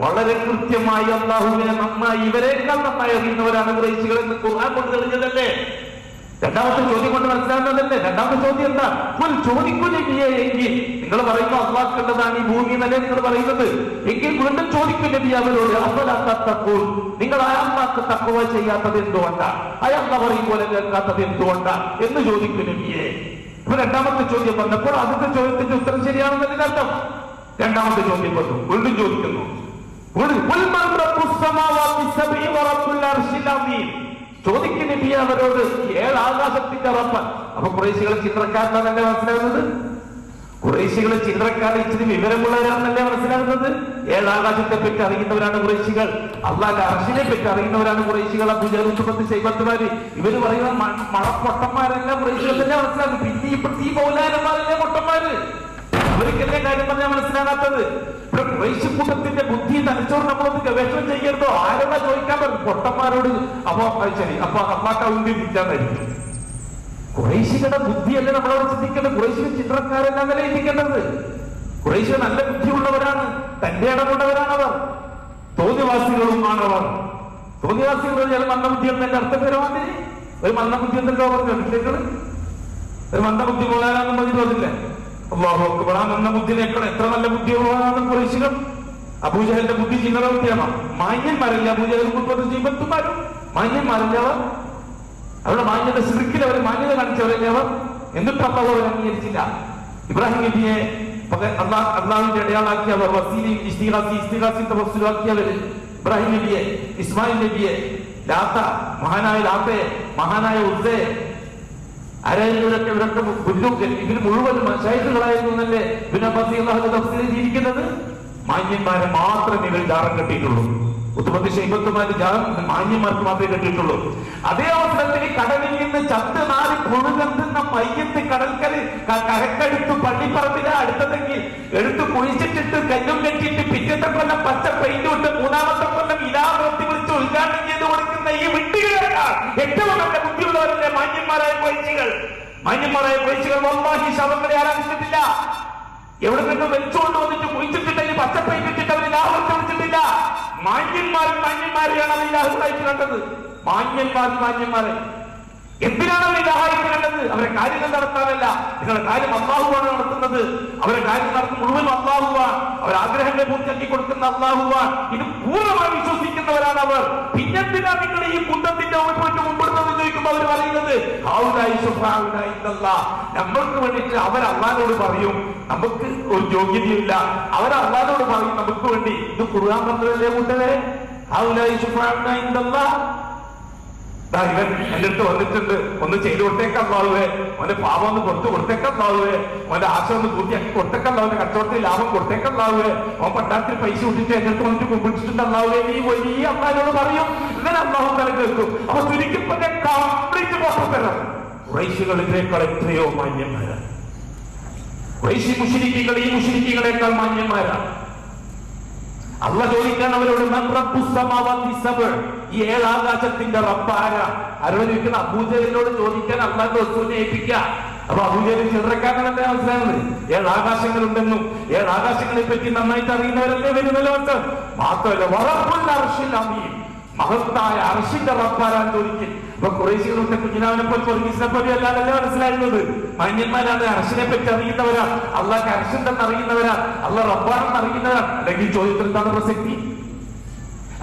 വളരെ കൃത്യമായി അള്ളാഹുവിനെ നന്നായി, ഇവരെക്കാൾ നന്നായി അറിയുന്നവരാണ് ഖുറൈശികൾ എന്ന് ഖുർആൻ കൊണ്ട് തെളിഞ്ഞതല്ലേ. രണ്ടാമത്തെ ചോദ്യം കൊണ്ട് മനസ്സിലാകുന്നതല്ലേ. രണ്ടാമത്തെ ചോദ്യം എന്താ? ചോദിക്കുന്നില്ലേ എങ്കിൽ നിങ്ങൾ പറയുന്നു അള്ളാഹ്ക്കുള്ളതാണ് ഈ ഭൂമി എന്നല്ലേ നിങ്ങൾ പറയുന്നത്, എങ്കിൽ വീണ്ടും ചോദിക്കും നബി അവരോട്, അഫലാത്തഖൂൻ, നിങ്ങൾ അയാൾക്ക് തഖ്വ ചെയ്യാത്തത് എന്തുകൊണ്ടാണ്, അയാൾ പറയും പോലെ കേൾക്കാത്തത് എന്തുകൊണ്ടാണ് എന്ന് ചോദിക്കും നബിയെ. ഇപ്പൊ രണ്ടാമത്തെ ചോദ്യം വന്നപ്പോൾ ആദ്യത്തെ ചോദ്യത്തിന്റെ ഉത്തരം ശരിയാണെന്നതിന്റെ അർത്ഥം. രണ്ടാമത്തെ ചോദ്യം വന്നു, വീണ്ടും ചോദിക്കുന്നു, ചോദിക്കും നബി അവരോട്, 7 ആകാശത്തിന്റെ റബ്ബ്. അപ്പൊ ഖുറൈശികൾ ചിത്രക്കാരനാണല്ലേ മനസ്സിലാകുന്നത്. ഖുറൈശികളെ ചില്ലറക്കാരെ ഇച്ചിരി വിവരമുള്ളവരാണെന്നല്ലേ മനസ്സിലാകുന്നത്. ഏഴാകാശത്തെ പറ്റി അറിയുന്നവരാണ് ഖുറൈശികൾ. അള്ളാന്റെ അർശിനെ പറ്റി അറിയുന്നവരാണ് ഖുറൈശികൾ. അബൂജഹൽ ശൈബത്തുമാര് ഇവര് പറയുന്ന മണപ്പൊട്ടന്മാരെല്ലാം ഖുറൈശികൾ തന്നെ മനസ്സിലാക്കും. പിന്നെ ഇപ്പഴത്തെ ഈ മൗലാനന്മാരല്ലേ പൊട്ടന്മാര്, അവർക്കെല്ലാം കാര്യം പറഞ്ഞാൽ മനസ്സിലാകാത്തത്. ഇവിടെ ഖുറൈശി കൂട്ടത്തിന്റെ ബുദ്ധി തലച്ചോറ് നമ്മളൊന്ന് ഗവേഷണം ചെയ്യരുതോ? ആരോടാ ചോദിക്കാൻ പറ്റും? പൊട്ടന്മാരോട്. അപ്പൊ ശരി, അപ്പൊ അള്ളാഹ് ഉണ്ടി വിറ്റാന്നായിരിക്കും. ഖുറൈശികളുടെ ബുദ്ധിയല്ലേ നമ്മളവിടെ ചിന്തിക്കേണ്ടത്. ഖുറൈശികൾ ചിത്രക്കാരെല്ലാന്നല്ലേ ചിന്തിക്കേണ്ടത്. ഖുറൈശികൾ നല്ല ബുദ്ധിയുള്ളവരാണ്, തന്റെ ഇടമുള്ളവരാണവർ, തോന്നിവാസികളുമാണവർ. തോന്നിവാസികൾ ചില മന്ദബുദ്ധി എന്നതിന്റെ അർത്ഥപരമാതിരി ഒരു മന്ദബുദ്ധി എന്തെല്ലോ പറഞ്ഞിട്ടുണ്ടെങ്കിൽ ഒരു മന്ദബുദ്ധി പോലാണെന്ന് പറഞ്ഞ് തോന്നില്ലേ? അല്ലാഹു അക്ബർ. ആ മന്ദബുദ്ധിനേക്കാൾ എത്ര നല്ല ബുദ്ധിയുള്ളവരാണ് ഖുറൈശികൾ. അബൂജഹലിന്റെ ബുദ്ധി ചില്ലറ ബുദ്ധിയാണോ? മാന്യന്മാരല്ല അബൂജഹൽ ചെയ്യത്തുമാരും മാന്യന്മാരല്ല അവർ. അവരുടെ മാന്യത ശിർക്കിൽ അവർ മാന്യത കാണിച്ചവരല്ലേ അവർ. എന്നിട്ട് അള്ളാഹു അവർ അംഗീകരിച്ചില്ല. ഇബ്രാഹിം നബിയെ അള്ളാഹുവിന്റെ ഇടയാളാക്കിയവർ, വസീലയും ഇസ്തിഗാസി തവസ്സുലാക്കിയവര് ഇബ്രാഹിം നബിയെ, ഇസ്മായിൽ നബിയെ, ലാത്ത മഹാനായ ലാത്തയെ, മഹാനായ ഉസ്സയെ, ആരായാലും ഇവരൊക്കെ ഇവര് മുഴുവൻ ശൈഖുകളായിരുന്നു എന്നല്ലേ പിന്നെ തഫ്സീർ ചെയ്തിരിക്കുന്നത്. മാന്യന്മാരെ മാത്രമേ ഇവർ ജാറം കെട്ടിയിട്ടുള്ളൂ. ഉത്തുമത്തി ശൈബത്തുമാര് മാന്യന്മാർക്ക് മാത്രമേ കെട്ടിയിട്ടുള്ളൂ. അതേ അവസരത്തിൽ കടലിൽ നിന്ന് ചത്ത് നാല് പുഴുകന്തുന്ന മയ്യത്ത് കരക്കെടുത്ത് പള്ളിപ്പറമ്പില അടുത്തതെങ്കിൽ എടുത്ത് കുഴിച്ചിട്ടിട്ട് കല്ലും കെട്ടിയിട്ട് പിറ്റത്തെ കൊല്ലം പച്ച പെയിന്റ് കൊണ്ട് മൂന്നാമത്തെ കൊല്ലം ഇലാവൃത്തി വിളിച്ച് ഉദ്ഘാടനം ചെയ്ത് കൊടുക്കുന്ന ഈ വിട്ടുകളാണ് ഏറ്റവും നല്ല ബുദ്ധിയുള്ളവരല്ലേ മാന്യന്മാരായ പൈശികൾ. മാന്യന്മാരായ പൈശികൾ വല്ലാഹി ശവങ്ങളെ ആരാധിച്ചിട്ടില്ല. എവിടെ നിന്ന് വെച്ചുകൊണ്ട് വന്നിട്ട് കുഴിച്ചിട്ടിട്ട് പച്ച പെയിന്റ് ഇട്ടിട്ട് അവർ ഇലാവൃത്തി വിളിച്ചിട്ടില്ല. മാന്യന്മാരെയാണ് ഇലാഹുലായിട്ട് കണ്ടത്. മാന്യന്മാരെ എന്തിനാണ് അവർ ഇലാഹായിട്ട് കണ്ടത്? അവരെ കാര്യങ്ങൾ നടത്താനല്ല. നിങ്ങളുടെ കാര്യം അല്ലാഹുവാണ് നടത്തുന്നത്. അവരെ കാര്യം നടത്തുന്ന മുഴുവൻ അല്ലാഹുവാണ്. അവർ ആഗ്രഹങ്ങളെ പൂർത്തിയാക്കി കൊടുക്കുന്ന അല്ലാഹുവാണ്. ഇത് പൂർണ്ണമായി വിശ്വസിക്കുന്നവരാണ് അവർ. പിന്നെന്തിനാ നിങ്ങൾ ഈ കുന്തത്തിന്റെ പോയിട്ട് മുമ്പിടുന്നത് ചോദിക്കുമ്പോൾ അവർ പറയുന്നത് നമ്മൾക്ക് വേണ്ടിയിട്ട് അവർ അള്ളാഹുവോട് പറയും നമുക്ക് ഒരു യോഗ്യതയില്ല. അവർ അള്ളാഹുവോട് പറയും നമുക്ക് വേണ്ടി. ഇത് ഖുർആൻ പറഞ്ഞതല്ലേ കൂട്ടരെ? ഇവൻ എന്റെ അടുത്ത് വന്നിട്ടുണ്ട്, ഒന്ന് ചെയ്തു കൊടുത്തേക്കാം അള്ളാഹുവേ, അവന്റെ പാപം ഒന്ന് കൊടുത്തു കൊടുത്തേക്കാം അള്ളാഹുവേ, അവന്റെ ആശ ഒന്ന് പൂർത്തിയാക്കി കൊടുത്തേക്കാം അള്ളാഹുവിന്റെ കച്ചവടത്തിൽ ലാഭം കൊടുത്തേക്കാം അള്ളാഹുവേ, അവൻ പട്ടാളത്തിൽ പൈസ വിട്ടിട്ട് എന്റെ അടുത്ത് വന്നിട്ട് കുമ്പിടിച്ചിട്ടുണ്ട് അള്ളാഹുവേ, നീ വലിയ അള്ളാഹിനോട് പറയും. ഇങ്ങനെ അള്ളാഹു തല കേൾക്കും. അപ്പൊ ചുരുക്കിപ്പോ കംപ്ലീറ്റ് പോട്ടത്തരം. ഖുറൈശികൾ ഇതിനേക്കാൾ എത്രയോ മാന്യന്മാരാണ്. ഖുറൈശി മുശ്രിക്കുകൾ ഈ മുശ്രിക്കുകളെക്കാൾ മാന്യന്മാരാണ്. അള്ളാഹ് ചോദിക്കാൻ അവരോട് ഈ ഏഴാകാശത്തിന്റെ റബ്ബാര ആരോട് ചോദിക്കുന്ന? അബൂജഹലിനോട് ചോദിക്കാൻ അള്ളാഹുന്റെ വസ്തുവിനെ ഏൽപ്പിക്കുക. അപ്പൊ അബൂജഹൽ ചില്ലറക്കാരനല്ലേ മനസ്സിലാകുന്നത്? ഏഴാകാശങ്ങൾ ഉണ്ടെന്നും ഏഴാകാശങ്ങളെ പറ്റി നന്നായിട്ട് അറിയുന്നവരല്ലേ വരുന്നല്ലോ. മാത്രമല്ല വറബ്ബുൽ അർശിൽ അമീൻ, മഹത്തായ അർശിന്റെ റബ്ബാരാൻ ചോദിക്കും. അപ്പൊ ഖുറൈശികളുടെ കുഞ്ഞിനാവിനെ പോലെ പൊർഗീസിനെ പോലെ അല്ലാതല്ലേ മനസ്സിലായിരുന്നത്? മാന്യന്മാരാണ്, അർശിനെ പറ്റി അറിയുന്നവരാണ്, അള്ളാഹ് അർശുണ്ടെന്ന് അറിയുന്നവരാണ്, അള്ളാഹ് റബ്ബാണെന്ന് അറിയുന്നവരാണ്. അല്ലെങ്കിൽ ചോദ്യത്തിൽ എന്താണ് പ്രസക്തി?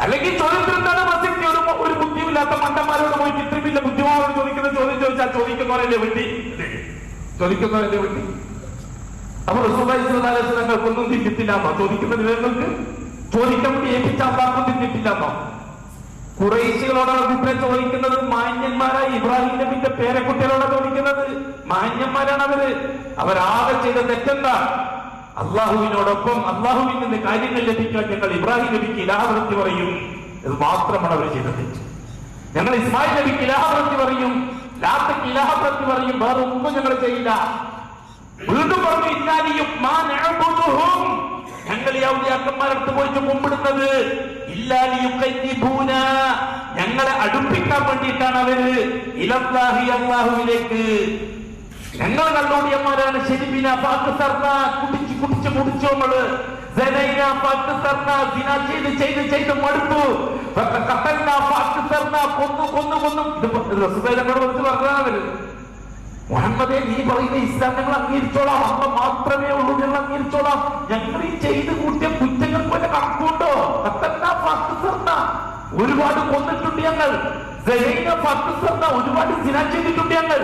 അല്ലെങ്കിൽ ചോദ്യത്തിൽ എന്താണ് പ്രസക്തി? ഒരു ബുദ്ധിയില്ലാത്ത മണ്ടന്മാരോട് പോയിട്ട് ഇത്രയും വലിയ ബുദ്ധിമാരോട് ചോദിക്കുന്ന ചോദ്യം ചോദിച്ചാൽ ചോദിക്കുന്നവരല്ലേ വെട്ടി? ചോദിക്കുന്നവരല്ലേ വെട്ടി? അപ്പൊ റസൂലുള്ളാഹി സ്വല്ലല്ലാഹു അലൈഹി വസല്ലം ഒന്നും തിന്നിട്ടില്ലാന്നോ? ചോദിക്കുന്ന വിവരങ്ങൾക്ക് ചോദിക്കാൻ വേണ്ടി ഏൽപ്പിച്ച അള്ളാഹ് തിന്നിട്ടില്ലാന്നോ? ഖുറൈശികളോടാണ് കുട്ടിയെ ചോദിക്കുന്നത്. മാന്യന്മാരായ ഇബ്രാഹിം നബിന്റെ പേരക്കുട്ടികളോടാണ് ചോദിക്കുന്നത്. മാന്യന്മാരാണ് അവര്. അവരാകെ ചെയ്ത തെറ്റെന്താ? അള്ളാഹുവിനോടൊപ്പം അള്ളാഹുവിൽ നിന്ന് കാര്യങ്ങൾ ലഭിക്കാൻ ഞങ്ങൾ ഇബ്രാഹിം നബിക്ക് ഇലാഹവൃത്തി പറയും. ഇത് മാത്രമാണ് അവർ ചെയ്ത തെറ്റ്. ഞങ്ങൾ ഇസ്മായിൽ നബിക്ക് ഇലാഹവൃത്തി പറയും, ലാത്തക്ക് ഇലാഹവൃത്തി പറയും, വേറെ ഒന്നും ഞങ്ങൾ ചെയ്യില്ല. വീണ്ടും പറഞ്ഞു ഇന്നാലിയും ഞങ്ങൾ ഈ ഔലിയാക്കന്മാരടുത്ത് പോയിട്ട് മുമ്പിടുന്നത് ഞങ്ങളെ അടുപ്പിക്കാൻ വേണ്ടിയിട്ടാണ് അവര് ഇലല്ലാഹി അല്ലാഹുവിലേക്ക്. ഞങ്ങൾ കള്ളോടിയന്മാരാണ്. ശരിബിന പാക്കുസർന കുടിച്ച് കുടിച്ച് മുടിച്ചു നമ്മള്. സനൈന പാക്കുസർന ദിന ചെയ്ത് ചെയ്ത് മടുത്തു. കത്തൽന പാക്കുസർന കൊന്നു കൊന്നു കൊന്നു. ഇത് റസൂലുള്ളാഹിയോട് വിളിച്ച് പറഞ്ഞവര് മുഹമ്മദേ നീ പറയുന്ന ഇസ്ലാം ഞങ്ങൾ അംഗീകരിച്ചോളാം, അമ്മ മാത്രമേ ഉള്ളൂ ഞങ്ങൾ അംഗീകരിച്ചോളാം. ഞങ്ങൾ ഈ ചെയ്ത് കൂട്ടിയ കുറ്റങ്ങൾ പോലെ കണക്കുണ്ടോ? ഒരുപാട് കൊന്നിട്ടുണ്ട് ഞങ്ങൾ. ഒരുപാട് സിനാ ചെയ്തിട്ടുണ്ട് ഞങ്ങൾ.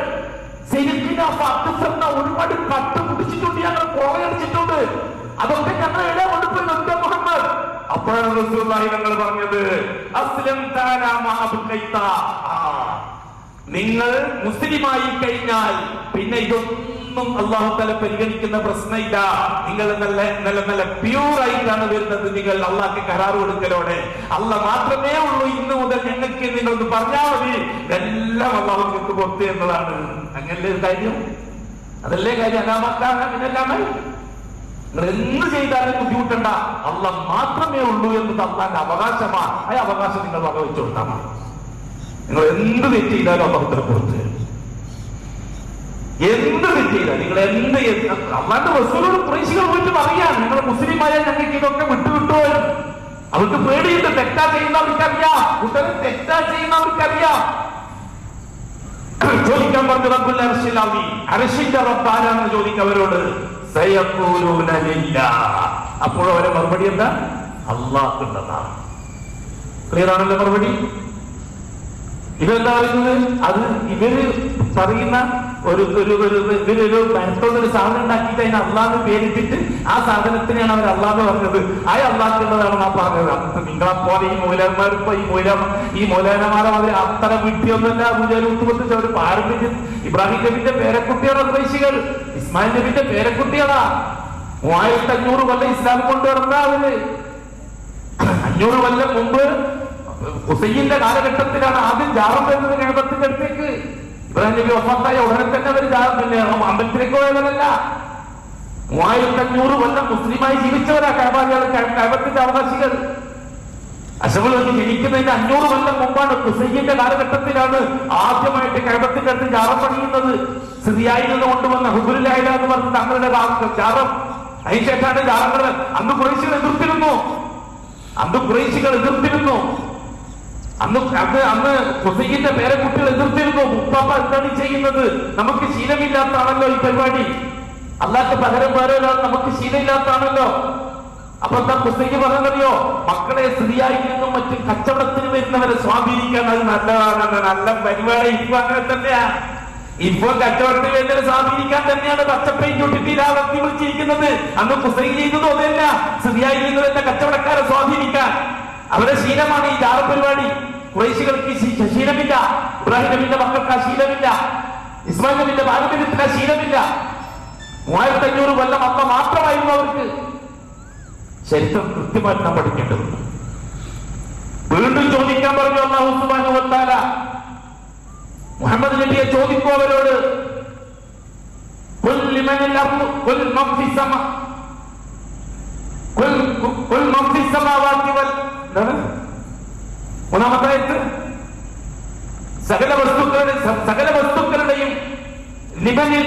ഒരുപാട് കട്ടുപിടിച്ചിട്ടുണ്ട് ഞങ്ങൾ, കൊള്ളയടിച്ചിട്ടുണ്ട്. അതൊക്കെ ഞങ്ങൾ എവിടെ കൊണ്ടുപോയി നിർത്താൻ മുഹമ്മദ്? അപ്പോഴാണ് റസൂലുള്ളാഹി ഞങ്ങൾ പറഞ്ഞത് അസ്ലം തആലാ മഅബുക്കൈത. നിങ്ങൾ മുസ്ലിമായി കഴിഞ്ഞാൽ പിന്നെ ഇതൊന്നും ഒന്നും അല്ലാഹു തആല പരിഗണിക്കുന്ന പ്രശ്നമില്ല. നിങ്ങൾ നല്ല നല്ല നല്ല പ്യൂർ ആയിട്ടാണ് വരുന്നത്. നിങ്ങൾ അള്ളാഹ്ക്ക് കരാർ കൊടുക്കലോടെ അള്ളാഹ് മാത്രമേ ഉള്ളൂ ഇന്ന് മുതൽ ഞങ്ങൾക്ക് നിങ്ങളൊന്ന് പറഞ്ഞാൽ മതി, എല്ലാം അള്ളാഹു നിങ്ങൾക്ക് പുറത്ത് എന്നതാണ്. അങ്ങനല്ലേ കാര്യം? അതല്ലേ കാര്യം? അനാമക്കാമെല്ലാം നിങ്ങൾ എന്ത് ചെയ്താലും ബുദ്ധിമുട്ടണ്ട, അള്ളാഹ് മാത്രമേ ഉള്ളൂ എന്നത് അള്ളാന്റെ അവകാശമാണ്. ആ അവകാശം നിങ്ങൾ വകവെച്ചു കൊടുത്താൽ മതി. നിങ്ങൾ എന്ത് തെറ്റ് ചെയ്താലും അള്ളാഹുവിനെ പുറത്ത്, എന്ത് തെറ്റ് ചെയ്താൽ നിങ്ങൾ എന്ത് അള്ളാന്റെ റസൂലോട് ഖുറൈശികൾ പോയിട്ട് പറയാൻ, നിങ്ങൾ മുസ്ലിമായ ഞങ്ങൾക്ക് ഇതൊക്കെ വിട്ടുവിട്ടോ. അവർക്ക് പേടിയുണ്ട്. തെറ്റാ ചെയ്യുന്നവർക്കറിയാം, ഉത്തരം തെറ്റാ ചെയ്യുന്നവർക്കറിയാം. ചോദിക്കാൻ പറഞ്ഞു റബ്ബുൽ അർശിൽ അസീം, അർശിന്റെ റബ്ബ് ആരാണെന്ന് ചോദിക്കവരോട്. സയഖൂലൂന ലില്ലാഹ്. അപ്പോൾ അവരെ മറുപടി എന്താ? അല്ലാഹ് ഉള്ളതാണ്. ക്ലിയർ ആണല്ലോ മറുപടി? ഇതെന്താ പറയുന്നത്? അത് ഇവര് പറയുന്ന ഇവരൊരു മരത്തോടൊരു സാധനം ഉണ്ടാക്കിയിട്ട് അതിന് അള്ളാഹ് പേരിട്ടിട്ട് ആ സാധനത്തിനെയാണ് അവർ അള്ളാഹ് പറഞ്ഞത്. ആ അള്ളാഹ്ക്കുള്ളതാണ് ഞാൻ പറഞ്ഞത്. നിങ്ങളെപ്പോലെ ഈ മൗലാനമാരെ അവർ അത്ര വീട്ടിയൊന്നുമല്ല. മുജാഹിദ് ഒരു പാരമ്പര്യം. ഇബ്രാഹിം നബിന്റെ പേരക്കുട്ടികളാണ് ഖുറൈശികൾ, ഇസ്മായിൽ നബിന്റെ പേരക്കുട്ടികളാ. 3500 കൊല്ലം ഇസ്ലാം കൊണ്ടുവരുന്ന അവര്. 500 കൊല്ലം മുമ്പ് ഹുസൈന്റെ കാലഘട്ടത്തിലാണ് ആദ്യം ജാറം വരുന്നത് കഅബത്തിന്റെ അടുത്തേക്ക്. ഇബ്രാഹിം നബി വഫാത്തായ ഉടനെ തന്നെ അവർ പിന്നെ അമ്പലത്തിലേക്ക് പോയവരല്ല. 3500 കൊല്ലം മുസ്ലിമായി ജീവിച്ചവരാ കഅബത്തിന്റെ അവകാശികൾ. അശബുൽ ജനിക്കുന്നതിന് 500 കൊല്ലം മുമ്പാണ്. ഹുസൈന്റെ കാലഘട്ടത്തിലാണ് ആദ്യമായിട്ട് കഅബത്തിന്റെ അടുത്ത് ജാറം പണിയുന്നത്. സിറിയയിൽ നിന്ന് കൊണ്ടുവന്ന ഹുബുലുല്ലാഹില എന്ന് പറഞ്ഞ തങ്ങളുടെ ജാറം. അതിനുശേഷമാണ് ജാറങ്ങൾ. അന്ന് ഖുറൈശികൾ എതിർത്തിരുന്നു. അന്ന് ഹുസൈന്റെ പേരക്കുട്ടികൾ എതിർത്തിരുന്നു. മുപ്പാപ്പ എന്താണ് ചെയ്യുന്നത്? നമുക്ക് ശീലമില്ലാത്താണല്ലോ ഈ പരിപാടി. അല്ലാത്ത പകരം വേറൊരാൾ നമുക്ക് ശീലമില്ലാത്താണല്ലോ. അപ്പൊ എന്താ ഹുസൈന് പറഞ്ഞറിയോ? മക്കളെ സിറിയയിൽ നിന്നും മറ്റും കച്ചവടത്തിന് വരുന്നവരെ സ്വാധീനിക്കാൻ അത് നല്ലതാണ്, നല്ല പരിപാടി. ഇപ്പൊ അങ്ങനെ തന്നെയാ. ഇപ്പൊ കച്ചവടത്തിന് വരുന്നവരെ സ്വാധീനിക്കാൻ തന്നെയാണ് പച്ചപ്പയും ചുട്ടിട്ട് രാവർത്തി വിളിച്ചിരിക്കുന്നത്. അന്ന് ഹുസൈൻ ചെയ്തതും അതല്ല. സിറിയയിൽ നിന്ന് വരുന്ന കച്ചവടക്കാരെ സ്വാധീനിക്കാൻ അവരുടെ ശീലമാണ് ഈ ജാറ പരിപാടി. ഖുറൈശികൾക്ക് ശീലമില്ല. ഇബ്രാഹിം നബിന്റെ മക്കൾക്ക് ആ ശീലമില്ല. ഇസ്മായിൽ നബിന്റെ പാരമ്പര്യത്തിന് ആ ശീലമില്ല. 3500 കൊല്ലം അമ്മ മാത്രമായിരുന്നു അവർക്ക്. ചരിത്രം കൃത്യമായിട്ട് നാം പഠിക്കേണ്ടതുണ്ട്. വീണ്ടും ചോദിക്കാൻ പറഞ്ഞു അല്ലാഹു സുബ്ഹാനഹു വ തആല. മുഹമ്മദ് നബിയെ ചോദിക്കൂ അവരോട്. ഖുൽ ലിമനിൽ അർളു ഖുൽ മൻ ഫിസ് സമ ഖുൽ മൻ ഫിസ് സമാവാതി വൽ മൂന്നാമത്തെ സകല വസ്തുക്കളുടെയും ലിമനിൽ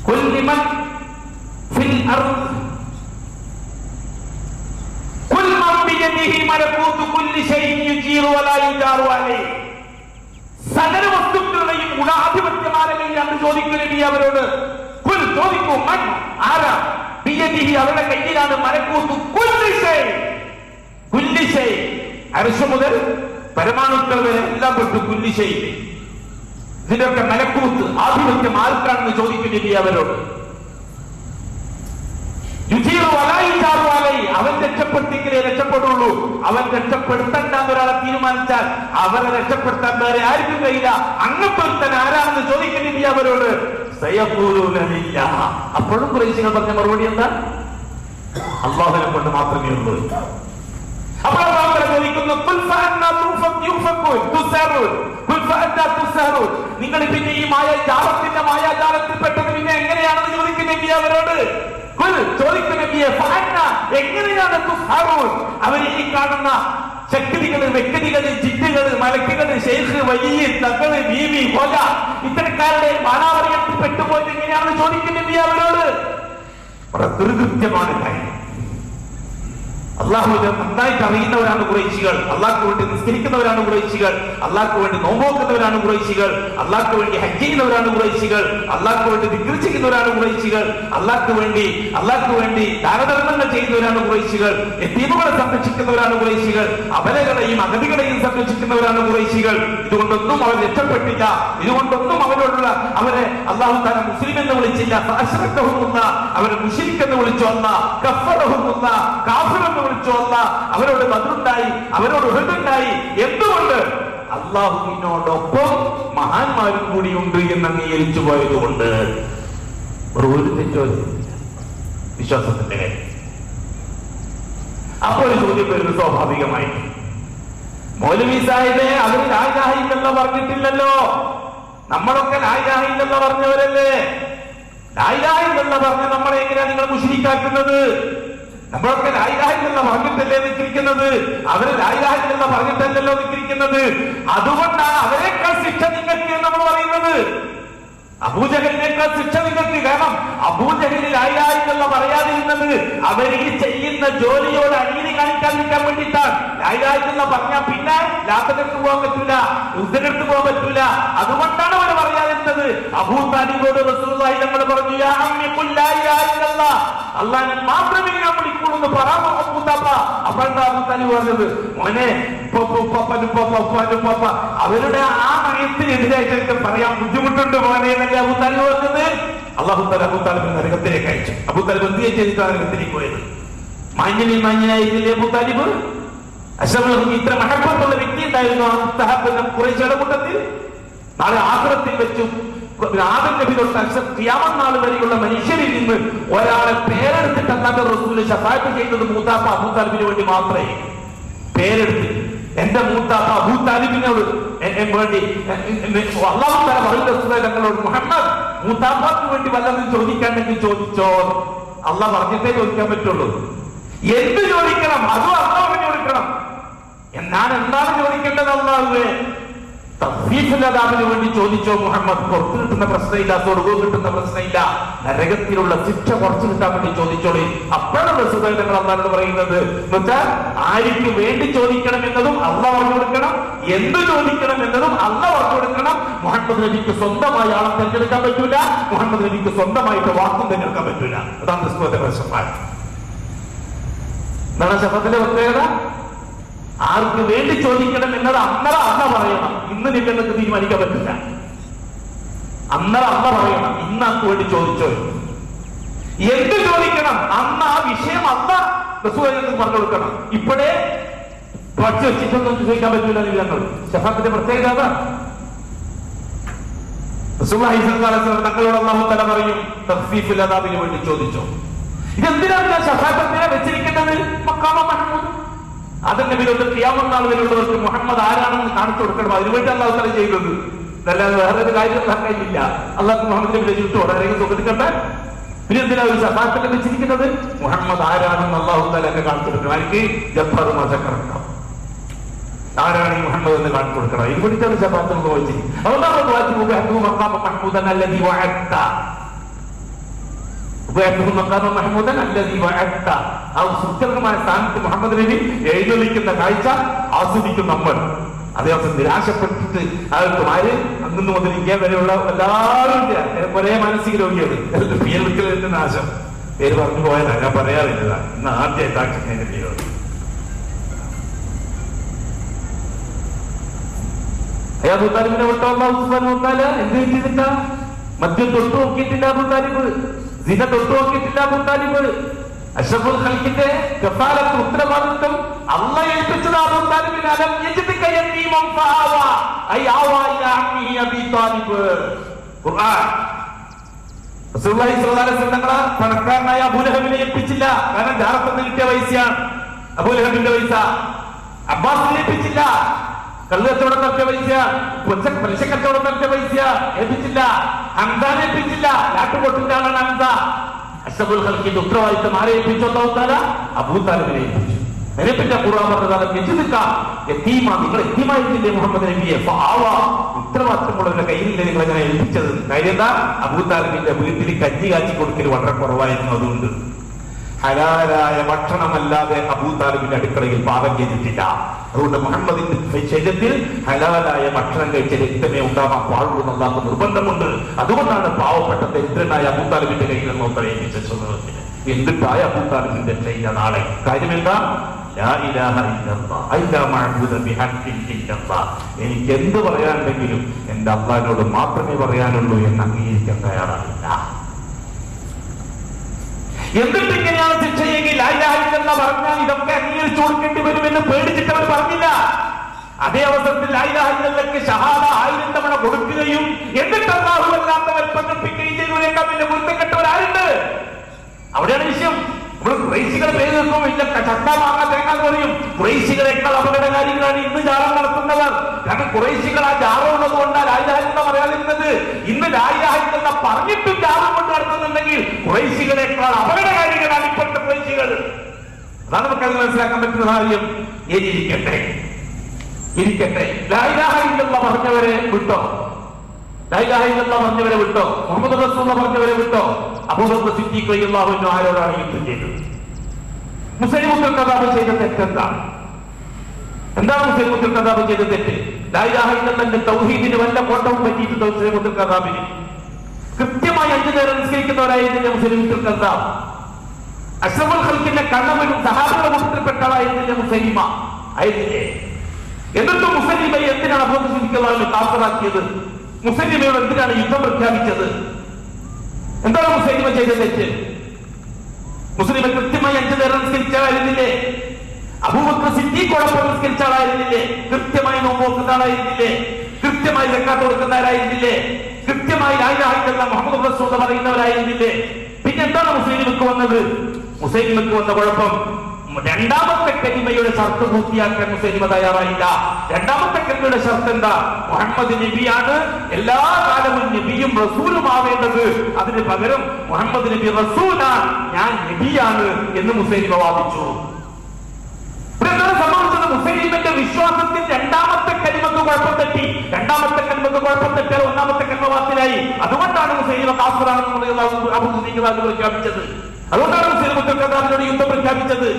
ഖുൽ ലിമൻ ഫിൽ അർള് ഖുൽ മൻ ബിയദിഹി മലകൂതു കുല്ലി ഷൈഇൻ യുജീറു വലാ യുജാറു അലൈഹി. സകല വസ്തുക്കളുടെയും ഗുണാധിപത്യം ആരെങ്കിലും ചോദിക്കൂ നബി അവരോട്. ഖുൽ ചോദിക്കൂ, മൻ ആരാ, ബിയദിഹി അവരുടെ കയ്യിലാണ്, മലകൂതു കുല്ലി ഷൈ അർശ് മുതൽ പരമാണുക്കൾ വരെ എല്ലാം പെട്ടു കുല്ലി ഷൈ. ഇതിന്റെയൊക്കെ മലക്കൂത്ത് ആധിപത്യം ആർക്കാണെന്ന് ചോദിക്കൂ നബി അവരോട്. അവൻ രക്ഷപ്പെട്ടെങ്കിലേ രക്ഷപ്പെടുള്ളൂ. അവൻ രക്ഷപ്പെടുത്തണ്ടെന്ന് ഒരാളെ തീരുമാനിച്ചാൽ അവരെ രക്ഷപ്പെടുത്താൻ വേറെ ആർക്കും കഴിയില്ല. അങ്ങനത്തെ ഒരുത്തൻ ആരാണെന്ന് ചോദിക്കുന്നില്ല അവരോട്. അപ്പോഴും ഖുറൈശികൾ പറഞ്ഞ മറുപടി എന്താ? അല്ലാഹുവിനെ കൊണ്ട് മാത്രമേ ഉള്ളൂ. അപ്പോൾ ചോദിക്കുന്നു, നിങ്ങൾ പിന്നെ ഈ മായാജാലത്തിന്റെ മായാജാലത്തിൽപ്പെട്ടത് പിന്നെ എങ്ങനെയാണെന്ന് ചോദിക്കുന്നില്ല അവരോട്. ചോദിക്കുന്നില്ലേ എങ്ങനെയാണ് അവർ ഈ കാണുന്ന ശക്തികള്, വ്യക്തികള്, ജിന്നുകള്, മലക്കുകള്, ഷെയ്ഖ്, വലിയ തങ്ങള്, ബീവി, ഹോജ ഇത്തരക്കാരുടെ മാനാവറിയത്തിൽ പെട്ടുപോയത് എങ്ങനെയാണെന്ന് ചോദിക്കുന്നില്ലേ അവരോട്. ദുർകൃത്യമാണ് കാര്യം. അള്ളാഹുവിനെ നന്നായിട്ട് അറിയുന്നവരാണ് ഖുറൈശികൾ. അള്ളാഹ്ക്ക് വേണ്ടി നിസ്കരിക്കുന്നവരാണ് ഖുറൈശികൾ. അള്ളാഹ്ക്ക് വേണ്ടി നോമ്പോക്കുന്നവരാണ് ഖുറൈശികൾ. അള്ളാഹ്ക്ക് വേണ്ടി ഹജ്ജ് ചെയ്യുന്നവരാണ് ഖുറൈശികൾ. അള്ളാഹ്ക്ക് വേണ്ടി ദിക്ർ ചെയ്യുന്നവരാണ് ഖുറൈശികൾ. അള്ളാഹ്ക്ക് വേണ്ടി ദാനധർമ്മങ്ങൾ ചെയ്യുന്നവരാണ് ഖുറൈശികൾ. യതീമുകളെ സംരക്ഷിക്കുന്നവരാണ് ഖുറൈശികൾ. അബലകളെയും അഗതികളെയും സംരക്ഷിക്കുന്നവരാണ് ഖുറൈശികൾ. ഇതുകൊണ്ടൊന്നും അവർ രക്ഷപ്പെട്ടില്ല. ഇതുകൊണ്ടൊന്നും അവരോടുള്ള അവരെ അള്ളാഹു തആല മുസ്ലിം എന്ന് വിളിച്ചില്ല. അവരെ മുശ്രിക് എന്ന് വിളിച്ചു. കാഫിർ എന്ന് വിളിച്ചു. അവരോട് ബദ്റുണ്ടായി, അവരോട് ഉഹദുണ്ടായി. എന്തുകൊണ്ട്? അള്ളാഹുവിനോടൊപ്പം മഹാന്മാരും കൂടിയുണ്ട് എന്ന് അംഗീകരിച്ചു പോയതുകൊണ്ട്. ഒരു തെറ്റോ വിശ്വാസത്തിന്റെ കാര്യം. അപ്പോൾ ഒരു ചോദ്യം വരുന്നു സ്വാഭാവികമായി, മൗലവി സാഹിബേ അവര് ലാ ഇലാഹ ഇല്ലല്ലാഹ് പറഞ്ഞിട്ടില്ലല്ലോ, നമ്മളൊക്കെ ലാ ഇലാഹ ഇല്ലല്ലാഹ് പറഞ്ഞവരല്ലേ, ലാ ഇലാഹ ഇല്ലല്ലാഹ് പറഞ്ഞ് നമ്മളെ എങ്ങനെയാ നിങ്ങൾ മുശ്രിക്കാക്കുന്നത്? നമ്മളൊക്കെ ലാ ഇലാഹ ഇല്ലല്ലാഹ് പറഞ്ഞിട്ടല്ലേ നിൽക്കുന്നത്, അവര് ലാ ഇലാഹ ഇല്ലല്ലാഹ് പറഞ്ഞിട്ടല്ലല്ലോ നിൽക്കുന്നത്. അതുകൊണ്ടാണ് അവരെക്കാൾ ശിക്ഷ നിങ്ങൾക്ക് നമ്മൾ പറയുന്നത്, അബൂജഹലിനേക്കാൾ ശിക്ഷ നിങ്ങൾക്ക്. കാരണം അബൂജഹലിൽ ലാ ഇലാഹ ഇല്ലല്ലാഹ് പറയാതിരുന്നത് അവർ ഈ ചെയ്യുന്ന ജോലിയോട് അനീതി കാണിക്കാതിരിക്കാൻ വേണ്ടിയിട്ടാണ്. ലാ ഇലാഹ ഇല്ലല്ലാഹ് പറഞ്ഞാൽ പിന്നെ ലാത്തടുത്ത് പോകാൻ പറ്റൂല, യുദ്ധടുത്ത് പോകാൻ പറ്റൂല. അതുകൊണ്ടാണ് അവർ പറയാതിരുന്നത്. അബൂ താലിബോട് റസൂലുള്ളാഹി തങ്ങൾ പറഞ്ഞു, യാ അമ്മി ഖുൽ ലാ ഇലാഹ ഇല്ലല്ലാഹ്, അല്ലാഹനെ മാത്രമേ ഞാൻ വിളിക്കുള്ളൂ എന്ന് പറയാമോ അബൂതാപ്പ. അപ്പോഴാണ് അബൂ താലിബ് പറഞ്ഞത്, മോനെ അവരുടെ ആ നയത്തിനെതിരായിട്ട് എനിക്ക് പറയാൻ ബുദ്ധിമുട്ടുണ്ട് മോനെ എന്നല്ലേ അബൂ താലിബ് പറഞ്ഞത്. അല്ലാഹു തആല അബൂ താലിബിനെ നരകത്തിലേക്ക് അയച്ചു. അബൂ താലിബ് എന്ത് ചെയ്തിട്ടാണ് നരകത്തിലേക്ക് പോയത്? മാന്യനായിട്ടില്ലേ അബൂ താലിബ്? അശ്റഫുൽ ഇത്ര മഹബത്തുള്ള വ്യക്തി ഉണ്ടായിരുന്നു ഖുറൈശിയുടെ കൂട്ടത്തിൽ. നാളെ ആഖിറത്തിൽ വെച്ചു ആദം നബി തൊട്ട് ഖിയാമത്ത് നാൾ വരെയുള്ള മനുഷ്യരിൽ നിന്ന് ഒരാളെ പേരെടുത്തിട്ട് അല്ലാതെ റസൂൽ ശഫാഅത്ത് ചെയ്തത് മൂത്താപ്പ അബൂ താലിബിന് വേണ്ടി മാത്രമേ. പേരെടുത്ത് എന്റെ മൂത്താപ്പ അബൂ താലിബിനോട് വേണ്ടി അല്ലാഹു തആല പറയുന്ന ഞങ്ങളോട്, മുഹമ്മദ് മൂത്താപ്പാക്ക് വേണ്ടി വല്ലതും ചോദിക്കാണ്ടെങ്കിൽ ചോദിച്ചോ. അള്ളാഹ് പറഞ്ഞിട്ടേ ചോദിക്കാൻ പറ്റുള്ളൂ. എന്ത് ചോദിക്കണം അതും അള്ളാഹു ചോദിക്കണം. ഞാൻ എന്താണ് ചോദിക്കേണ്ടത്? അള്ളാഹുവേ തഫ്സീഫുൽ വേണ്ടി ചോദിച്ചോ മുഹമ്മദ്. പുറത്തു കിട്ടുന്ന പ്രശ്നമില്ല, സ്വർഗവും കിട്ടുന്ന പ്രശ്നമില്ല, നരകത്തിലുള്ള ശിക്ഷ കുറച്ചു കിട്ടാൻ വേണ്ടി ചോദിച്ചോളി. അപ്പോഴാണ് റസൂലുള്ളാഹി തങ്ങൾ അള്ളാഹുവോട് പറയുന്നത്. എന്നുവെച്ചാൽ ആർക്ക് വേണ്ടി ചോദിക്കണം എന്നതും അള്ളാഹ് പറഞ്ഞു കൊടുക്കണം, എന്ത് ചോദിക്കണം എന്നതും അള്ളാഹ് പറഞ്ഞു കൊടുക്കണം. മുഹമ്മദ് നബിക്ക് സ്വന്തമായി ആളെ തിരഞ്ഞെടുക്കാൻ പറ്റൂല, മുഹമ്മദ് നബിക്ക് സ്വന്തമായിട്ട് വാക്കും തിരഞ്ഞെടുക്കാൻ പറ്റൂല. അതാണ് ക്രിസ്തുവിന്റെ ശഫാഅത്ത്. എന്താണ് ശഫാഅത്തിന്റെ പ്രത്യേകത? ആർക്ക് വേണ്ടി ചോദിക്കണം എന്നത് അന്നേരം അല്ല പറയണം. ഇന്ന് നിങ്ങൾക്ക് തീരുമാനിക്കാൻ പറ്റില്ല. അന്നേരം അല്ല പറയണം, ഇന്ന് ആർക്ക് വേണ്ടി ചോദിച്ചോ. എന്ത് ചോദിക്കണം അന്ന് ആ വിഷയം അല്ല റസൂലുള്ളാഹി പറഞ്ഞു കൊടുക്കണം. ഇപ്പോഴേ പഠിച്ചു വെച്ചിട്ടൊന്നും ചോദിക്കാൻ പറ്റില്ല. ഞങ്ങൾ ശഫാഅത്തിന്റെ പ്രത്യേകത അതാണ്. റസൂലുള്ളാഹി സ്വല്ലല്ലാഹു അലൈഹി വസല്ലം തങ്ങളോട് അല്ലാഹു തആല പറയും, തഖ്ഫീഫുൽ അദാബിന് വേണ്ടി ചോദിച്ചോ. ഇതെന്തിനാണ് ശഫാഅത്തിനെ വെച്ചിരിക്കുന്നത്? മഖാമ മഹ്മൂദ്. അതിന്റെ പേരിൽ ഖിയാമത്ത് നാൾ വരെയുള്ളവർക്ക് മുഹമ്മദ് ആരാണെന്ന് കാണിച്ചു കൊടുക്കണം. അതിനുവേണ്ടി അല്ലാഹു തആല ചെയ്തത്. അതല്ലാതെ വേറൊരു കാര്യം കഴിയില്ല. അല്ലാഹു മുഹമ്മദിനെ വിളിച്ചിട്ട് ആരെങ്കിലും സുഖിക്കട്ടെ. പിന്നെ എന്തിനാ ഒരു ശഫാഅത്തിനെ വെച്ചിരിക്കുന്നത്? മുഹമ്മദ് ആരാണെന്ന് അല്ലാഹു തആല കാണിച്ചു കൊടുക്കണം. എനിക്ക് ജബ്ബാർ മസക്കറക്കാം ആരാണ് ഈ മുഹമ്മദ് എന്ന് കാണിച്ചു കൊടുക്കണം. ഇത് വേണ്ടിയിട്ടാണ് ശഫാഅത്ത് വെച്ചിരിക്കുന്നത്. അതുകൊണ്ടാണ് മഖാമ മഹ്മൂദൻ അല്ലദീ വഅദ്ത, സുഖകരമായ സ്ഥാനത്ത് മുഹമ്മദ് നബി എഴുന്നള്ളിക്കുന്ന കാഴ്ച ആസ്വദിക്കും നമ്മൾ. അതേസമയം നിരാശപ്പെട്ടിട്ട് അയാൾക്ക് ആര് അന്നു മുതൽ ഇങ്ങനെ വരെയുള്ള എല്ലാവരും ഒരേ മാനസിക രോഗിയാണ്. പേര് വിളിക്കലിന്റെ നാശം പേര് പറഞ്ഞു പോയതാ, ഞാൻ പറയാറില്ല. ഇന്ന് ആദ്യമായിട്ടാക്കി പേര് അബൂ താലിബിനെ വിട്ടോ അല്ലാഹു സുബ്ഹാനഹു വ തആല എന്ത് ചെയ്തിട്ടാ? മദ്യം തൊട്ടു നോക്കിയിട്ടില്ല അബൂ താലിബ്, സിന തൊട്ടു നോക്കിയിട്ടില്ല അബൂ താലിബ്. അഷ്റഫുൽ ഖൽഖിന്റെ കഫാലത്ത് ഉത്തരവാദിത്വം അല്ലാഹ് ഏൽപ്പിച്ചത് അബൂ താലിബിനെ. അലം യജിദ്ക യതീമൻ ഫആവ ഐ ആവ ഇലാ അമ്മിഹി അബീ താലിബ്. ഖുർആൻ. റസൂലുള്ളാഹി സ്വല്ലല്ലാഹു അലൈഹി വസല്ലം തങ്ങളെ പണക്കാരനായ അബൂലഹബിനെ ഏൽപ്പിച്ചില്ല. കാരണം ജാറത്ത് കിട്ടിയ പൈസയാണ് അബൂലഹബിന്റെ പൈസ. അബ്ബാസിനെ ഏൽപ്പിച്ചില്ല. കള്ളുകച്ചവടം നടത്തിയ പൈസ, പലിശക്കച്ചവടം നടത്തിയ പൈസ ഏൽപ്പിച്ചില്ല. ഹംസാനെ ഏൽപ്പിച്ചില്ല. നാട്ടുപൊട്ടിന്റെ ആളാണ് ഹംസ. അഷ്റഫുൽ ഖൽഖിന്റെ ഉത്തരവാദിത്തം ആരെ ഏൽപ്പിച്ചു? അല്ലാഹു തആല അബൂ താലിബിനെ ഏൽപ്പിച്ചു. അതിനെപ്പറ്റി ഖുർആൻ പറഞ്ഞതാണ്, നിങ്ങൾ യതീമായിരുന്നില്ലേ മുഹമ്മദ് നബിയെ? ഉത്തരവാദിത്തമുള്ളവരുടെ കയ്യിലില്ലേ നിങ്ങൾ അങ്ങനെ ഏൽപ്പിച്ചത്? കാര്യം എന്താ? അബൂ താലിബിന്റെ വീട്ടിൽ കഞ്ഞി കാച്ചി കൊടുക്കൽ വളരെ കുറവായിരുന്നു. അതുകൊണ്ട് ഹലാലായ ഭക്ഷണമല്ലാതെ അബൂ താലിബിന്റെ അടുക്കളയിൽ പാകം ചെയ്തിട്ടില്ല. അതുകൊണ്ട് മുഹമ്മദിന്റെ ശരീരത്തിൽ ഹലാലായ ഭക്ഷണം കഴിച്ച രക്തമേ ഉണ്ടാകാൻ പാടുള്ളൂ എന്നുള്ളതാണ് നിർബന്ധമുണ്ട്. അതുകൊണ്ടാണ് പാവപ്പെട്ട ദരിദ്രനായ അബൂ താലിബിന്റെ കയ്യിൽ നിന്ന് പ്രേമിച്ച സ്വന്തത്തിന്. എന്നിട്ടായ അബൂ താലിബിന്റെ ചെയ്ത നാളെ കാര്യം എന്താ? എനിക്ക് എന്ത് പറയാനുണ്ടെങ്കിലും എന്റെ അള്ളാഹിനോട് മാത്രമേ പറയാനുള്ളൂ എന്ന് അംഗീകരിക്കാൻ തയ്യാറായില്ല. എന്നിട്ട് ഇങ്ങനെയാണ് ശിക്ഷയെങ്കിൽ പറഞ്ഞാൽ ഇതൊക്കെ അംഗീകരിച്ചു കൊടുക്കേണ്ടി വരുമെന്ന് പേടിച്ചിട്ട് അവർ പറഞ്ഞില്ല. അതേ അവസരത്തിൽ ലാ ഇലാഹ ഇല്ലല്ലാഹ്ക്ക് ഷഹാദ 1000 തവണ കൊടുക്കുകയും എന്നിട്ട് അല്ലാഹു അല്ലാത്തവരെ പങ്കെടുപ്പിക്കുകയും ചെയ്യുന്നതിനേക്കാൾ പിന്നെ വൃത്തികെട്ടവരാരുണ്ട്? അവിടെയാണ് വിഷയം. നമ്മൾ ഖുറൈശികളെ പേര് നിൽക്കും, ഇല്ല ചക്ക മാങ്ങ തേങ്ങ എന്ന് പറയും. ഖുറൈശികളെക്കാൾ അപകടകാരികളാണ് ഇന്ന് ജാറം നടത്തുന്നവർ. കാരണം ഖുറൈശികൾ ആ ജാറം ഉള്ളത് കൊണ്ടാണ് ലാ ഇലാഹ ഇല്ലല്ലാഹ് പറയാതിരുന്നത്. ഇന്ന് ലാ ഇലാഹ ഇല്ലല്ലാഹ് പറഞ്ഞിട്ടും ജാറം കൊണ്ട് നടത്തുന്നുണ്ടെങ്കിൽ ഖുറൈശികളെക്കാൾ അപകടകാരികളാണ് ഇപ്പോഴത്തെ ഖുറൈശികൾ. അതാണ് നമുക്കത് മനസ്സിലാക്കാൻ പറ്റുന്ന കാര്യം. ഇരിക്കട്ടെ, ലാ ഇലാഹ ഇല്ലല്ലാഹ് പറഞ്ഞവരെ വിട്ടോ? ലാ ഇലാഹ ഇല്ലല്ലാഹ് പറഞ്ഞവരെ വിട്ടോ? മുഹമ്മദ് റസൂലുള്ളാഹി പറഞ്ഞവരെ വിട്ടോ? അബൂബക്കർ സിദ്ദീഖ് റളിയല്ലാഹു അൻഹു ആരോടാണ് യുദ്ധം ചെയ്തത്? മുസൈലിമത്തുൽ കദ്ദാബ് ചെയ്ത തെറ്റെന്താണ്? എന്താണ് മുസൈലിമത്തുൽ കദ്ദാബ് ചെയ്ത തെറ്റ്? ലാ ഇലാഹ ഇല്ലല്ലാഹ് തൗഹീദിന് വല്ല കോട്ടവും പറ്റിയിട്ടുണ്ടോ മുസൈലിമത്തുൽ കദ്ദാബിന്? കൃത്യമായി 5 നേരം നിസ്കരിക്കുന്നവരായിരുന്നില്ല മുസൈലിമത്തുൽ കദ്ദാബ്. അഷ്റഫുൽ ഖൽഖിന്റെ കണ്ണവനും സഹാബികളുടെ കൂട്ടത്തിൽപ്പെട്ട ആളായിരുന്നില്ല മുസൈലിമ ആയിരുന്നില്ലേ? എന്നിട്ടും മുസൈലിമയെ എന്തിനാണ് അബൂബക്കർ സിദ്ദീഖ് റളിയല്ലാഹു അൻഹു കാഫിറാക്കിയത്? മുസൈലിമയോട് എന്തിനാണ് യുദ്ധം പ്രഖ്യാപിച്ചത്? എന്താണ് മുസൈലിമ ചെയ്ത തെറ്റ്? മുസ്ലിം കൃത്യമായി 5 നേരം നിസ്കരിച്ച ആളായിരുന്നില്ലേ? അബൂബക്കർ സിദ്ദീഖോടൊപ്പം നിസ്കരിച്ച ആളായിരുന്നില്ലേ? കൃത്യമായി നോമ്പ് നോക്കുന്ന ആളായിരുന്നില്ലേ? കൃത്യമായി സക്കാത്ത് കൊടുക്കുന്ന ആളായിരുന്നില്ലേ? കൃത്യമായി ലാ ഇലാഹ ഇല്ലല്ലാഹ് മുഹമ്മദ് റസൂലുള്ളാഹി പറയുന്നവരായിരുന്നില്ലേ? പിന്നെ എന്താണ് മുസ്ലിമിക്ക് വന്നത്? മുസ്ലിമിക്ക് വന്ന കുഴപ്പം രണ്ടാമത്തെ കലിമയുടെ ഷർത്ത് പൂർത്തിയാക്കാൻ മുസ്ലിം തയ്യാറായില്ല. രണ്ടാമത്തെ കലിമയുടെ ഷർത്ത് എന്താ? മുഹമ്മദ് നബിയാണ്, എല്ലാ കാലവും നബിയും റസൂലും ആവേണ്ടത്. അതിന് പകരം മുഹമ്മദ് നബി റസൂലാണ്, ഞാൻ നബിയാണ് എന്ന് മുസ്ലിം വാദിച്ചു. എന്താണ് സംഭവിച്ചത്? മുസ്ലിമിന്റെ വിശ്വാസത്തിൽ രണ്ടാമത്തെ കലിമക്ക് കുഴപ്പം തെറ്റി. രണ്ടാമത്തെ കലിമക്ക് കുഴപ്പം തെറ്റിയാൽ ഒന്നാമത്തെ കലിമ ബാത്തിലായി. അതുകൊണ്ടാണ് മുസ്ലിം കാഫിറാണെന്ന് അബൂ സിദ്ദീഖ് പ്രഖ്യാപിച്ചത്. അതുകൊണ്ടാണ് മുസ്ലിമുൽ കദ്ദാബിനോട് യുദ്ധം പ്രഖ്യാപിച്ചത്.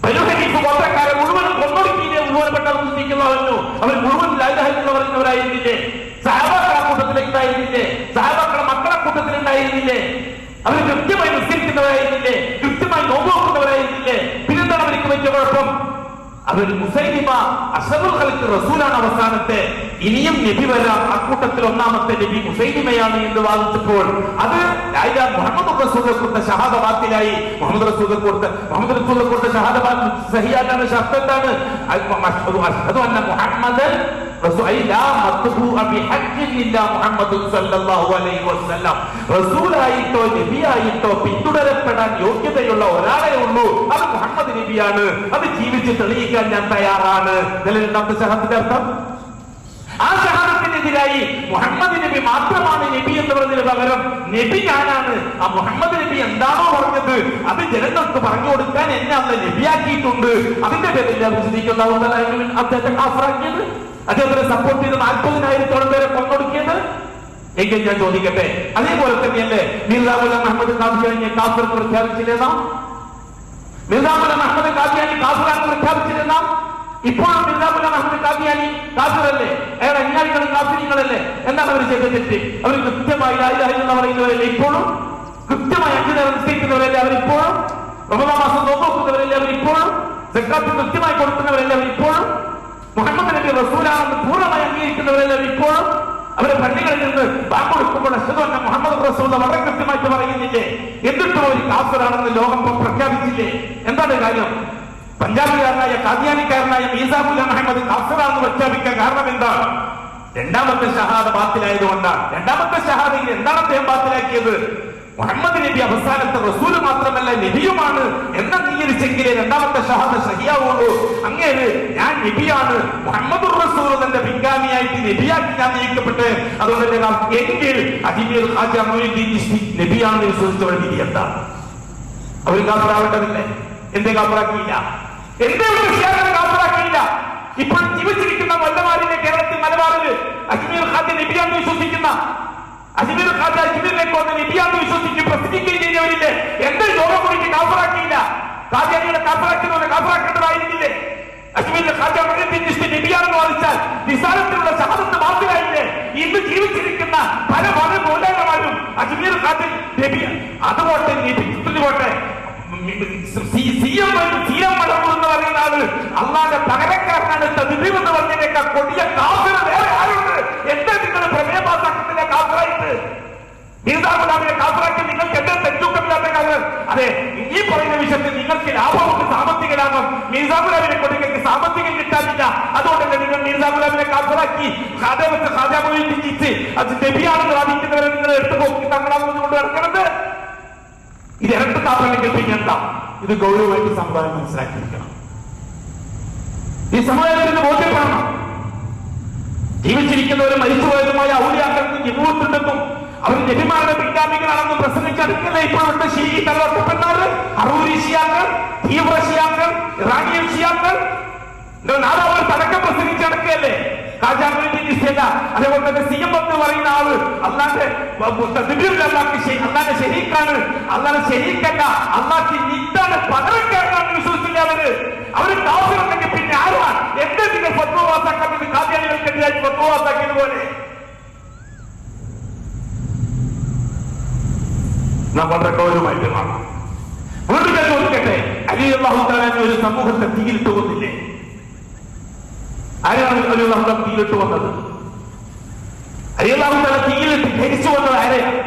ബനൂ ഹനീഫ ഗോത്രക്കാരെ മുഴുവൻ കൊന്നൊടുക്കിയില്ലേ? മുഴുവൻപ്പെട്ട മുസ്ലിങ്ങളായിരുന്നു. അവർ മുഴുവൻ ലാ ഇലാഹ ഇല്ലല്ലാഹ് പറയുന്നവരായിരുന്നില്ലേ? സഹാബാക്കളെ കൂട്ടത്തിലേക്ക് ഉണ്ടായിരുന്നില്ലേ? സഹാബാക്കളെ മക്കളെ കൂട്ടത്തിലുണ്ടായിരുന്നില്ലേ? അവർ കൃത്യമായി നിസ്കരിക്കുന്നവരായിരുന്നില്ലേ? കൃത്യമായി നോമ്പ് നോക്കുന്നവരായിരുന്നില്ലേ? പിന്നെന്താണ് അവർക്ക് പറ്റിയ കുഴപ്പം? അവർ മുസൈലിമ അഷ്റഫുൽ ഖൽഖ് റസൂലാണ് അവസാനത്തെ, ഇനിയും നബി വരാം, അക്കൂട്ടത്തിൽ ഒന്നാമത്തെ നബി മുസൈലിമയാണ് എന്ന് വാദിച്ചപ്പോൾ അത് മുഹമ്മദ് റസൂലിനെ കൊടുത്ത ഷഹാദ ബാത്തിലായി. മുഹമ്മദ് റസൂലിനെ കൊടുത്ത ഷഹാദ സഹിയാകാൻ ഷർത്ത് എന്താണ്? അഷ്ഹദു അന്ന മുഹമ്മദൻ റസൂലായിട്ടോ നബിയായിട്ടോ പിന്തുടരപ്പെടാൻ യോഗ്യതയുള്ള ഒരാളെ ഉള്ളൂ, അത് മുഹമ്മദ് നബിയാണ്. അത് ജീവിച്ച് തെളിയിക്കാൻ ഞാൻ തയ്യാറാണ്. രണ്ടാമത്തെ ഷഹാദത്തിന്റെ അർത്ഥം. ആ ഷഹാദത്തിനെതിരായി മുഹമ്മദ് നബി മാത്രമാണ് നബി എന്ന് പറഞ്ഞതിന് പകരം നബി ഞാനാണ്, ആ മുഹമ്മദ് നബി എന്താണോ പറഞ്ഞത് അത് ജനങ്ങൾക്ക് പറഞ്ഞു കൊടുക്കാൻ എന്നെ അന്ന് നബിയാക്കിയിട്ടുണ്ട്. അതിന്റെ പേരിൽ അദ്ദേഹത്തെ കാഫിറാക്കിയത്, അദ്ദേഹത്തിനെ സപ്പോർട്ട് ചെയ്ത് 40,000 പേരെ കൊന്നൊടുക്കിയത്. എങ്കിൽ ഞാൻ ചോദിക്കട്ടെ, അതേപോലെ തന്നെയല്ലേ മിർസാ ഗുലാം അഹ്മദ് ഖാദിയാനിയെ കാഫിർ പ്രഖ്യാപിച്ചില്ലെന്നാ? മിർസാ ഗുലാം അഹ്മദ് ഖാദിയാനി കാഫിറാണെന്ന് പ്രഖ്യാപിച്ചില്ലെന്നാ? ഇപ്പോഴും മിർസാ ഗുലാം അഹ്മദ് ഖാദിയാനി കാഫിറല്ലേ? അയാൾ അന്യായികളും കാഫിരികളല്ലേ? എന്താണ് അവർ ചെയ്ത തെറ്റ്? അവർ കൃത്യമായി ലാ ഇലാഹ ഇല്ലല്ലാഹ് പറയുന്നവരല്ലേ? ഇപ്പോഴും കൃത്യമായി 5 നേരം നിസ്കരിക്കുന്നവരല്ലേ? അവരിപ്പോഴും റമദാൻ മാസം നോക്കുന്നവരല്ലേ? അവരിപ്പോഴും സക്കാത്ത് കൃത്യമായി കൊടുക്കുന്നവരല്ലേ? അവരിപ്പോഴും മുഹമ്മദ് നബി റസൂലാണെന്ന് പൂർണ്ണമായി അംഗീകരിക്കുന്നവരെല്ലാം ഇപ്പോഴും അവരെ പള്ളികളിൽ നിന്ന് ബാങ്ക് കൊടുക്കുമ്പോൾ അഷ്ഹദു അന്ന മുഹമ്മദ് റസൂലുള്ളാഹി വളരെ കൃത്യമായിട്ട് പറയുന്നില്ലേ? എന്നിട്ടും ഒരു കാഫിറാണെന്ന് ലോകം പ്രഖ്യാപിച്ചില്ലേ? എന്താണ് കാര്യം? പഞ്ചാബുകാരനായ ഖാദിയാനിക്കാരനായ മിർസാ ഗുലാം അഹ്മദ് കാഫിറാണെന്ന് പ്രഖ്യാപിക്കാൻ കാരണം എന്താണ്? രണ്ടാമത്തെ ഷഹാദ ബാത്തിലായതുകൊണ്ടാണ്. രണ്ടാമത്തെ ഷഹാദയിൽ എന്താണ് അദ്ദേഹം ബാത്തിലാക്കിയത്? മുഹമ്മദ് നബി അവസാനത്തെ റസൂല് മാത്രമല്ല നബിയുമാണ് എന്ന് അംഗീകരിച്ചെങ്കിലേ രണ്ടാമത്തെ ഷഹാദ ശരിയാവുള്ളൂ. അങ്ങേര് ഞാൻ നബിയാണ്, മുഹമ്മദ് റസൂൽ എന്റെ പിൻഗാമിയായിട്ട് നബിയാക്കി ഞാൻ നിയമിക്കപ്പെട്ട്, അതുകൊണ്ട് എങ്കിൽ അജ്മീർ ഖാജ മൊയ്നുദ്ദീൻ ചിശ്തി നബിയാണെന്ന് വിശ്വസിച്ചവരുടെ വിധി എന്താണ്? അവർ കാഫിറാവേണ്ടതില്ലേ? എന്തേ കാഫിറാക്കിയില്ല? എന്തേ കാഫിറാക്കിയില്ല? ഇപ്പോൾ ജീവിച്ചിരിക്കുന്ന വല്ലമാരിലെ കേരളത്തിൽ മലബാറിൽ അജ്മീർ ഖാജ നബിയാണെന്ന് വിശ്വസിക്കുന്ന, അജ്മീർ ഖാജ അജ്മീരിലേക്ക് വന്ന് നബിയാണെന്ന് വിശ്വസിച്ച് പ്രസിദ്ധിക്കുകയും ചെയ്തവരില്ലേ? എന്റെ ലോകം കുറിച്ച് കാഫിറാക്കിയില്ല? ഖാദിയാനികളെ കാഫിറാക്കുന്നവരെ കാഫിറാക്കേണ്ടതായിരുന്നില്ലേ? അജ്മീരിലെ ഖാജ മൊയ്നുദ്ദീൻ ചിശ്തി നബിയാണെന്ന് വാദിച്ചാൽ നിസാരത്തിലുള്ള ഷഹാദത്ത് ബാത്തിലായില്ലേ? ഇന്ന് ജീവിച്ചിരിക്കുന്ന പല മൗലവിമാരും അജ്മീർ ഖാജ നബി, അതുപോട്ടെ നബി പോട്ടെ, എന്ന് പറയുന്ന ആള് അള്ളാന്റെ പകരക്കാരനാണ് എന്ന് പറഞ്ഞതിനേക്കാൾ കൊടിയ കാഫിർ വേറെ ആരുണ്ട്? എന്താ നിങ്ങൾ പ്രമേയമാസാക്കത്തിലെ കാഫിറായിട്ട് മിർസാ ഗുലാമിനെ കാഫിറാക്കി നിങ്ങൾക്ക് എന്താ തെറ്റൂക്കമില്ലാത്ത കാര്യം? അതെ, ഈ പറയുന്ന വിഷയത്തിൽ നിങ്ങൾക്ക് ലാഭമുണ്ട്, സാമ്പത്തിക ലാഭം. മീർസാ ഗുലാമിനെ കൊണ്ട് നിങ്ങൾക്ക് സാമ്പത്തികം കിട്ടാനില്ല, അതുകൊണ്ട് തന്നെ നിങ്ങൾ മീർസാ ഗുലാമിനെ കാസറാക്കി ഖാജാമൊഴിച്ച് അത് നബിയാണെന്ന് വാദിക്കുന്നവരെ നിങ്ങൾ എടുത്തു നോക്കി തങ്ങളാണെന്ന് കൊണ്ട് നടക്കുന്നത്. ഇത് ഇരട്ട താപല്ലെങ്കിൽ പിന്നെന്താ? ഇത് ഗൗരവമായിട്ട് സമുദായം മനസ്സിലാക്കിയിരിക്കണം. ഈ സമുദായത്തിന് ബോധ്യപ്പെടണം. ജീവിച്ചിരിക്കുന്നവരും മരിച്ചുപോയതുമായ ഔലിയാക്കൾക്ക് ജിബൂത്തുണ്ടെന്നും അവർ നബിമാരുടെ പിൻഗാമികളാണെന്നും പ്രസംഗിച്ചെടുക്കില്ല ഇപ്പോഴത്തെ ഷീ തലവട്ടപ്പെട്ടാറ് അറൂരി ഷിയാക്കൾ, തീവ്ര ഷിയാക്കൾ, ഇറാനിയൻ ഷിയാക്കൾ നാളെ തടക്കം പ്രസംഗിച്ചെടുക്കല്ലേ. അതേപോലെ തന്നെ സി എം എന്ന് പറയുന്ന ആള് അല്ലാതെ അല്ലാതെ ശരീക്കാണ്, അല്ലാതെ ശരീക്കല്ല, അല്ലാതെ നിത്താണ് പകരക്കാരനാണ് വിശ്വസിച്ചില്ല. അവര് കാഫിറുണ്ടെങ്കിൽ പിന്നെ ആരാണ്? എന്റെ നിങ്ങൾ ഫത്വ പാസാക്കുന്നത് കാദ്യാനികൾക്കെതിരായി ഫത്വ പാസാക്കിയത് പോലെ. നാം വളരെ ഗൗരവമായിട്ട് കാണാം. വീണ്ടും ഞാൻ ചോദിക്കട്ടെ, അലി അല്ലാഹു തആല ഒരു സമൂഹത്തെ തീയിലിട്ട് വന്നില്ലേ? ആരാണ് അലി അല്ലാഹു തആല തീയിലിട്ട് വന്നത്? അലി അല്ലാഹു തആല തീയിലിട്ട് ധരിച്ചു വന്നത് ആരെയാണ്?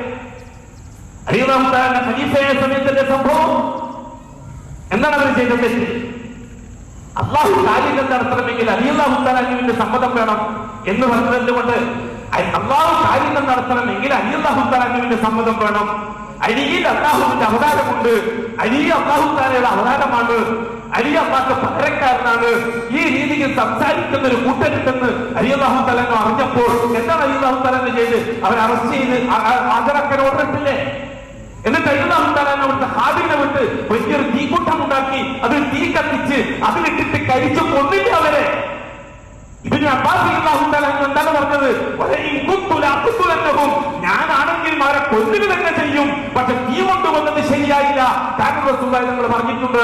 അലി അല്ലാഹു തആല ഖലീഫയായ സമയത്തിന്റെ സംഭവം എന്താണ് അവർ ചെയ്തത്? അള്ളാഹു കാര്യങ്ങൾ നടത്തണമെങ്കിൽ അലി അല്ലാഹു തആലാവിന്റെ സമ്മതം വേണം എന്ന് പറഞ്ഞത് കൊണ്ട് അള്ളാഹു കാര്യങ്ങൾ നടത്തണമെങ്കിൽ അലി അല്ലാഹു തആലാവിന്റെ സമ്മതം വേണം. അലിയിൽ അള്ളാഹുവിന്റെ അവതാരമുണ്ട്. അലി അള്ളാഹു തആലയുടെ അവതാരമാണ്. അലി അള്ളാഹ്ക്ക് പകരക്കാരനാണ്. ഈ രീതിയിൽ സംസാരിക്കുന്ന ഒരു കൂട്ടരുണ്ടെന്ന് അലി അല്ലാഹു തആല അറിഞ്ഞപ്പോൾ എന്താണ് അലി അല്ലാഹു തആല ചെയ്ത്? അവർ അറസ്റ്റ് ചെയ്ത് ഹാജരാക്കാൻ ഓർഡറിട്ടില്ലേ? എന്നിട്ട് അല്ലാഹു തആല അവിടുത്തെ ഹാദിനെ വിട്ട് വലിയൊരു തീക്കൂട്ടം ഉണ്ടാക്കി അതിൽ തീ കത്തിച്ച് അതിലിട്ടിട്ട് കരിച്ചു കൊന്നില്ല അവരെ. ഇബ്നു അബ്ബാസ് റളിയല്ലാഹു തആല എന്താണ് പറഞ്ഞത്? ഞാനാണെങ്കിൽ മാരെ കൊല്ലുക തന്നെ ചെയ്യും, പക്ഷെ തീ കൊണ്ടുവന്നത് ശരിയായില്ല. കാരണം റസൂലുള്ളാഹി തങ്ങൾ പറഞ്ഞിട്ടുണ്ട്,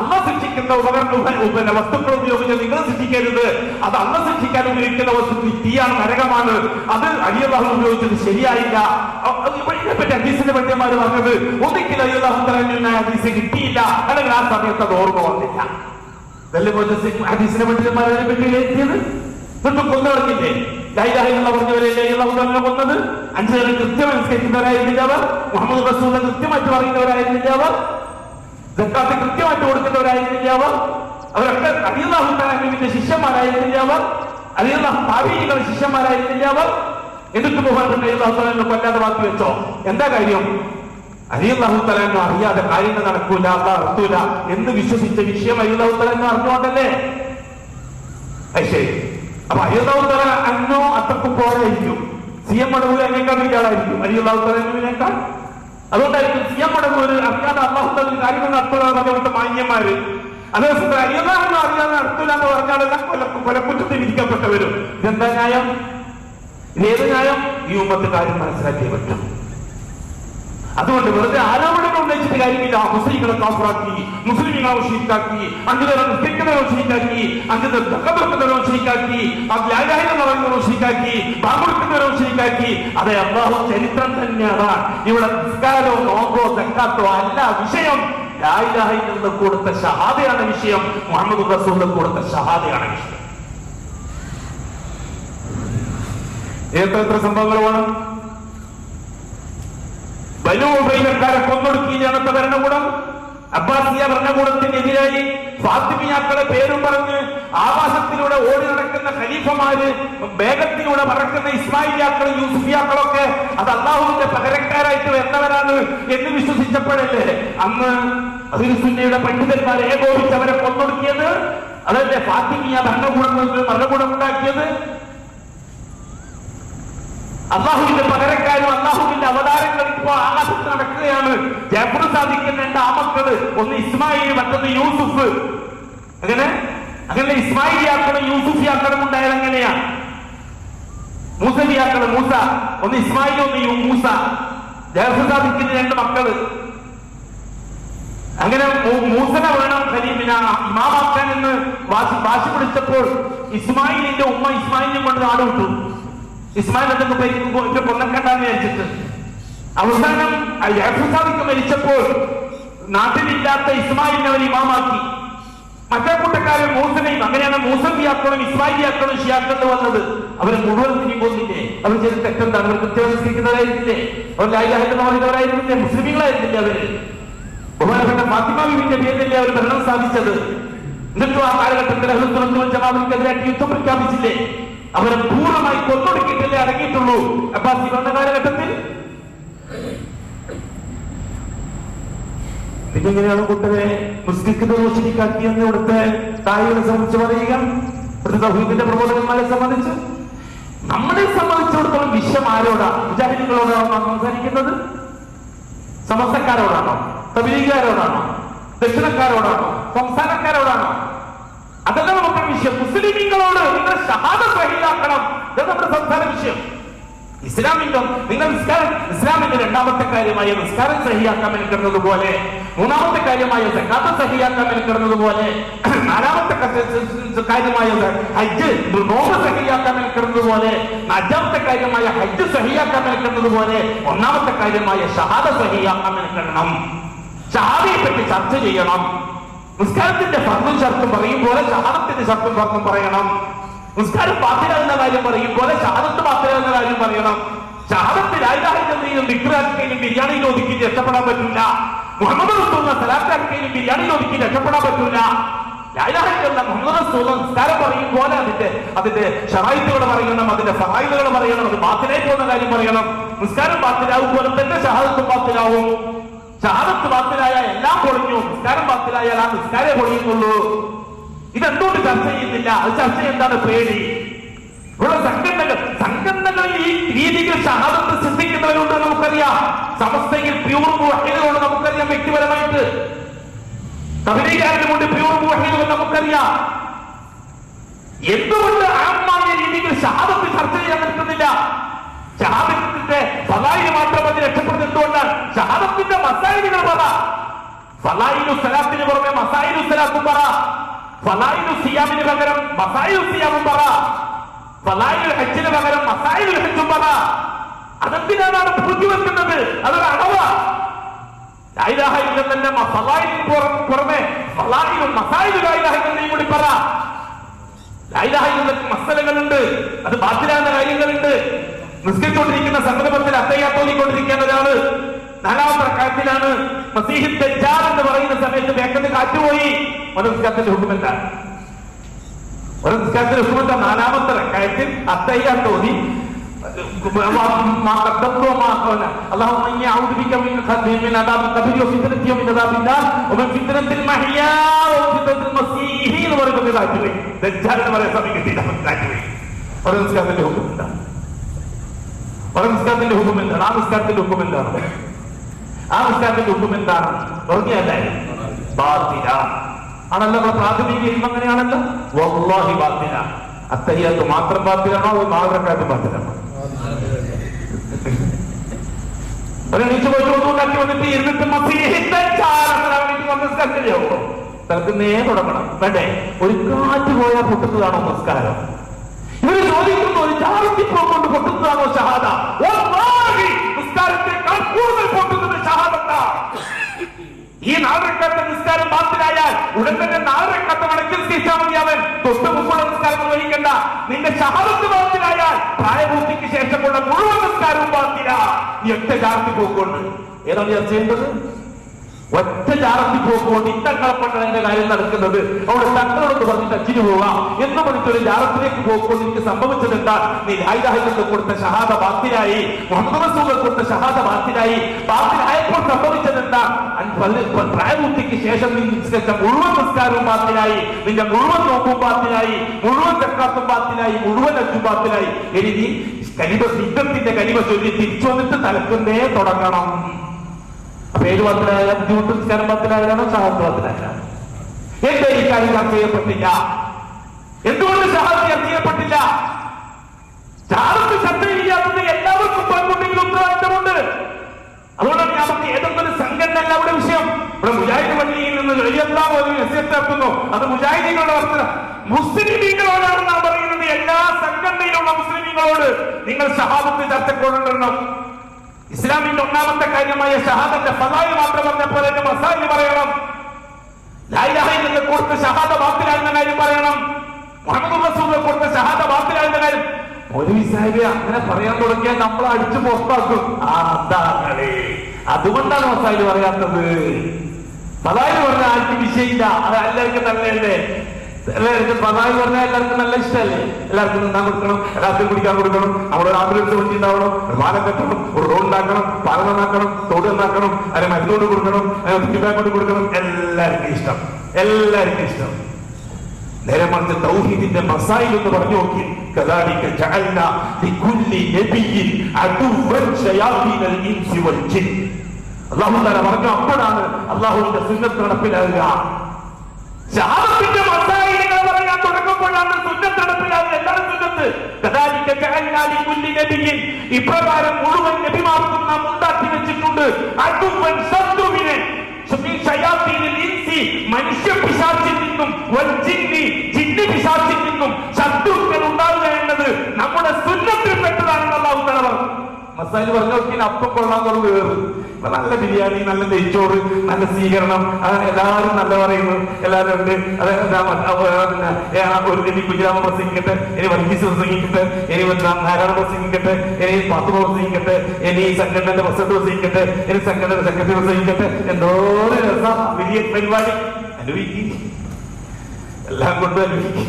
അള്ളാഹ് ശിക്ഷിക്കുന്ന വസ്തുക്കൾ ഉപയോഗിച്ച് നിങ്ങൾ ശിക്ഷിക്കരുത്. അത് അള്ളാഹ് ശിക്ഷിക്കാൻ ഉപയോഗിക്കുന്ന വസ്തു തീയാണ്, നരകമാണ്. അത് അലി അല്ലാഹു ഉപയോഗിച്ചത് ശരിയായില്ല. ഇതിനെപ്പറ്റി ഹദീസിന്റെ പണ്ഡിതന്മാര് പറഞ്ഞത് ഒന്നിക്കൽ അലി അല്ലാഹു തആല ഹദീസ് കിട്ടിയില്ല, അല്ലെങ്കിൽ ആ സമയത്ത് അത് ഓർമ്മ വന്നില്ല. ഹദീസിനെ പണ്ഡിതന്മാരെ പറ്റി എഴുതിയത് എന്നിട്ട് കൊന്നുകളഞ്ഞില്ലേ? പറഞ്ഞവരല്ലേ അല്ലാഹു കൊന്നത്? 5 നേരം കൃത്യം അനുസരിക്കുന്നവരായിരുന്നില്ല അവർ? മുഹമ്മദ് റസൂലിനെ കൃത്യമായിട്ട് പറയുന്നവരായിരുന്നില്ല അവർ? സക്കാത്ത് കൃത്യമായിട്ട് കൊടുക്കുന്നവരായിരുന്നില്ല അവർ? അവരൊക്കെ അല്ലാഹു തആലാവിന്റെ ശിഷ്യന്മാരായിരുന്നില്ല അവർ? അല്ലാഹു താബീഈകളുടെ ശിഷ്യന്മാരായിരുന്നില്ല അവർ? എന്നിട്ട് മുഹമ്മദ് അല്ലാഹു തആല കൊല്ലാതെ ബാക്കി വെച്ചോ? എന്താ കാര്യം? അല്ലാഹു തആല അറിയാതെ കാര്യങ്ങൾ നടക്കൂല, അല്ലാഹു നടത്തൂല എന്ന് വിശ്വസിച്ച വിഷയം അല്ലാഹു തആല അറിഞ്ഞുകൊണ്ടല്ലേ? ശരി. അപ്പൊ അല്ലാഹു തആല അന്നോ അത്രക്കും പോരായിരിക്കും. സി എം മടവൂർ എന്നേക്കാൾ ഇയാളായിരിക്കും അല്ലാഹു തആലയേക്കാൾ. അതുകൊണ്ടായിരിക്കും സി എം മടവൂർ അറിയാതെ അല്ലാഹു തആല കാര്യങ്ങൾ നടത്തൂല പറഞ്ഞ മാന്യന്മാര്. അതേസമയത്ത് അല്ലാഹു അറിയാതെ നടത്തൂല എന്ന് പറഞ്ഞാൽ കൊലക്കുറ്റത്തിൽ വിധിക്കപ്പെട്ടവരും. ഇതെന്താ ന്യായം? ഇതേത് ന്യായം? ഈ ഉമ്മത്ത് കാര്യം മനസ്സിലാക്കിയേ പറ്റും. അതുകൊണ്ട് വെറുതെ ആരോപണങ്ങൾ ഉന്നയിച്ചിട്ട് കാര്യമില്ല. മുസ്ലിങ്ങളെ കാഫിറാക്കി, മുസ്ലിങ്ങളെ മുശ്രിക്കാക്കി, 5 നേരം നിസ്കരിക്കുന്നവരെ മുശ്രിക്കാക്കി, 5 നേരം സക്കാത്ത് കൊടുക്കുന്നവരെ മുശ്രിക്കാക്കി, ലാ ഇലാഹ ഇല്ലല്ലാഹ് പറയുന്നവരെ മുശ്രിക്കാക്കി, ബാങ്ക് കൊടുക്കുന്നവരെ മുശ്രിക്കാക്കി. അതെ, അല്ലാഹു ചരിത്രം തന്നെയാണ്. ഇവിടെ നിസ്കാരമോ നോമ്പോ സക്കാത്തോ അല്ല വിഷയം. ലാ ഇലാഹ ഇല്ലല്ലാഹ് കൊടുത്ത ഷഹാദയാണ് വിഷയം. മുഹമ്മദ് റസൂൽ കൊടുത്ത ഷഹാദയാണ് വിഷയം. എത്ര സംഭവങ്ങളാണ്? ബനൂ ഉമയ്യക്കാരെ കൊന്നൊടുക്കിയില്ല അന്നത്തെ ഭരണകൂടം. അബ്ബാസിയ ഭരണകൂടത്തിനെതിരായി ഫാത്തിമിയാക്കളെ പേരും പറഞ്ഞ് ആകാശത്തിലൂടെ ഓടി നടക്കുന്ന ഖലീഫമാര്, വേഗത്തിലൂടെ പറക്കുന്ന ഇസ്മായിലിയാക്കളും യൂസുഫിയാക്കളൊക്കെ അത് അള്ളാഹുവിന്റെ പകരക്കാരായിട്ട് വരുന്നവരാണ് എന്ന് വിശ്വസിച്ചപ്പോഴല്ലേ അന്ന് അഹ്ലു സുന്നയുടെ പണ്ഡിതന്മാരെ ഏകോപിച്ച് അവരെ കൊന്നൊടുക്കിയത്? അതല്ലേ ഫാത്തിമിയ ഭരണകൂടം ഉണ്ടാക്കിയത്? അള്ളാഹുവിന്റെ പകരക്കാരും അള്ളാഹുവിന്റെ അവതാരങ്ങൾ ഇപ്പോ ആകാശത്ത് നടക്കുകയാണ്. ജാഫർ സാദിഖിന്റെ 2 ആമക്കള്, ഒന്ന് ഇസ്മായിൽ, മറ്റൊന്ന് യൂസുഫ്. അങ്ങനെ ഇസ്മായിലിയാക്കളും യൂസുഫിയാക്കളും ഉണ്ടായത് എങ്ങനെയാണ്? മൂസലിയാക്കള്, മൂസ, ഒന്ന് ഇസ്മായിൽ, ഒന്ന് മൂസ. ജാഫർ സാദിഖിന്റെ 2 മക്കള്. അങ്ങനെ മൂസനെ വേണം ഖലീഫിനെ ഇമാമാക്കാൻ എന്ന് വാശി പിടിച്ചപ്പോൾ ഇസ്മായിലിന്റെ ഉമ്മ ഇസ്മായിലിനെ കൊണ്ട് നാട് വിട്ടു. ഇസ്മായിൽ എന്തൊക്കെ കൊന്നക്കണ്ടെന്ന് വിചാരിച്ചിട്ട് അവസാനം ജാഫർ സാദിഖ് മരിച്ചപ്പോൾ നാട്ടിലില്ലാത്ത ഇസ്മായിലിനെ അവർ ഇമാമാക്കി. മറ്റേ കൂട്ടക്കാരൻ മൂസനെയും. അങ്ങനെയാണ് മൂസബിയാക്കളും ഇസ്മായിലിയാക്കളും ഷിയാക്കളും വന്നത്. അവരെ മുഴുവൻ തിരികൊന്നില്ലേ? അവർ ചെയ്ത് തെറ്റെന്താണ്? അവർ കൃത്യവൽക്കരിക്കുന്നവരായിരുന്നില്ലേ? അവർ ലാ ഇലാഹ ഇല്ലല്ലാഹ് പറയുന്നവരായിരുന്നില്ലേ? മുസ്ലിമീങ്ങളായിരുന്നില്ലേ അവര്? ബഹുമാനപ്പെട്ട ഫാത്തിമ ബീവിന്റെ പേരിലല്ലേ അവർ ഭരണം സ്ഥാപിച്ചത്. എന്നിട്ടും ആ കാലഘട്ടത്തിൽ അഹ്ലുസുന്നത്ത് ജമാഅത്തിനെതിരായിട്ട് യുദ്ധം പ്രഖ്യാപിച്ചില്ലേ? അവരെ പൂർണ്ണമായി കൊന്നൊടുക്കിയിട്ടല്ലേ അടങ്ങിയിട്ടുള്ളൂ അബ്ബാസി ഭരണ കാലഘട്ടത്തിൽ. പിന്നെ എങ്ങനെയാണ് കുട്ടനെ മുസ്ലിഖിന്റെ റോഷനിക്കാക്കിയെന്ന് ഇവിടുത്തെ തായികളെ സംബന്ധിച്ച് പറയുക? ഇവിടുത്തെ തൗഹീദിന്റെ പ്രബോധകന്മാരെ സംബന്ധിച്ച്, നമ്മളെ സംബന്ധിച്ചിടത്തോളം വിഷയം ആരോടാണ്? മുജാഹിദുകളോടാണോ നാം സംസാരിക്കുന്നത്? സമസ്തക്കാരോടാണോ? തബ്ലീഗുകാരോടാണോ? ദക്ഷിണക്കാരോടാണോ? സംസ്ഥാനക്കാരോടാണോ? അതല്ല നമുക്ക് വിഷയം. മുസ്ലിമീങ്ങളോട് നിങ്ങൾ ഷഹാദത്ത് സഹീഹാക്കണം, ഇതാണ് നമ്മുടെ സംസാര വിഷയം. ഇസ്ലാമിന്റെ നിങ്ങൾ ഇസ്ലാമിന്റെ രണ്ടാമത്തെ കാര്യമായ നിസ്കാരം സഹിയാക്കാൻ മെനക്കിടുന്നത് പോലെ, മൂന്നാമത്തെ കാര്യമായ സക്കാത്ത് സഹിയാക്കാൻ മെനക്കിടുന്നത് പോലെ, നാലാമത്തെ കാര്യമായ ഹജ്ജ് നോമ്പ് സഹിയാക്കാൻ മെനക്കിടുന്നത് പോലെ, അഞ്ചാമത്തെ കാര്യമായ ഹജ്ജ് സഹിയാക്കാൻ മെനക്കിടുന്നത് പോലെ, ഒന്നാമത്തെ കാര്യമായ ഷഹാദ സഹിയാക്കാൻ മെനക്കിടണം. ഷഹാദയെ പറ്റി ചർച്ച ചെയ്യണം. നിസ്കാരത്തിന്റെ ഫർളും ഷർത്തും പറയും പോലെ ഷഹാദത്തിന്റെ ഷർത്തും ഫർളും പറയണം. നിസ്കാരം ബാത്തിലാകുന്ന കാര്യം പറയും പോലെ ഷഹാദത്ത് ബാത്തിലാകുന്ന കാര്യം പറയണം. ഷഹാദത്ത് ലാ ഇലാഹ ഇല്ലല്ലാഹ് ദിക്റാക്കുകയും ബിരിയാണിയിൽ ഒതുക്കി രക്ഷപ്പെടാൻ പറ്റില്ല. മുഹമ്മദ് റസൂലുള്ളാഹി സലാത്താക്കുകയും ബിരിയാണിയിൽ ഒതുക്കി രക്ഷപ്പെടാൻ പറ്റില്ല. ലാ ഇലാഹ ഇല്ലല്ലാഹ് മുഹമ്മദ് റസൂലുള്ളാഹി നിസ്കാരം പറയും പോലെ അതിന്റെ ശറായിത്തുകൾ പറയണം, അതിന്റെ ഫളായിലുകൾ പറയണം, അത് ബാത്തിലായി പോകുന്ന കാര്യം പറയണം. നിസ്കാരം ബാത്തിലാവും പോലെ തന്നെ ഷഹാദത്തും ബാത്തിലാവും. ഷഹാദത്ത് ബാത്തിലായ എല്ലാം പൊളിഞ്ഞു, നിസ്കാരം ബാത്തിലായാൽ ആ നിസ്കാരേ പൊളിയുന്നുള്ളൂ. ഇതെന്തുകൊണ്ട് ചർച്ച ചെയ്യുന്നില്ല? അത് ചർച്ച എന്താണ്? പേടി. ഇവിടെ സംഘടനകൾ ഈ രീതിയിൽ ഷഹാദത്ത് സിദ്ധിക്കുന്നവരുണ്ട് നമുക്കറിയാം. സമസ്തയിൽ പ്യൂർ മുവഹ്ഹിദുകളുണ്ട് നമുക്കറിയാം. വ്യക്തിപരമായിട്ട് തബ്ലീഗുകാരിലുമുണ്ട് പ്യൂർ മുവഹ്ഹിദുകൾ നമുക്കറിയാം. എന്തുകൊണ്ട് ആമായ രീതിയിൽ ഷഹാദത്ത് ചർച്ച ചെയ്യാൻ പറ്റുന്നില്ല? ഷഹാദത്തിന്റെ ഫളായില് മാത്രം അത് രക്ഷപ്പെടുന്നത് എന്തുകൊണ്ടാണ്? ഷഹാദത്തിന്റെ മസായിലുകൾ പറ. ഫളായിലു സലാത്തിന് പുറമെ മസായിലു സലാത്തും പറ. ഫളായിലു സിയാമിന് പകരം മസായിലു സിയാമും പറ. ഫളായിലു ഹജ്ജിന് പകരം മസായിലു ഹജ്ജും പറ. അതെന്തിനാണ് പൂജ്യം വെക്കുന്നത്? അതൊരു അളവാ. ലാ ഇലാഹ ഇല്ലല്ലാഹ് ഫളായിലിന് പുറമെ ഫളായിലും മസായിലു ലാ ഇലാഹ ഇല്ലല്ലാഹ് കൂടി പറ. ലാ ഇലാഹ ഇല്ലല്ലാഹ് മസലകളുണ്ട്, അത് ബാത്തിലാകുന്ന കാര്യങ്ങളുണ്ട്. നിസ്കരിച്ചുകൊണ്ടിരിക്കുന്ന സന്ദർഭത്തിൽ അത്തയ്യാത്തോലിക്കൊണ്ടിരിക്കുന്ന ഒരാള് നാലാമത്തെ റക്അത്തിലാണ് മസീഹ് ദജ്ജാൽ എന്ന് പറയുന്ന സമയത്ത് വേഗത്തിൽ കാറ്റുപോയി. ഒരു നിസ്കാരത്തിന്റെ ഹുക്കം എന്താണ്? നാലാമത്തെ റക്അത്തിൽ അത്തയ്യാത്തോലി നിസ്കാരത്തിന്റെ ഹുക്കം എന്താണ്? ആ നിസ്കാരത്തിന്റെ ഹുക്കം എന്താണ്? ആ നിസ്കാരത്തിന്റെ ഹുക്കം എന്താണ്? പറഞ്ഞല്ലേ ബാത്തില ആണല്ലോ. പ്രാഥമിക ഇൽമ അങ്ങനെയാണല്ലോ. വല്ലാഹി ബാത്തില. അത്തഹിയ്യാത്ത് മാത്രം ബാത്തിലാണോ? 4 റക്അത്ത് ബാത്തിലാണോ? നീച്ചു പോയിട്ട് ഒന്നുണ്ടാക്കി വന്നിട്ട് ഇരുന്നിട്ട് തലക്കുന്നേ തുടങ്ങണം. വേണ്ടേ? ഒരു കാറ്റ് പോയാൽ പൊട്ടുന്നതാണോ നമസ്കാരം? ഇവര് ചോദിക്കുന്നു, ഒരു ചാർത്തിപ്പോ കൊണ്ട് പൊട്ടുന്നതാണോ ഷഹാദ? നിസ്കാരത്തെക്കാൾ കൂടുതൽ പൊട്ടുന്നത് ഷഹാദത്താ. ഈ 4 റക്അത്ത് നിസ്കാരം ബാത്തിലായാൽ ഉടൻ തന്നെ 4 റക്അത്ത് മടക്കി നിസ്കരിച്ചാൽ മതി. അവൻ തൊട്ട് മുമ്പുള്ള നിസ്കാരം നിർവഹിക്കണ്ട. നിന്റെ ഷഹാദത്ത് ബാത്തിലായാൽ പ്രായപൂർത്തിക്ക് ശേഷമുള്ള മുഴുവൻ നിസ്കാരവും ബാത്തില. നീ ഒറ്റ ചാർത്തി പോക്കൊണ്ട് ഏതാണ് ചർച്ച ചെയ്യേണ്ടത്? ഒറ്റ ചാർത്തി പോക്കുകൊണ്ട് ഇത്തങ്ങളെപ്പെട്ടതിന്റെ കാര്യം നടക്കുന്നത്. അവിടെ തങ്ങളോട് പറഞ്ഞ് ടച്ചിന് പോകാം എന്ന് പറഞ്ഞിട്ടൊരു ജാറത്തിലേക്ക് പോക്കുകൊണ്ട് എനിക്ക് സംഭവിച്ചത് എന്താ? നീ ലാ ഇലാഹ ഇല്ലല്ലാഹ് കൊടുത്ത ഷഹാദ ബാത്തിലായി, മുഹമ്മദ് റസൂൽ കൊടുത്ത ഷഹാദ ബാത്തിലായി. ബാത്തിലായപ്പോൾ സംഭവിച്ചത് എന്താ? പ്രായപൂർത്തിക്ക് ശേഷം നീ നിസ്കരിച്ച മുഴുവൻ നിസ്കാരവും ബാത്തിലായി, നിന്റെ മുഴുവൻ നോമ്പും ബാത്തിലായി, മുഴുവൻ സക്കാത്തും ബാത്തിലായി, മുഴുവൻ ഹജ്ജും ബാത്തിലായി. ഇനി നീ യുദ്ധത്തിന്റെ കലിമ ചൊല്ലി തിരിച്ചു വന്നിട്ട് തലക്കുന്നേ തുടങ്ങണം. പേര് ബാത്തിലായ ബുദ്ധിമുട്ട് നിസ്കാരം ബാത്തിലായാലാണോ ഷഹാദത്ത് ബാത്തിലായാലാണ്? എന്റെ ഈ കാര്യം ചർച്ച ചെയ്യപ്പെട്ടില്ല. എന്തുകൊണ്ട് ഷഹാദത്ത് ചർച്ച ചെയ്യപ്പെട്ടില്ല? ഷഹാദത്ത് ചർച്ച ചെയ്യാത്തത് എല്ലാവർക്കും പങ്കുണ്ടെങ്കിൽ ഉത്തരവാദിത്തമുണ്ട്. അതുകൊണ്ടാണ് നമുക്ക് ഏതെങ്കിലും സംഘടന അല്ല അവിടെ വിഷയം. ഇവിടെ മുജാഹിദ് പള്ളിയിൽ നിന്ന് നടത്തുന്നു. അത് മുജാഹിദീങ്ങളുടെ വർത്തന. മുസ്ലിമീങ്ങളോടാണ് നാം പറയുന്നത്. എല്ലാ സംഘടനയിലുള്ള മുസ്ലിമീങ്ങളോട് നിങ്ങൾ ഷഹാദത്ത് ചർച്ചക്കൊണ്ടുവരണം. ഇസ്ലാമിന്റെ ഒന്നാമത്തെ കാര്യമായ ഷഹാദത്തിന്റെ ഫളായിൽ മാത്രം പറഞ്ഞ പോലെ മസാലി പറയണം. ലാ ഇലാഹ ഇല്ലല്ലാഹ് കൊടുത്ത ഷഹാദ ബാത്തിലാകുന്ന കാര്യം പറയണം. മുഹമ്മദ് റസൂൽ കൊടുത്ത ഷഹാദ ബാത്തിലാകുന്ന കാര്യം. മൗലവി സാഹിബ് അങ്ങനെ പറയാൻ തുടങ്ങിയാൽ നമ്മൾ അടിച്ചു പുറത്താക്കും. അതുകൊണ്ടാണ് മസാലി പറയാത്തത്. ഫളായിൽ പറഞ്ഞ ആർക്കും വിഷയമില്ല, അത് എല്ലാവർക്കും നല്ലതല്ലേ. എല്ലാവർക്കും ഫളായിൽ പറഞ്ഞാൽ എല്ലാവർക്കും നല്ല ഇഷ്ടമല്ലേ. എല്ലാവർക്കും തിന്നാൻ കൊടുക്കണം, എല്ലാവർക്കും കുടിക്കാൻ കൊടുക്കണം, അവിടെ ഒരു ആംബുലൻസ് വണ്ടി ഉണ്ടാവണം, ഒരു പാലം കെട്ടണം, ഒരു റോഡ് ഉണ്ടാക്കണം, പാലം നന്നാക്കണം, തോട് നന്നാക്കണം, അതിന് മരുന്നോട് കൊടുക്കണം, കൊണ്ട് കൊടുക്കണം. എല്ലാവർക്കും ഇഷ്ടം, എല്ലാവർക്കും ഇഷ്ടം. നേരെ മറിച്ച് തൗഹീദിന്റെ മസായിൽ എന്ന് പറഞ്ഞു നോക്കി. കദാലിക ജഅൽനാ ലികുല്ലി നബിയ്യിൻ അദുവ്വൻ ശയാതീനൽ ഇൻസി വൽ ജിൻ. അല്ലാഹു തആല പറഞ്ഞു, അപ്പോഴാണ് അല്ലാഹുവിന്റെ സുന്നത്ത് നടപ്പിലാകുക. ശഹാദത്തിന്റെ മസായിലുകൾ പറയാൻ തുടങ്ങുമ്പോഴാണ് സുന്നത്ത് നടപ്പിലാകുക. എന്താണ് സുന്നത്ത്? കദാലിക ജഅൽനാ ലികുല്ലി നബിയ്യിൻ, ഇപ്രകാരം മുഴുവൻ നബിമാർക്കും നാം ഉണ്ടാക്കി വെച്ചിട്ടുണ്ട് അദുവ്വൻ ശത്രുവിനെ, മനുഷ്യ പിശാചിൽ നിന്നും ജിന്നി പിശാചിൽ നിന്നും ശത്രുക്കൾ ഉണ്ടാവുക എന്നത് നമ്മുടെ സുന്നത്തിൽ പെട്ടതാണെന്ന് അല്ലാഹു തആല പറഞ്ഞു. മസാല പറഞ്ഞു നോക്കി, അപ്പം കൊള്ളാൻ കുറവ് കയറും. നല്ല ബിരിയാണി, നല്ല നെയ്ച്ചോറ്, നല്ല സ്വീകരണം, എല്ലാവരും നല്ല പറയുന്നു, എല്ലാവരും ഉണ്ട്. ഇനി കുഞ്ഞിരാമ പ്രസംഗിക്കട്ടെ, ഇനി വർഗീസ് പ്രസംഗിക്കട്ടെ, ഇനി നാരായണ പ്രസംഗിക്കട്ടെ, ഇനി പാത്തുമ പ്രസംഗിക്കട്ടെ, ഇനി സംഘടനയുടെ പ്രസിഡന്റ് പ്രസംഗിക്കട്ടെ, ഇനി സംഘടനയുടെ സെക്രട്ടറി പ്രസംഗിക്കട്ടെ. എന്തോരം രസം, വലിയ പരിപാടി. അനുഭവിക്കും, എല്ലാം കൊണ്ട് അനുഭവിക്കും.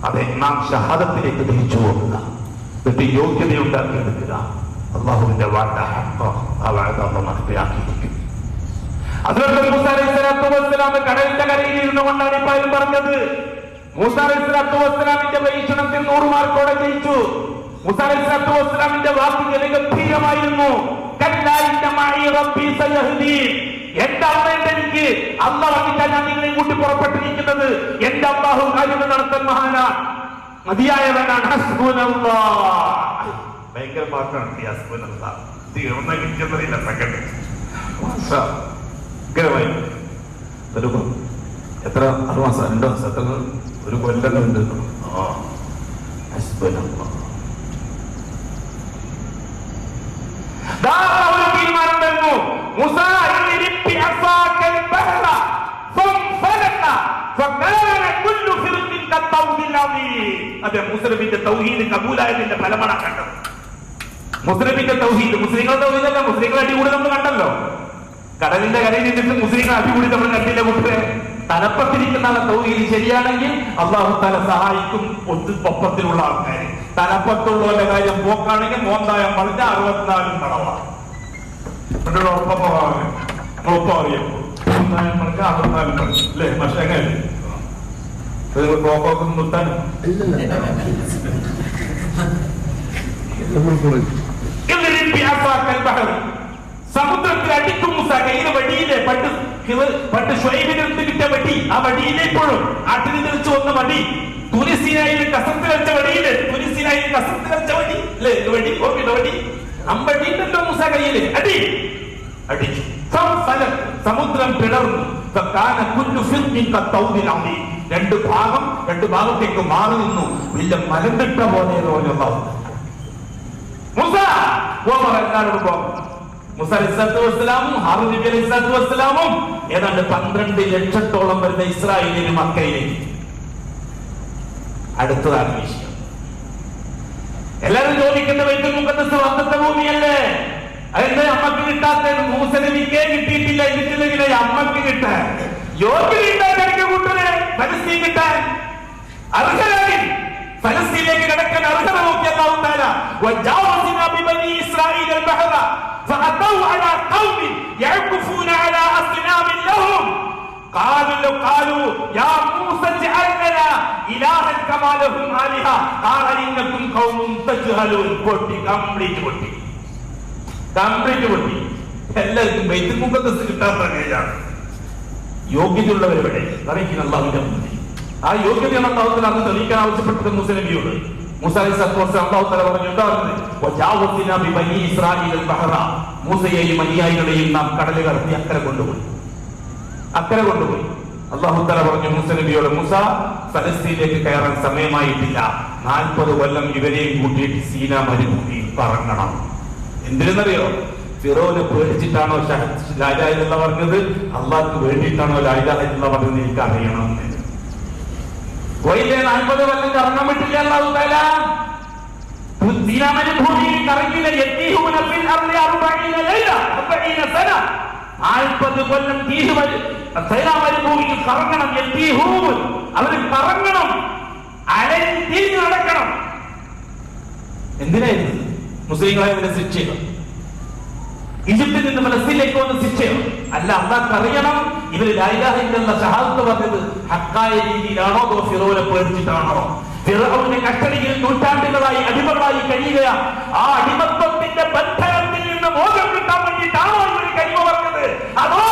അതെ, നാം ഷഹാദത്തിലേക്ക് തിരിച്ചു പോകുക, എന്നിട്ട് യോഗ്യതയുണ്ടാക്കിയെടുക്കുക. അള്ളാഹുവിന്റെ വാഴ്ച ആ വാഴ്ച നടപ്പിലാക്കിയിരിക്കും. അതുകൊണ്ട് മൂസ അലൈഹിസ്സലാത്തു വസ്സലാം കടലിന്റെ കരയിൽ ഇരുന്നു കൊണ്ടാണ് ഇപ്പം പറഞ്ഞത്. മൂസ അലൈഹിസ്സലാത്തു വസ്സലാമിന്റെ പരീക്ഷണത്തിൽ 100 മാർക്കോടെ ജയിച്ചു. മൂസ അലൈഹിസ്സലാത്തു വസ്സലാമിന്റെ വാക്കുകൾ ഗംഭീരമായിരുന്നു. എന്റെ അമ്മയുടെ എനിക്ക് അള്ളാഹ് വന്നിട്ടാണ് ഞാൻ നിങ്ങളെ കൂട്ടി പുറപ്പെട്ടിരിക്കുന്നത്. എന്റെ അല്ലാഹു കാര്യങ്ങൾ നടത്താൻ മഹാനാണ്, മതിയായവനാണ്. ഭയങ്കര പാട്ടാണ്. എത്ര 6 മാസം 2 മാസം എത്ര ഒരു കൊല്ലങ്ങളുണ്ട്. തീരുമാനം തന്നു. അതെ, മുസ്ലിമിന്റെ തൗഹീദ് കബൂലായതിന്റെ ഫലമാണ് കണ്ടത്. മുസ്ലിമിന്റെ തൗഹീദ്, മുസ്ലിങ്ങളുടെ തൗഹീദല്ല, മുസ്ലിങ്ങൾ അടികൂടി നമ്മൾ കണ്ടല്ലോ. കടലിന്റെ കരയിൽ നിന്നിട്ട് മുസ്ലിങ്ങൾ അടികൂടി നമ്മൾ കണ്ടില്ല. കുട്ടിയെ തലപ്പത്തിരിക്കുന്ന തൗഹീദ് ശരിയാണെങ്കിൽ അല്ലാഹു തആല സഹായിക്കും ഒപ്പത്തിലുള്ള ആൾക്കാര്. തലപ്പത്തുള്ളവരുടെ കാര്യം പോക്കാണെങ്കിൽ മോന്തായം പറഞ്ഞ 64 തടവാണ്. ഒപ്പം അറിയാം, മോന്തായം പറഞ്ഞ 64 പറഞ്ഞു അല്ലേ? പക്ഷെ എങ്ങനെ കോക്കൊക്കെ നിർത്താനും സമുദ്രത്തിൽ അടിക്കും. മൂസ കയ്യിലെ വടിയിലെ പണ്ട് ഷുഐബിനെടുത്ത് കിട്ടിയ വടി, ആ വടിയിലെപ്പോഴും ആട്ടിൽ നിറച്ചു വന്ന വടി, തുനിസീനായിൽ കസത്തിൽ വെച്ച വടിയില്, തുനിസീനായിൽ കസത്തിൽ വെച്ച വടി അല്ലേ? വടി ഓർമ്മ വടി, അമ്പടിയുണ്ടല്ലോ മൂസ കയ്യില്. അടിച്ചു. സമുദ്രം പിളർന്നു. രണ്ട് ഭാഗത്തേക്ക് മാറി നിന്നു. വലിയ മലന്നിട്ട പോലെ മൂസ അലൈഹിസ്സലാത്തു വസ്സലാമും ഹാറൂൻ നബി അലൈഹിസ്സലാത്തു വസ്സലാമും ഏതാണ്ട് 12 ലക്ഷത്തോളം വരുന്ന ഇസ്രായേലിന് മക്കയിലേക്ക്. അടുത്തതാണ് വിഷയം. എല്ലാവരും ചോദിക്കുന്ന ബൈത്തുൽ മുഖദ്ദസ് വന്നത്തെ ഭൂമിയല്ലേ? അതിന്റെ അമ്മക്ക് കിട്ടാത്ത മൂസ നബിക്കേ കിട്ടിയിട്ടില്ല. ഇതിങ്ങനെ അമ്മക്ക് കിട്ടാൻ യോഗ്യതയുണ്ടാക്കി കൂട്ടരെ ഫലസ്തീൻ കിട്ടാൻ അർഹരായി ഫലസ്തീനിലേക്ക് കിടക്കാൻ അർഹത നോക്കിയ അല്ലാഹു തആല വജാവസ്നാ ബിബനി ഇസ്രായീൽ അൽബഹറ ഫഅതൗ അലാ ഖൗമിൻ യഅകുഫൂന അലാ അസ്നാമിൻ ലഹും ഖാലു യാ മൂസ ജഅൽ ലനാ ഇലാഹൻ കമാ ലഹും ആലിഹ ഖാല ഇന്നകും ഖൗമുൻ തജ്ഹലൂൻ. പൊട്ടി, കംപ്ലീറ്റ് പൊട്ടി. എല്ലാവർക്കും ബൈത്തുൽ മുഖദ്ദസ് കിട്ടാൻ പറഞ്ഞാണ്. യോഗ്യതയുള്ളവരെവിടെ അറിയിക്കുന്ന അല്ലാഹുവിന്റെ മുന്നിൽ. ആ യോഗ്യതയാണ് അല്ലാഹു തആല അന്ന് തെളിയിക്കാൻ ആവശ്യപ്പെട്ടത് മൂസ നബിയോട്. മൂസ അലൈഹിസ്സലാത്തു വസ്സലാം അല്ലാഹു തആല പറഞ്ഞു, എന്താണ്? വജാവസ്നാ ബിബനി ഇസ്രായീൽ അൽബഹറ, മൂസയെയും അനുയായികളെയും നാം കടൽ കടത്തി അക്കരെ കൊണ്ടുപോയി. അല്ലാഹു തആല പറഞ്ഞു മൂസ നബിയോട്, മൂസ ഫലസ്തീനിലേക്ക് കയറാൻ സമയമായിട്ടില്ല. 40 കൊല്ലം ഇവരെയും കൂട്ടിയിട്ട് സീനാ മരുഭൂമിയിൽ പറങ്ങണം. എന്തിനെന്നറിയോ? ഫിറോനെ പേടിച്ചിട്ടാണോ ലാ ഇലാഹ ഇല്ലല്ലാഹ് പറഞ്ഞത്? അള്ളാഹ്ക്ക് വേണ്ടിയിട്ടാണോ ലാ ഇലാഹ ഇല്ലല്ലാഹ് പറഞ്ഞത്? എനിക്ക് അറിയണം. 40 കൊല്ലം കറങ്ങാൻ പറ്റില്ല. അല്ലാഹു തആല മരുഭൂമിയിൽ കറങ്ങിയ യതീഹുന ഫിൽ അർളി 40 ലൈല 40 സന 40 കൊല്ലം മരുഭൂമിയിൽ കറങ്ങണം. യതീഹൂൻ അവർ കറങ്ങണം, അലഞ്ഞ് തിരിഞ്ഞ് നടക്കണം. എന്തിനായിരുന്നു? മുസ്ലിങ്ങളെ ശിക്ഷയോ? ഈജിപ്തിൽ നിന്ന് ഫലസ്തീനിലേക്ക് വന്ന ശിക്ഷയോ? അല്ല, അള്ളാഹ്ക്ക് അറിയണം ഇവര് ലാ ഇലാഹ ഇല്ലല്ലാഹ് ഷഹാദത്ത് പറഞ്ഞത് ഹക്കായ രീതിയിലാണോ അതോ ഫിറൗനെ പേടിച്ചിട്ടാണോ? ഫിറൗന്റെ കസ്റ്റഡിയിൽ നൂറ്റാണ്ടുകളായി അടിമകളായി കഴിയുക, ആ അടിമത്വത്തിന്റെ ബന്ധനത്തിൽ നിന്ന് മോചനം കിട്ടാൻ വേണ്ടിയിട്ടാണോ ഇവർ കരിമ പറഞ്ഞത്? അതോ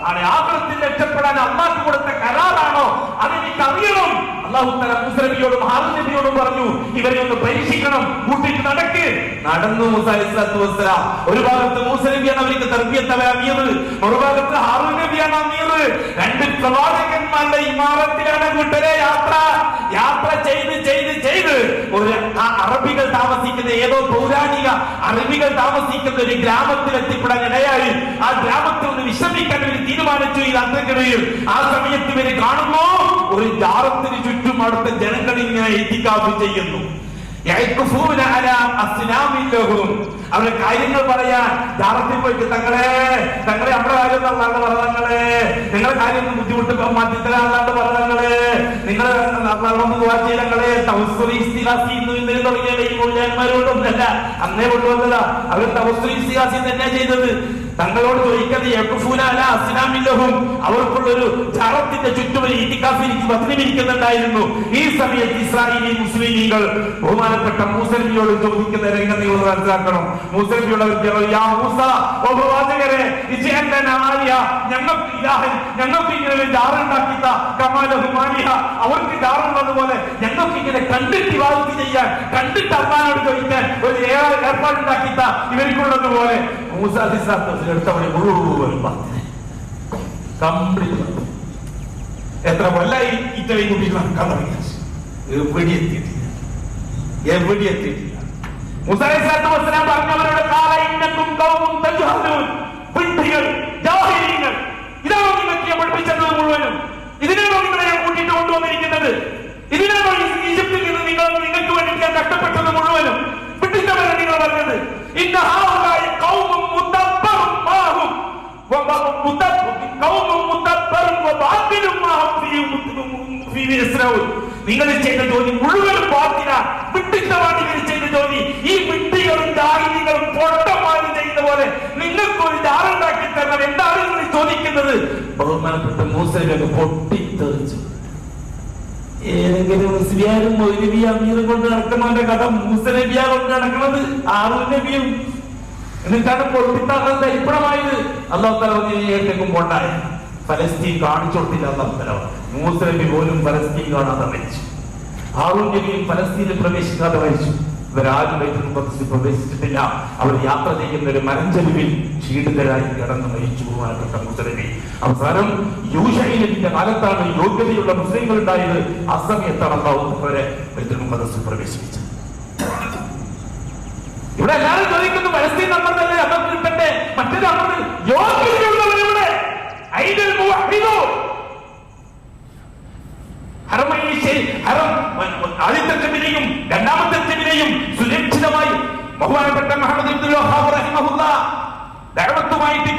ആണ് ആഖിറത്തിൽ രക്ഷപ്പെടാൻ അള്ളാഹ് കൊടുത്ത കരാറാണോ? അതെനിക്ക് അറിയണം. അല്ലാഹു തആല മൂസാ നബിയോടും ഹാറൂൻ നബിയോടും പറഞ്ഞു, ഇവരെ ഒന്ന് പരീക്ഷിക്കണം, കൂട്ടിട്ട് നടക്ക്. നടന്നു മൂസാ അലൈഹിസ്സലാത്തു വസ്സലാം. ഒരു ഭാഗത്ത് മൂസാ നബിയാണ് അവർക്ക് തർബിയത്ത് അമീർ, മറുഭാഗത്ത് ഹാറൂൻ നബിയാണ് അമീർ. രണ്ട് പ്രവാചകന്മാരുടെ ഇമാറത്തിലാണ് കൂട്ടരെ യാത്ര ചെയ്ത് ഒരു അറബികൾ താമസിക്കുന്ന ഏതോ പൗരാണിക അറബികൾ താമസിക്കുന്ന ഒരു ഗ്രാമത്തിൽ എത്തിപ്പെടാൻ ഇടയായി. ആ ഗ്രാമത്തിൽ ഒന്ന് വിശ്രമിക്കാൻ ഇവർ തീരുമാനിച്ചു. ഈ അന്തർക്കിടയിൽ ആ സമയത്ത് ഇവര് കാണുന്നു ഒരു ജാറത്തിന് ചുറ്റും അടുത്ത ജനങ്ങൾ ഇങ്ങനെ ഇത്തിക്കാഫ് ചെയ്യുന്നു. അവരുടെ കാര്യങ്ങൾ പറയാൻ ജാറത്തിൽ പോയിട്ട് തങ്ങളെ നമ്മുടെ കാര്യം അല്ലാണ്ട് പറഞ്ഞങ്ങളെ, നിങ്ങളുടെ കാര്യം ബുദ്ധിമുട്ട് മാറ്റിത്തരാണ്ട് പറഞ്ഞങ്ങളെ, നിങ്ങൾ ചെയ്തങ്ങളെ തുടങ്ങിയ ഈ മൂല്യന്മാരോടൊന്നല്ല അന്നേ കൊണ്ടുവന്നതാ. അവർ തവസ്സുൽ ഇസ്തിഗാസി തന്നെ ചെയ്തത്. തങ്ങളോട് ചോദിക്കുന്നത് അവർക്കുള്ളൊരു ജാറത്തിന്റെ ചുറ്റും ഇരിക്കുന്നുണ്ടായിരുന്നു. ഈ സമയത്ത് ഇസ്രായേലി മുസ്ലിമീങ്ങൾ ബഹുമാനപ്പെട്ട മൂസാ നബിയോട് ചോദിക്കുന്ന രംഗം നിങ്ങൾ മനസ്സിലാക്കണം. മൂസാ നബിയോട് ഞങ്ങൾക്ക് ഇങ്ങനെ ഒരു ജാറുണ്ടാക്കിത്ത കമാലഹുമാനിഹ, അവർക്ക് ജാറുള്ളതുപോലെ ഞങ്ങൾക്ക് ഇങ്ങനെ കണ്ടിട്ട് വിവാദത്ത് ചെയ്യാൻ, കണ്ടിട്ട് അള്ളാഹുവോട് ചോദിക്കാൻ ഒരു ഏർപ്പാടുണ്ടാക്കിത്ത ഇവർക്കുള്ളതുപോലെ മൂസാ അലൈഹിസ്സലാത്തു എടുത്തവരെ മുഴുവൻ കംപ്ലീറ്റ്. എത്ര കൊല്ലായി ഇറ്റവയും കുട്ടി നടക്കാൻ തുടങ്ങി, എവിടെ എത്തിയിട്ടില്ല. മൂസാ അലൈഹിസ്സലാത്തു വസ്സലാം പറഞ്ഞവരോട് ഇതാണോ നിങ്ങൾക്ക് പഠിപ്പിച്ചത് മുഴുവനും? ഇതിനാണോ നിങ്ങളെ ഞാൻ കൂട്ടിയിട്ട് കൊണ്ടുവന്നിരിക്കുന്നത്? ഇതിനാണോ ഈജിപ്തിൽ നിന്ന് നിങ്ങൾക്ക് വേണ്ടി ഞാൻ കഷ്ടപ്പെട്ടത് മുഴുവനും? വിട്ടിട്ടവരെ നിങ്ങൾ പറഞ്ഞത് നിങ്ങൾ ചെയ്ത ജോലി മുഴുവനും പാർട്ടിന വിട്ടിട്ടമാണ്. ഇവർ ചെയ്ത ജോലി ഈ വിട്ടികളും ജാഹിദികളും പൊട്ടമാരും ചെയ്യുന്ന പോലെ നിങ്ങൾക്ക് ഒരു ജാറുണ്ടാക്കി തരണം. എന്താണ് നിങ്ങൾ ചോദിക്കുന്നത്? ബഹുമാനപ്പെട്ട മൂസാ നബി പൊട്ടിത്തെറിച്ചു. ഏതെങ്കിലും മുസ്ലിയാരും മൗലവി അമീറും കൊണ്ട് നടക്കുന്നവന്റെ കഥ മൂസാ നബിയാ കൊണ്ട് നടക്കുന്നത് ഹാറൂൻ നബിയും. എന്നിട്ടാണ് പൊട്ടിത്താക്കാൻ തരിപ്പണമായത്. അല്ലാഹു തആല ഏതെങ്കിലും കൊണ്ടായ ഫലസ്തീൻ കാണിച്ചു കൊടുത്തില്ല. അല്ലാഹു തആല മൂസാ നബി പോലും ഫലസ്തീൻ കാണാതെ മരിച്ചു. ഹാറൂൻ നബിയും ഫലസ്തീനിൽ പ്രവേശിക്കാതെ മരിച്ചു. ഇവരാരും ബൈത്തുൽ മുഖദ്ദസിൽ പ്രവേശിച്ചിട്ടില്ല. അവർ യാത്ര ചെയ്യുന്ന ഒരു മരഞ്ചെരുവിൽ ക്ഷീണിതരായി കിടന്ന് മരിച്ചു ബഹുമാനപ്പെട്ട മൂസാ നബി. അവസാനം യൂശഅ നബിയുടെ കാലത്താണ് യോഗ്യതയുള്ള മുസ്ലിങ്ങൾ ഉണ്ടായത്. ആ സമയത്താണ് അല്ലാഹു അവരെ ബൈത്തുൽ മുഖദ്ദസിൽ പ്രവേശിപ്പിച്ചത്. ഇവിടെ എല്ലാവരും ചോദിക്കുന്നു ഫലസ്തീൻ നമ്മളല്ലേ നമുക്ക് കിട്ടട്ടെ, മറ്റൊരു നമ്മൾ യോഗ്യതയുള്ളവരിവിടെ ആദ്യത്തെ തെറ്റിനെയും രണ്ടാമത്തെ തെറ്റിനെയും സുരക്ഷിതമായി ബഹുമാനപ്പെട്ട മുഹമ്മദ് ഇബ്നുൽ വഹാബ് റഹിമഹുല്ലാഹ് ദഅവത്തുമായിട്ട്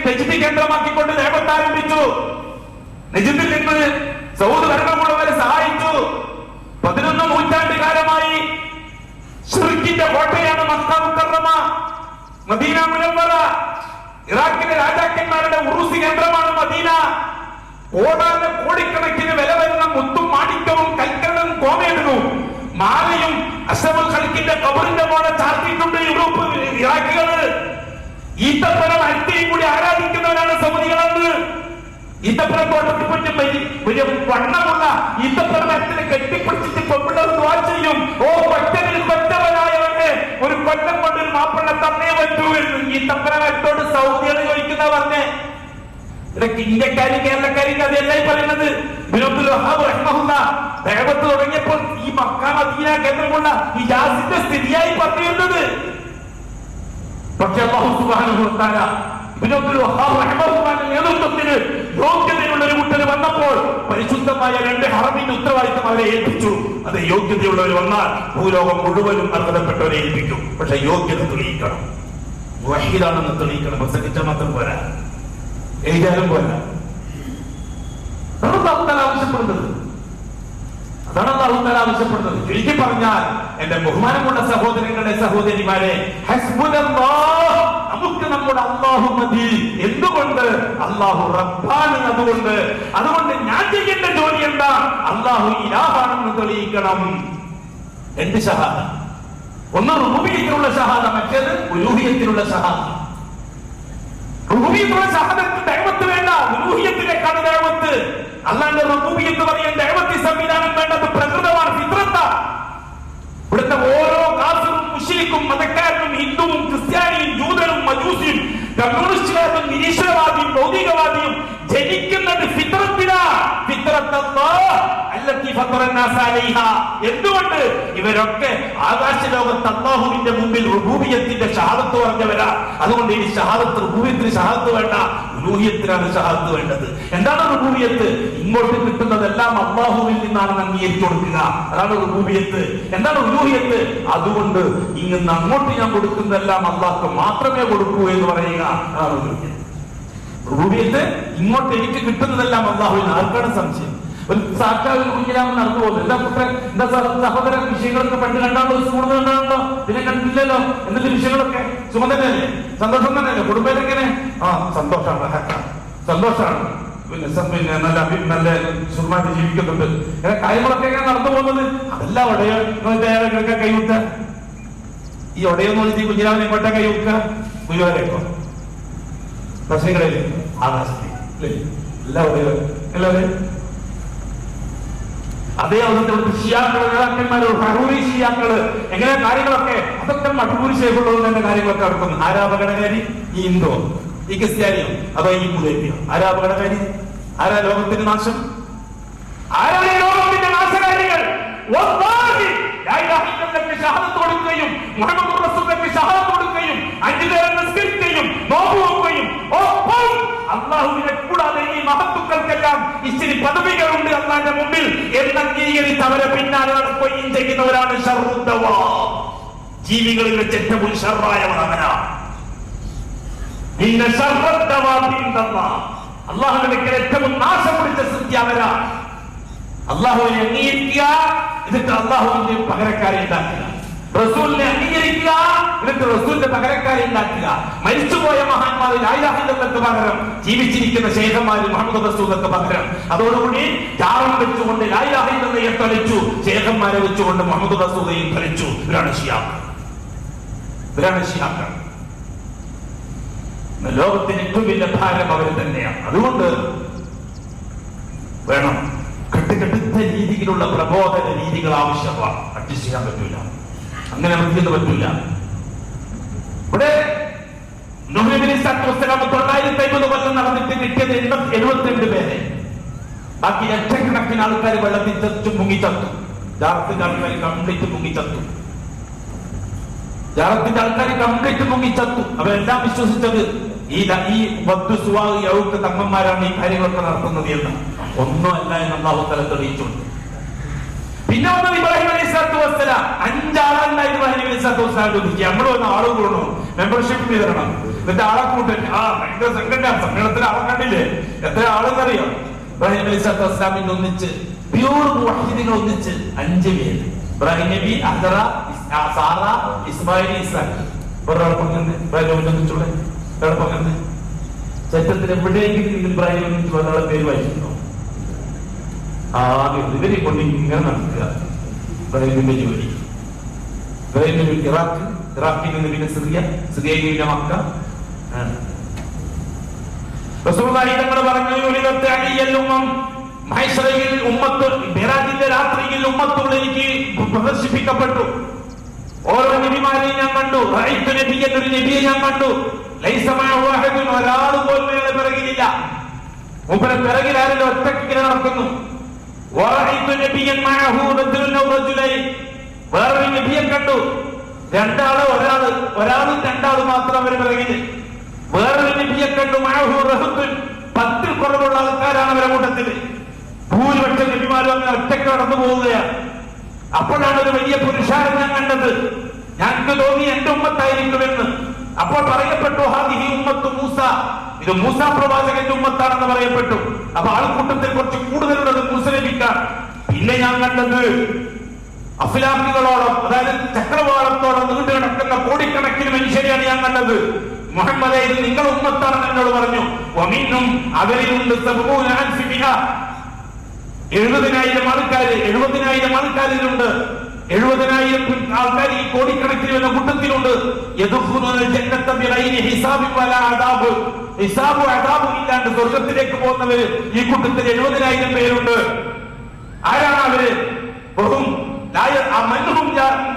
നജ്ദ് കേന്ദ്രമാക്കിക്കൊണ്ട് ദഅവത്ത് ആരംഭിച്ചു. നജ്ദിൽ നിന്ന് സൗദ് ഭരണകൂടം വരെ സഹായിച്ചു. 11 നൂറ്റാണ്ട് കാലമായി ശിർക്കിന്റെ കോട്ടയാണ് മക്ക മുക്കറമ, മദീന മുനവ്വറ. ഇറാഖിലെ രാജാക്കന്മാരുടെ ഉറൂസ് കേന്ദ്രമാണ് മദീന. കോടിക്കണക്കിന് വില വരുന്ന മുത്തും മാണിക്യവും കൽക്കലും കോമേടുന്നു മാലയും അഷ്റഫുൽ ഖൽഖിന്റെ ഖബറിന്റെ പോലെ ചാർത്തിയിട്ടുണ്ട് യൂറോപ്പ് ഇറാഖികള്. ഈത്തപ്പഴം അരിയും കൂടി ആരാധിക്കുന്നവരാണ് സൗദികളെന്ന്. ഈത്തപ്പഴം തോട്ടത്തിൽ വലിയ വണ്ണമുള്ള ഈത്തപ്പഴം അരത്തിന് കെട്ടിപ്പിടിച്ചിട്ട് പെമ്പിള്ളർ ദുആ ചെയ്യും. ഓ കൊറ്റനിൽ കൊറ്റവനായവന് ഒരു കൊല്ലം കൊണ്ട് ഒരു മാപ്പിള തന്നേ പറ്റൂ എന്ന് ഈത്തപ്പഴം അരത്തോട് സൗദികൾ ചോദിക്കുന്ന പറഞ്ഞേ. ഇന്ത്യക്കാരും കേരളക്കാരും അതെല്ലാം പറയുന്നത്. ഇബ്നുൽ വഹാബ് റഹിമഹുല്ലാഹ് ദഅവത്ത് തുടങ്ങിയപ്പോൾ ഈ മക്ക മദീന കേന്ദ്രമുള്ള ഈ യാസിന്റെ സ്ഥിതിയായി പറഞ്ഞിരുന്നത്. പക്ഷെ അല്ലാഹു സുബ്ഹാനഹു വ തആല ഇബ്നുൽ വഹാബ് റഹിമഹുല്ലാഹിന്റെ നേതൃത്വത്തിൽ യോഗ്യതയുള്ള ഒരു കൂട്ടർ വന്നപ്പോൾ പരിശുദ്ധ പരിശുദ്ധമായ 2 ഹറമിന്റെ ഉത്തരവാദിത്തം അവരെ ഏൽപ്പിച്ചു. അത് യോഗ്യതയുള്ളവർ വന്നാൽ ഭൂലോകം മുഴുവനും അർഹതപ്പെട്ടവരെ ഏൽപ്പിക്കും. പക്ഷെ യോഗ്യത തെളിയിക്കണം, വഹീദാണെന്ന് തെളിയിക്കണം. പ്രസംഗിച്ചാൽ മാത്രം പോരാ, എഴുതാനും പോരാ. അതാണ് ആവശ്യപ്പെടുന്നത്, അതാണ് അല്ലാഹു തആല ആവശ്യപ്പെടുന്നത്. ചുരുക്കി പറഞ്ഞാൽ എന്റെ ബഹുമാനമുള്ള സഹോദരങ്ങളെ സഹോദരിമാരെ, ഹസ്ബുനല്ലാഹ്, നമുക്ക് നമ്മുടെ അല്ലാഹു മതി. എന്തുകൊണ്ട്? അല്ലാഹു റബ്ബാണ്. അതുകൊണ്ട് ഞാൻ ചെയ്യേണ്ട ജോലി എന്താ? അല്ലാഹു ഇലാഹാണെന്ന് തെളിയിക്കണം. 2 ഷഹാദ, ഒന്ന് റുബൂബിയ്യത്തിലുള്ള ഷഹാദ, മറ്റേത് ഉലൂഹിയ്യത്തിലുള്ള ഷഹാദ. റുബൂബിയ്യത്തിലുള്ള ഷഹാദത്ത് ദഅവത്ത് വേണ്ട, ഉലൂഹിയ്യത്തിലേക്കാണ് ദഅവത്ത്. അല്ലാഹുവിന്റെ റുബൂബിയ്യത്ത് പറയാൻ ദഅവത്തി സംവിധാനം വേണ്ടത് പ്രകൃതമാണ്, ഫിത്രത്താണ്. ഇവിടുത്തെ ഓരോ കാഫിറും മുശ്രിക്കും മതക്കാരനും ഹിന്ദുവും ക്രിസ്ത്യാനിയും ജൂതനും മജൂസിയും കമ്മ്യൂണിസ്റ്റുകാരനും നിരീശ്വരവാദിയും ഭൗതികവാദിയും ജനിക്കുന്നത് ഫിത്രത്തിലാണ്. എന്തുകൊണ്ട്? ഇവരൊക്കെ ആകാശ ലോകത്ത് അല്ലാഹുവിന്റെ മുമ്പിൽ റുബൂബിയ്യത്തിന്റെ ഷഹാദത്ത് പറഞ്ഞവരാ. അതുകൊണ്ട് ഈ ഷഹാദത്ത്, റുബൂബിയ്യത്തിന് ഷഹാദത്ത് വേണ്ട, ഉലൂഹിയ്യത്തിനാണ് ഷഹാദത്ത് വേണ്ടത്. എന്താണ് റുബൂബിയ്യത്ത്? ഇങ്ങോട്ട് കിട്ടുന്നതെല്ലാം അല്ലാഹുവിൽ നിന്നാണ് അംഗീകരിച്ചു കൊടുക്കുക, അതാണ് റുബൂബിയ്യത്ത്. എന്താണ് ഉലൂഹിയ്യത്ത്? അതുകൊണ്ട് ഇങ്ങനെ അങ്ങോട്ട് ഞാൻ കൊടുക്കുന്നതെല്ലാം അല്ലാഹുക്ക് മാത്രമേ കൊടുക്കൂ എന്ന് പറയുക, അതാണ് ഉലൂഹിയ്യത്ത്. റുബൂബിയ്യത്ത് ഇങ്ങോട്ട് എനിക്ക് കിട്ടുന്നതെല്ലാം അല്ലാഹുവിന്. ആർക്കാണ് സംശയം? ഒരു സാക്ഷാൽ കുഞ്ഞിലാമൻ നടന്നു പോകുന്നു. എന്താ പുത്രൻ, എന്താ സഹോദര, വിഷയങ്ങളൊക്കെ പണ്ട് കണ്ടാണോ, സ്കൂളിൽ കണ്ടാണല്ലോ, പിന്നെ കണ്ടില്ലല്ലോ. എന്നിട്ട് വിഷയങ്ങളൊക്കെ സുഖം തന്നെയല്ലേ, സന്തോഷം തന്നെയല്ലേ? കുടുംബം എങ്ങനെ? സന്തോഷമാണ്, സന്തോഷമാണ്. പിന്നെ നല്ല സുഖമായിട്ട് ജീവിക്കുന്നുണ്ട്. ഇങ്ങനെ കാര്യങ്ങളൊക്കെ എങ്ങനെ നടന്നു പോകുന്നത്? അതല്ല ഒടയൊക്കെ കൈവിട്ട ഈ ഒടയൊന്നും വെച്ച് ഈ കുഞ്ഞിലാമൻ എങ്ങോട്ടാ കൈവിക്കുക? ഗുരുവാരേക്കോ, പ്രശ്നങ്ങളിലേക്ക്, ആകാശത്തേക്ക്, എല്ലാ ഒടയോ എല്ലാവരും. അതേ അവസരത്തിൽ ഷിയാക്കള്, നേതാക്കന്മാര്, ഹറൂരി ഷിയാക്കള് എങ്ങനെ കാര്യങ്ങളൊക്കെ, അതൊക്കെ മടൂരി ശേഖുള്ളത് തന്നെ കാര്യങ്ങളൊക്കെ നടക്കുന്നു. ആരാപകടകാരി? ഈ ഹിന്ദു, ഈ ക്രിസ്ത്യാനിയോ, അതോ ഈ മുതേപ്പിയോ? ആരാപകടകാരി? ആരാ ലോകത്തിന്റെ നാശം? ആരാണ് ലോകത്തിന്റെ നാശകാരികൾ? ഷഹാദത്ത് കൊടുക്കുകയും മുഹമ്മദ് റസൂലുള്ളാഹിക്ക് ഷഹാദത്ത് കൊടുക്കുകയും 5 നേരം നിസ്കരിക്കുകയും നോമ്പ് നോക്കുകയും ഒപ്പം അല്ലാഹുവിനെ കൂടാതെ ഈ മഹത്തുക്കൾക്കെല്ലാം ഇച്ചിരി പദവികളുണ്ട് അല്ലാഹുവിന്റെ മുമ്പിൽ എന്ന് അംഗീകരിച്ച് അവരെ പിന്നാലെ നടക്കുകയും ചെയ്യുന്നവരാണ് ശർറുദ്ദവാ. ജീവികളിൽ വെച്ച് ഏറ്റവും ശർറായവൻ അവനാ. ഇന്ന ശർറുദ്ദവാ ബിൻദല്ലാഹ്, അല്ലാഹുവിന്റെ ഏറ്റവും നാശം പിടിച്ച സൃഷ്ടി അവരാ. അല്ലാഹുവിനെ അംഗീകരിക്കുക, എന്നിട്ട് അല്ലാഹുവിന്റെ പകരക്കാരെ ഉണ്ടാക്കുക. റസൂലിനെ അംഗീകരിക്കുക, എന്നിട്ട് റസൂലിന്റെ പകരക്കാരെ ഉണ്ടാക്കുക. മരിച്ചുപോയ മഹാന്മാരിൽ ലാ ഇലാഹ ഇല്ലല്ലാഹ്ക്ക് പകരം ജീവിച്ചിരിക്കുന്ന ശേഖന്മാരിൽ മുഹമ്മദ് റസൂലുള്ളാഹിക്ക് പകരം. അതോടുകൂടി ചാരം വെച്ചുകൊണ്ട് ലാ ഇലാഹ ഇല്ലല്ലാഹയെ തൊലിച്ചു, ശേഖന്മാരെ വെച്ചുകൊണ്ട് മുഹമ്മദ് റസൂലുള്ളാഹിയെ തൊലിച്ചു. ഇവരാണ് ഷിയാക്കൾ. ലോകത്തിന് ഏറ്റവും വലിയ ഭാരം അവർ തന്നെയാണ്. അതുകൊണ്ട് വേണം കെട്ടുകെട്ടുത്ത രീതിയിലുള്ള പ്രബോധന രീതികൾ ആവശ്യമാണ്. അഡ്ജസ്റ്റ് ചെയ്യാൻ പറ്റൂല, അങ്ങനെ നമുക്ക് പറ്റൂല. ഇവിടെ നൂഹ് നബി അലൈഹി വസല്ലം 950 കൊല്ലം നടന്നിട്ട് കിട്ടിയത് 72 പേരെ. ബാക്കി ലക്ഷക്കണക്കിന് ആൾക്കാർ വെള്ളത്തിൽ ചത്തു മുങ്ങിച്ചത്തു. ജാറത്തിന്റെ ആൾക്കാർ കംപ്ലീറ്റ് മുങ്ങിച്ചത്തു. ജാറത്തിന്റെ ആൾക്കാർ കംപ്ലീറ്റ് മുങ്ങിച്ചത്തു. അവരെല്ലാം വിശ്വസിച്ചത് ഈ യൗക്ക് തങ്ങന്മാരാണ് ഈ കാര്യങ്ങളൊക്കെ നടത്തുന്നത് എന്ന്. ഒന്നുമല്ല എന്ന് അല്ലാഹു തആല തെളിയിച്ചുണ്ട്. പിന്നെ വന്നത് ഇബ്രാഹിം അലൈഹിസ്സലാത്തു വസ്സലാം. 5 ആളുണ്ടായി ഇബ്രാഹിം അലൈഹിസ്സലാത്തു വസ്സലാം. നമ്മൾ വന്ന ആള് കൂടണം, മെമ്പർഷിപ്പ് ചെയ്തണം, എന്നിട്ട് ആളെ കൂട്ടൻ. ഭയങ്കര സമ്മേളനത്തിൽ ആളെ കണ്ടില്ലേ? എത്ര ആളെന്നറിയാം? ഇബ്രാഹിം അലൈഹിസ്സലാത്തു വസ്സലാമിന്റെ ഒന്നിച്ച് പ്യൂർ മുവഹ്ഹിദീങ്ങൾ ഒന്നിച്ച് 5 പേര്. ഇബ്രാഹിം നബി, ഹജറ, സാറ, ഇസ്മായിൽ, ഇസ്ഹാഖ്. ഒരാൾ പങ്കെന്ന് ഇബ്രാഹിം ഒന്നിച്ചൂടെ ഒരാൾ പങ്കെന്ന്. ചരിത്രത്തിൽ എവിടെയെങ്കിലും നിങ്ങൾ ഇബ്രാഹിം ഒന്നിച്ച് ഒരാളെ പേര് വായിച്ചിട്ടുണ്ടോ? ആകെ ഇവരെ കൊണ്ട് ഇങ്ങനെ നടക്കുക. ഇബ്രാഹിമിന്റെ ജോലി, ഇബ്രാഹിം നബി ഇറാഖ്, ഇറാഖിൽ നിന്ന് പിന്നെ സിറിയ, സിറിയയിൽ പിന്നെ മക്ക. റസൂലുള്ളാഹി തങ്ങൾ പറഞ്ഞു, മഹ്ശറയിൽ ഉമ്മത്ത്, മിഅ്റാജിന്റെ രാത്രിയിൽ ഉമ്മത്തുകൾ എനിക്ക് പ്രദർശിപ്പിക്കപ്പെട്ടു. ഓരോ നബിമാരെയും ഞാൻ കണ്ടു. റഅയ്തു നബിയ്യൻ, ഒരു നബിയെ ഞാൻ കണ്ടു. ലൈസ മഅഹു അഹദുൻ, ഒരാൾ പോലും അയാളുടെ പിറകിലില്ല. മൂപ്പരെ പിറകിൽ ആരെങ്കിലും ഒറ്റയ്ക്ക് ഇങ്ങനെ നടക്കുന്നു. വറഅയ്തു നബിയ്യൻ മഅഹു റജുലൻ ഔ റജുലൈൻ, വേറൊരു നബിയെ കണ്ടു. 2 ആള്, ഒരാളും 2 ആള് മാത്രം അവര് പിറകില്. വേറൊരു നബിയെ കണ്ടു. മഅഹു റഹ്തുൻ, 10 കുറവുള്ള ആൾക്കാരാണ് അവരുടെ കൂട്ടത്തില്. ഭൂരിപക്ഷം നബിമാരും അങ്ങനെ ഒറ്റയ്ക്ക് കടന്നു പോവുകയാണ്. അപ്പോഴാണ് ഒരു വലിയ പുരുഷാരം ഞാൻ കണ്ടത്. ഞങ്ങൾക്ക് തോന്നി എന്റെ ഉമ്മത്തായിരിക്കുമെന്ന്. അപ്പോൾ പറയപ്പെട്ടു ഹാദിഹി ഉമ്മത്തു മൂസ, ഇത് മൂസ പ്രവാചകന്റെ ഉമ്മത്താണെന്ന് പറയപ്പെട്ടു. അപ്പൊ ആൾക്കൂട്ടത്തിൽ കുറച്ച് കൂടുതലുള്ളത് മൂസ നബിക്കാണ്. പിന്നെ ഞാൻ കണ്ടത് അഫ്ലാഖുകളോളം, അതായത് ചക്രവാളത്തോളം നീണ്ടു കിടക്കുന്ന കോടിക്കണക്കിന് മനുഷ്യരെയാണ് ഞാൻ കണ്ടത്. മുഹമ്മദേ, ഇത് നിങ്ങൾ ഉമ്മത്താണെന്ന് എന്നോട് പറഞ്ഞു. വമിന്നും അവരിലുണ്ട് 70,000 ആൾക്കാര്, 70,000 ആൾക്കാരിലുണ്ട്. 70,000 ആൾക്കാർ ഈ കോടിക്കണക്കിന് വരുന്ന കൂട്ടത്തിലുണ്ട്. ഹിസാബും അദാബും ഇല്ലാണ്ട് സ്വർഗത്തിലേക്ക് പോകുന്നവര് ഈ കൂട്ടത്തിൽ 70,000 പേരുണ്ട്. ആരാണ് അവര്?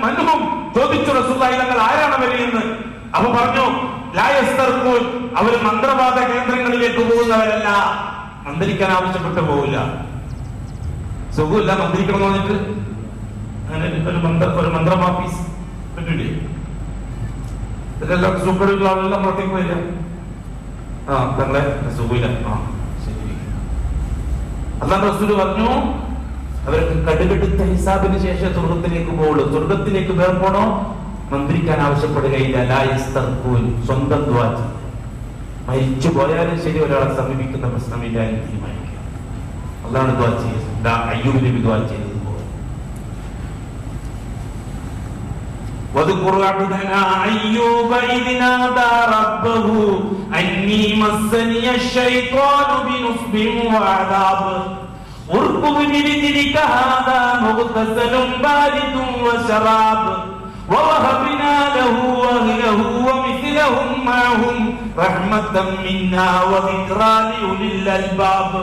മന്നുഹും ചോദിച്ചു റസൂലുള്ളാഹി തങ്ങൾ, ആരാണ് അവര് എന്ന്. അപ്പൊ പറഞ്ഞു, ലായസ്തർഖൂൻ, അവര് മന്ത്രവാദ കേന്ദ്രങ്ങളിലേക്ക് പോകുന്നവരല്ല. മന്ത്രിക്കാൻ ആവശ്യപ്പെട്ട് പോവില്ല. സുഖമില്ല മന്ത്രിക്കണം എന്ന് പറഞ്ഞിട്ട് അങ്ങനെ ഒരു മന്ത്രമാഫീസ് പറ്റൂലേ? ഇതെല്ലാം സുഖമുള്ള ആളെല്ലാം നമ്മളൊക്കെ വരില്ല. തങ്ങളെ സുഖമില്ല, ശരി. അല്ലാഹു റസൂൽ പറഞ്ഞു, അവർക്ക് കടുകെടുത്ത ഹിസാബിന് ശേഷം സ്വർഗത്തിലേക്ക് പോകുള്ളൂ. സ്വർഗത്തിലേക്ക് വേറെ പോണോ? മന്ത്രിക്കാൻ ആവശ്യപ്പെടുകയില്ല. ലായസ്തർഖൂൻ, സ്വന്തം ദുആ ചെയ്യും. മരിച്ചു പോയാലും ശരി, ഒരാളെ സമീപിക്കുന്ന പ്രശ്നമില്ല എന്ന് തീരുമാനിക്കുക. അതാണ് ദുആ ചെയ്യുന്നത്. അയ്യൂബ് നബി ദുആ ചെയ്തതുപോലെ. വദ്കുർ അബ്ദനാ അയ്യൂബ ഇദ് നാദാ റബ്ബഹു അന്നി മസ്സനിയ ശൈത്വാനു ബിനുസ്ബിൻ വഅദാബ് ഉർകുബ് ബിരിജിലിക ഹാദാ മുഗ്തസലുൻ ബാരിദുൻ വശറാബ് വവഹബ്നാ ലഹു വഅഹ്ലഹു വമിസ്ലഹും മഅഹും റഹ്മത്തൻ മിന്നാ വദിക്റാ ലിഉലിൽ അൽബാബ്.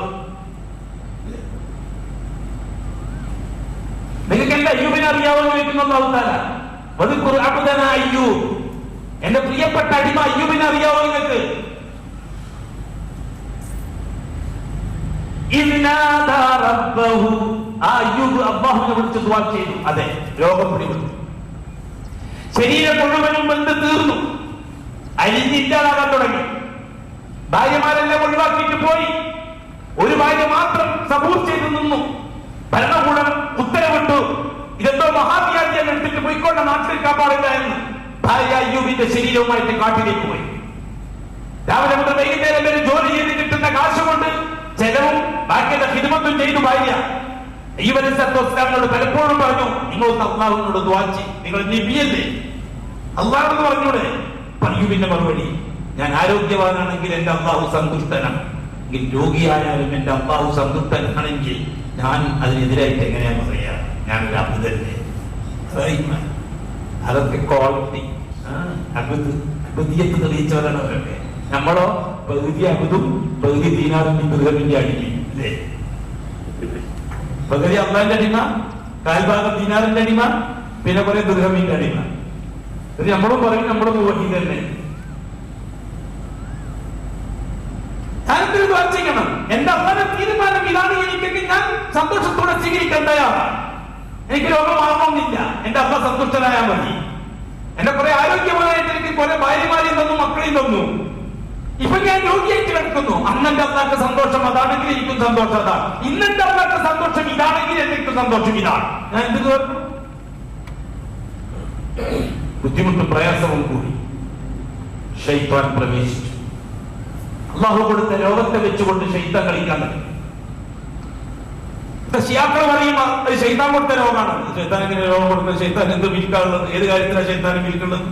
നിങ്ങൾക്ക് എന്റെ അയ്യൂബിനെ അറിയാവോ എന്ന് ചോദിക്കുന്നു അല്ലാഹു തആല. വദ്കുർ അബ്ദനാ അയ്യൂബ്, എന്റെ പ്രിയപ്പെട്ട അടിമ അയ്യൂബിനെ അറിയാവോ നിങ്ങൾക്ക്? ഇദ് നാദാ റബ്ബഹു, ആ അയ്യൂബ് അല്ലാഹുവിനെ വിളിച്ച് ദുആ ചെയ്തു. അതെ, രോഗം പിടിപെട്ടു. ശരീരം മുഴുവനും ബന്ധു തീർന്നു, അരിഞ്ഞില്ലാതാകാൻ തുടങ്ങി. ഭാര്യമാരെല്ലാം ഒഴിവാക്കിയിട്ട് പോയി. ഒരു ഭാര്യ മാത്രം സബൂർ ചെയ്ത് നിന്നു. ഭരണകൂടം ഉത്തരവിട്ടു, ഇതെന്തോ മഹാവ്യാധിയെ എടുത്തിട്ട് പോയിക്കൊണ്ട് നാട്ടിൽ പാടില്ല എന്ന്. ഭാര്യ അയ്യൂബിന്റെ ശരീരവുമായിട്ട് കാട്ടിലേക്ക് പോയി. രാവിലെ മുതൽ വൈകുന്നേരം വരെ ജോലി ചെയ്ത് കിട്ടുന്ന കാശ് കൊണ്ട് ചെലവും ബാക്കിയുള്ള ഹിദ്മത്തും ചെയ്തു ഭാര്യ. അയ്യൂബ് അലൈഹിസ്സലാമിനോട് പലപ്പോഴും പറഞ്ഞു, നിങ്ങളൊന്ന് അല്ലാഹുവിനോട് ദുആ ചെയ്യ്, നിങ്ങൾ നബിയല്ലേ, അല്ലാഹുവോട് പറഞ്ഞൂടെ? അയ്യൂബിന്റെ മറുപടി, ഞാൻ ആരോഗ്യവാനാണെങ്കിൽ എന്റെ അല്ലാഹു സന്തുഷ്ടനാണ്, രോഗിയായാലും എന്റെ അല്ലാഹു സന്തുഷ്ടനാണെങ്കിൽ ഞാൻ അതിനെതിരായിട്ട് എങ്ങനെയാ പറയാ? ഞാനൊരു അബുദല്ലേ. അതൊക്കെ ക്വാളിറ്റി, അബുദിയത്ത് തെളിയിച്ചവരാണ് അവരൊക്കെ. നമ്മളോ പകുതി അബുദും പകുതി ദീനാറിന്റെ ദുർഗമിന്റെ അടിമയും അല്ലേ? പകുതി അള്ളാന്റെ അടിമ, കാൽഭാഗം ദീനാറിന്റെ അടിമ, പിന്നെ കുറെ ദുർഗമിന്റെ അടിമ. ഇത് നമ്മളും പറയും നമ്മളും വഹീദ് തന്നെ. ഞാനെന്തൊരു ചെയ്യണം? എന്റെ അള്ളാന്റെ തീരുമാനം ഇതാണ് എനിക്കെങ്കിൽ ഞാൻ സന്തോഷത്തോടെ സ്വീകരിക്കാൻ തയ്യാറാണ്. എനിക്ക് രോഗമാകണമെന്നില്ല, എന്റെ അമ്മ സന്തുഷ്ടനായാൽ മതി. എന്നെ കുറെ ആരോഗ്യമായിട്ട് എനിക്ക് കുറെ ഭാര്യമാരെയും തന്നു, മക്കളെയും തന്നു. ഇപ്പൊ ഞാൻ രോഗിയായിട്ട് കിടക്കുന്നു. അന്നെന്റെ അമ്മക്ക് സന്തോഷം അതാണെങ്കിൽ എനിക്കും സന്തോഷം അതാണ്. ഇന്നെന്റെ അമ്മക്ക് സന്തോഷം ഇതാണെങ്കിൽ എനിക്കും സന്തോഷം ഇതാണ്. ഞാൻ എന്ത് കേട്ടു? ബുദ്ധിമുട്ടും പ്രയാസവും കൂടി ശൈത്താൻ പ്രവേശിച്ചു. അല്ലാഹു കൊടുത്ത രോഗത്തെ വെച്ചുകൊണ്ട് ശൈത്താൻ കളിക്കാൻ തുടങ്ങി. ശിയാക്കൾ പറയും അത് ശൈത്താൻ കൊടുത്ത രോഗമാണ്. ശൈത്താൻ എങ്ങനെ രോഗം കൊടുക്കുന്നത്? ശൈത്താൻ എന്ത് വിൽക്കാനുള്ളത്? ഏത് കാര്യത്തിലാണ് ശൈത്താൻ വിൽക്കുന്നത്?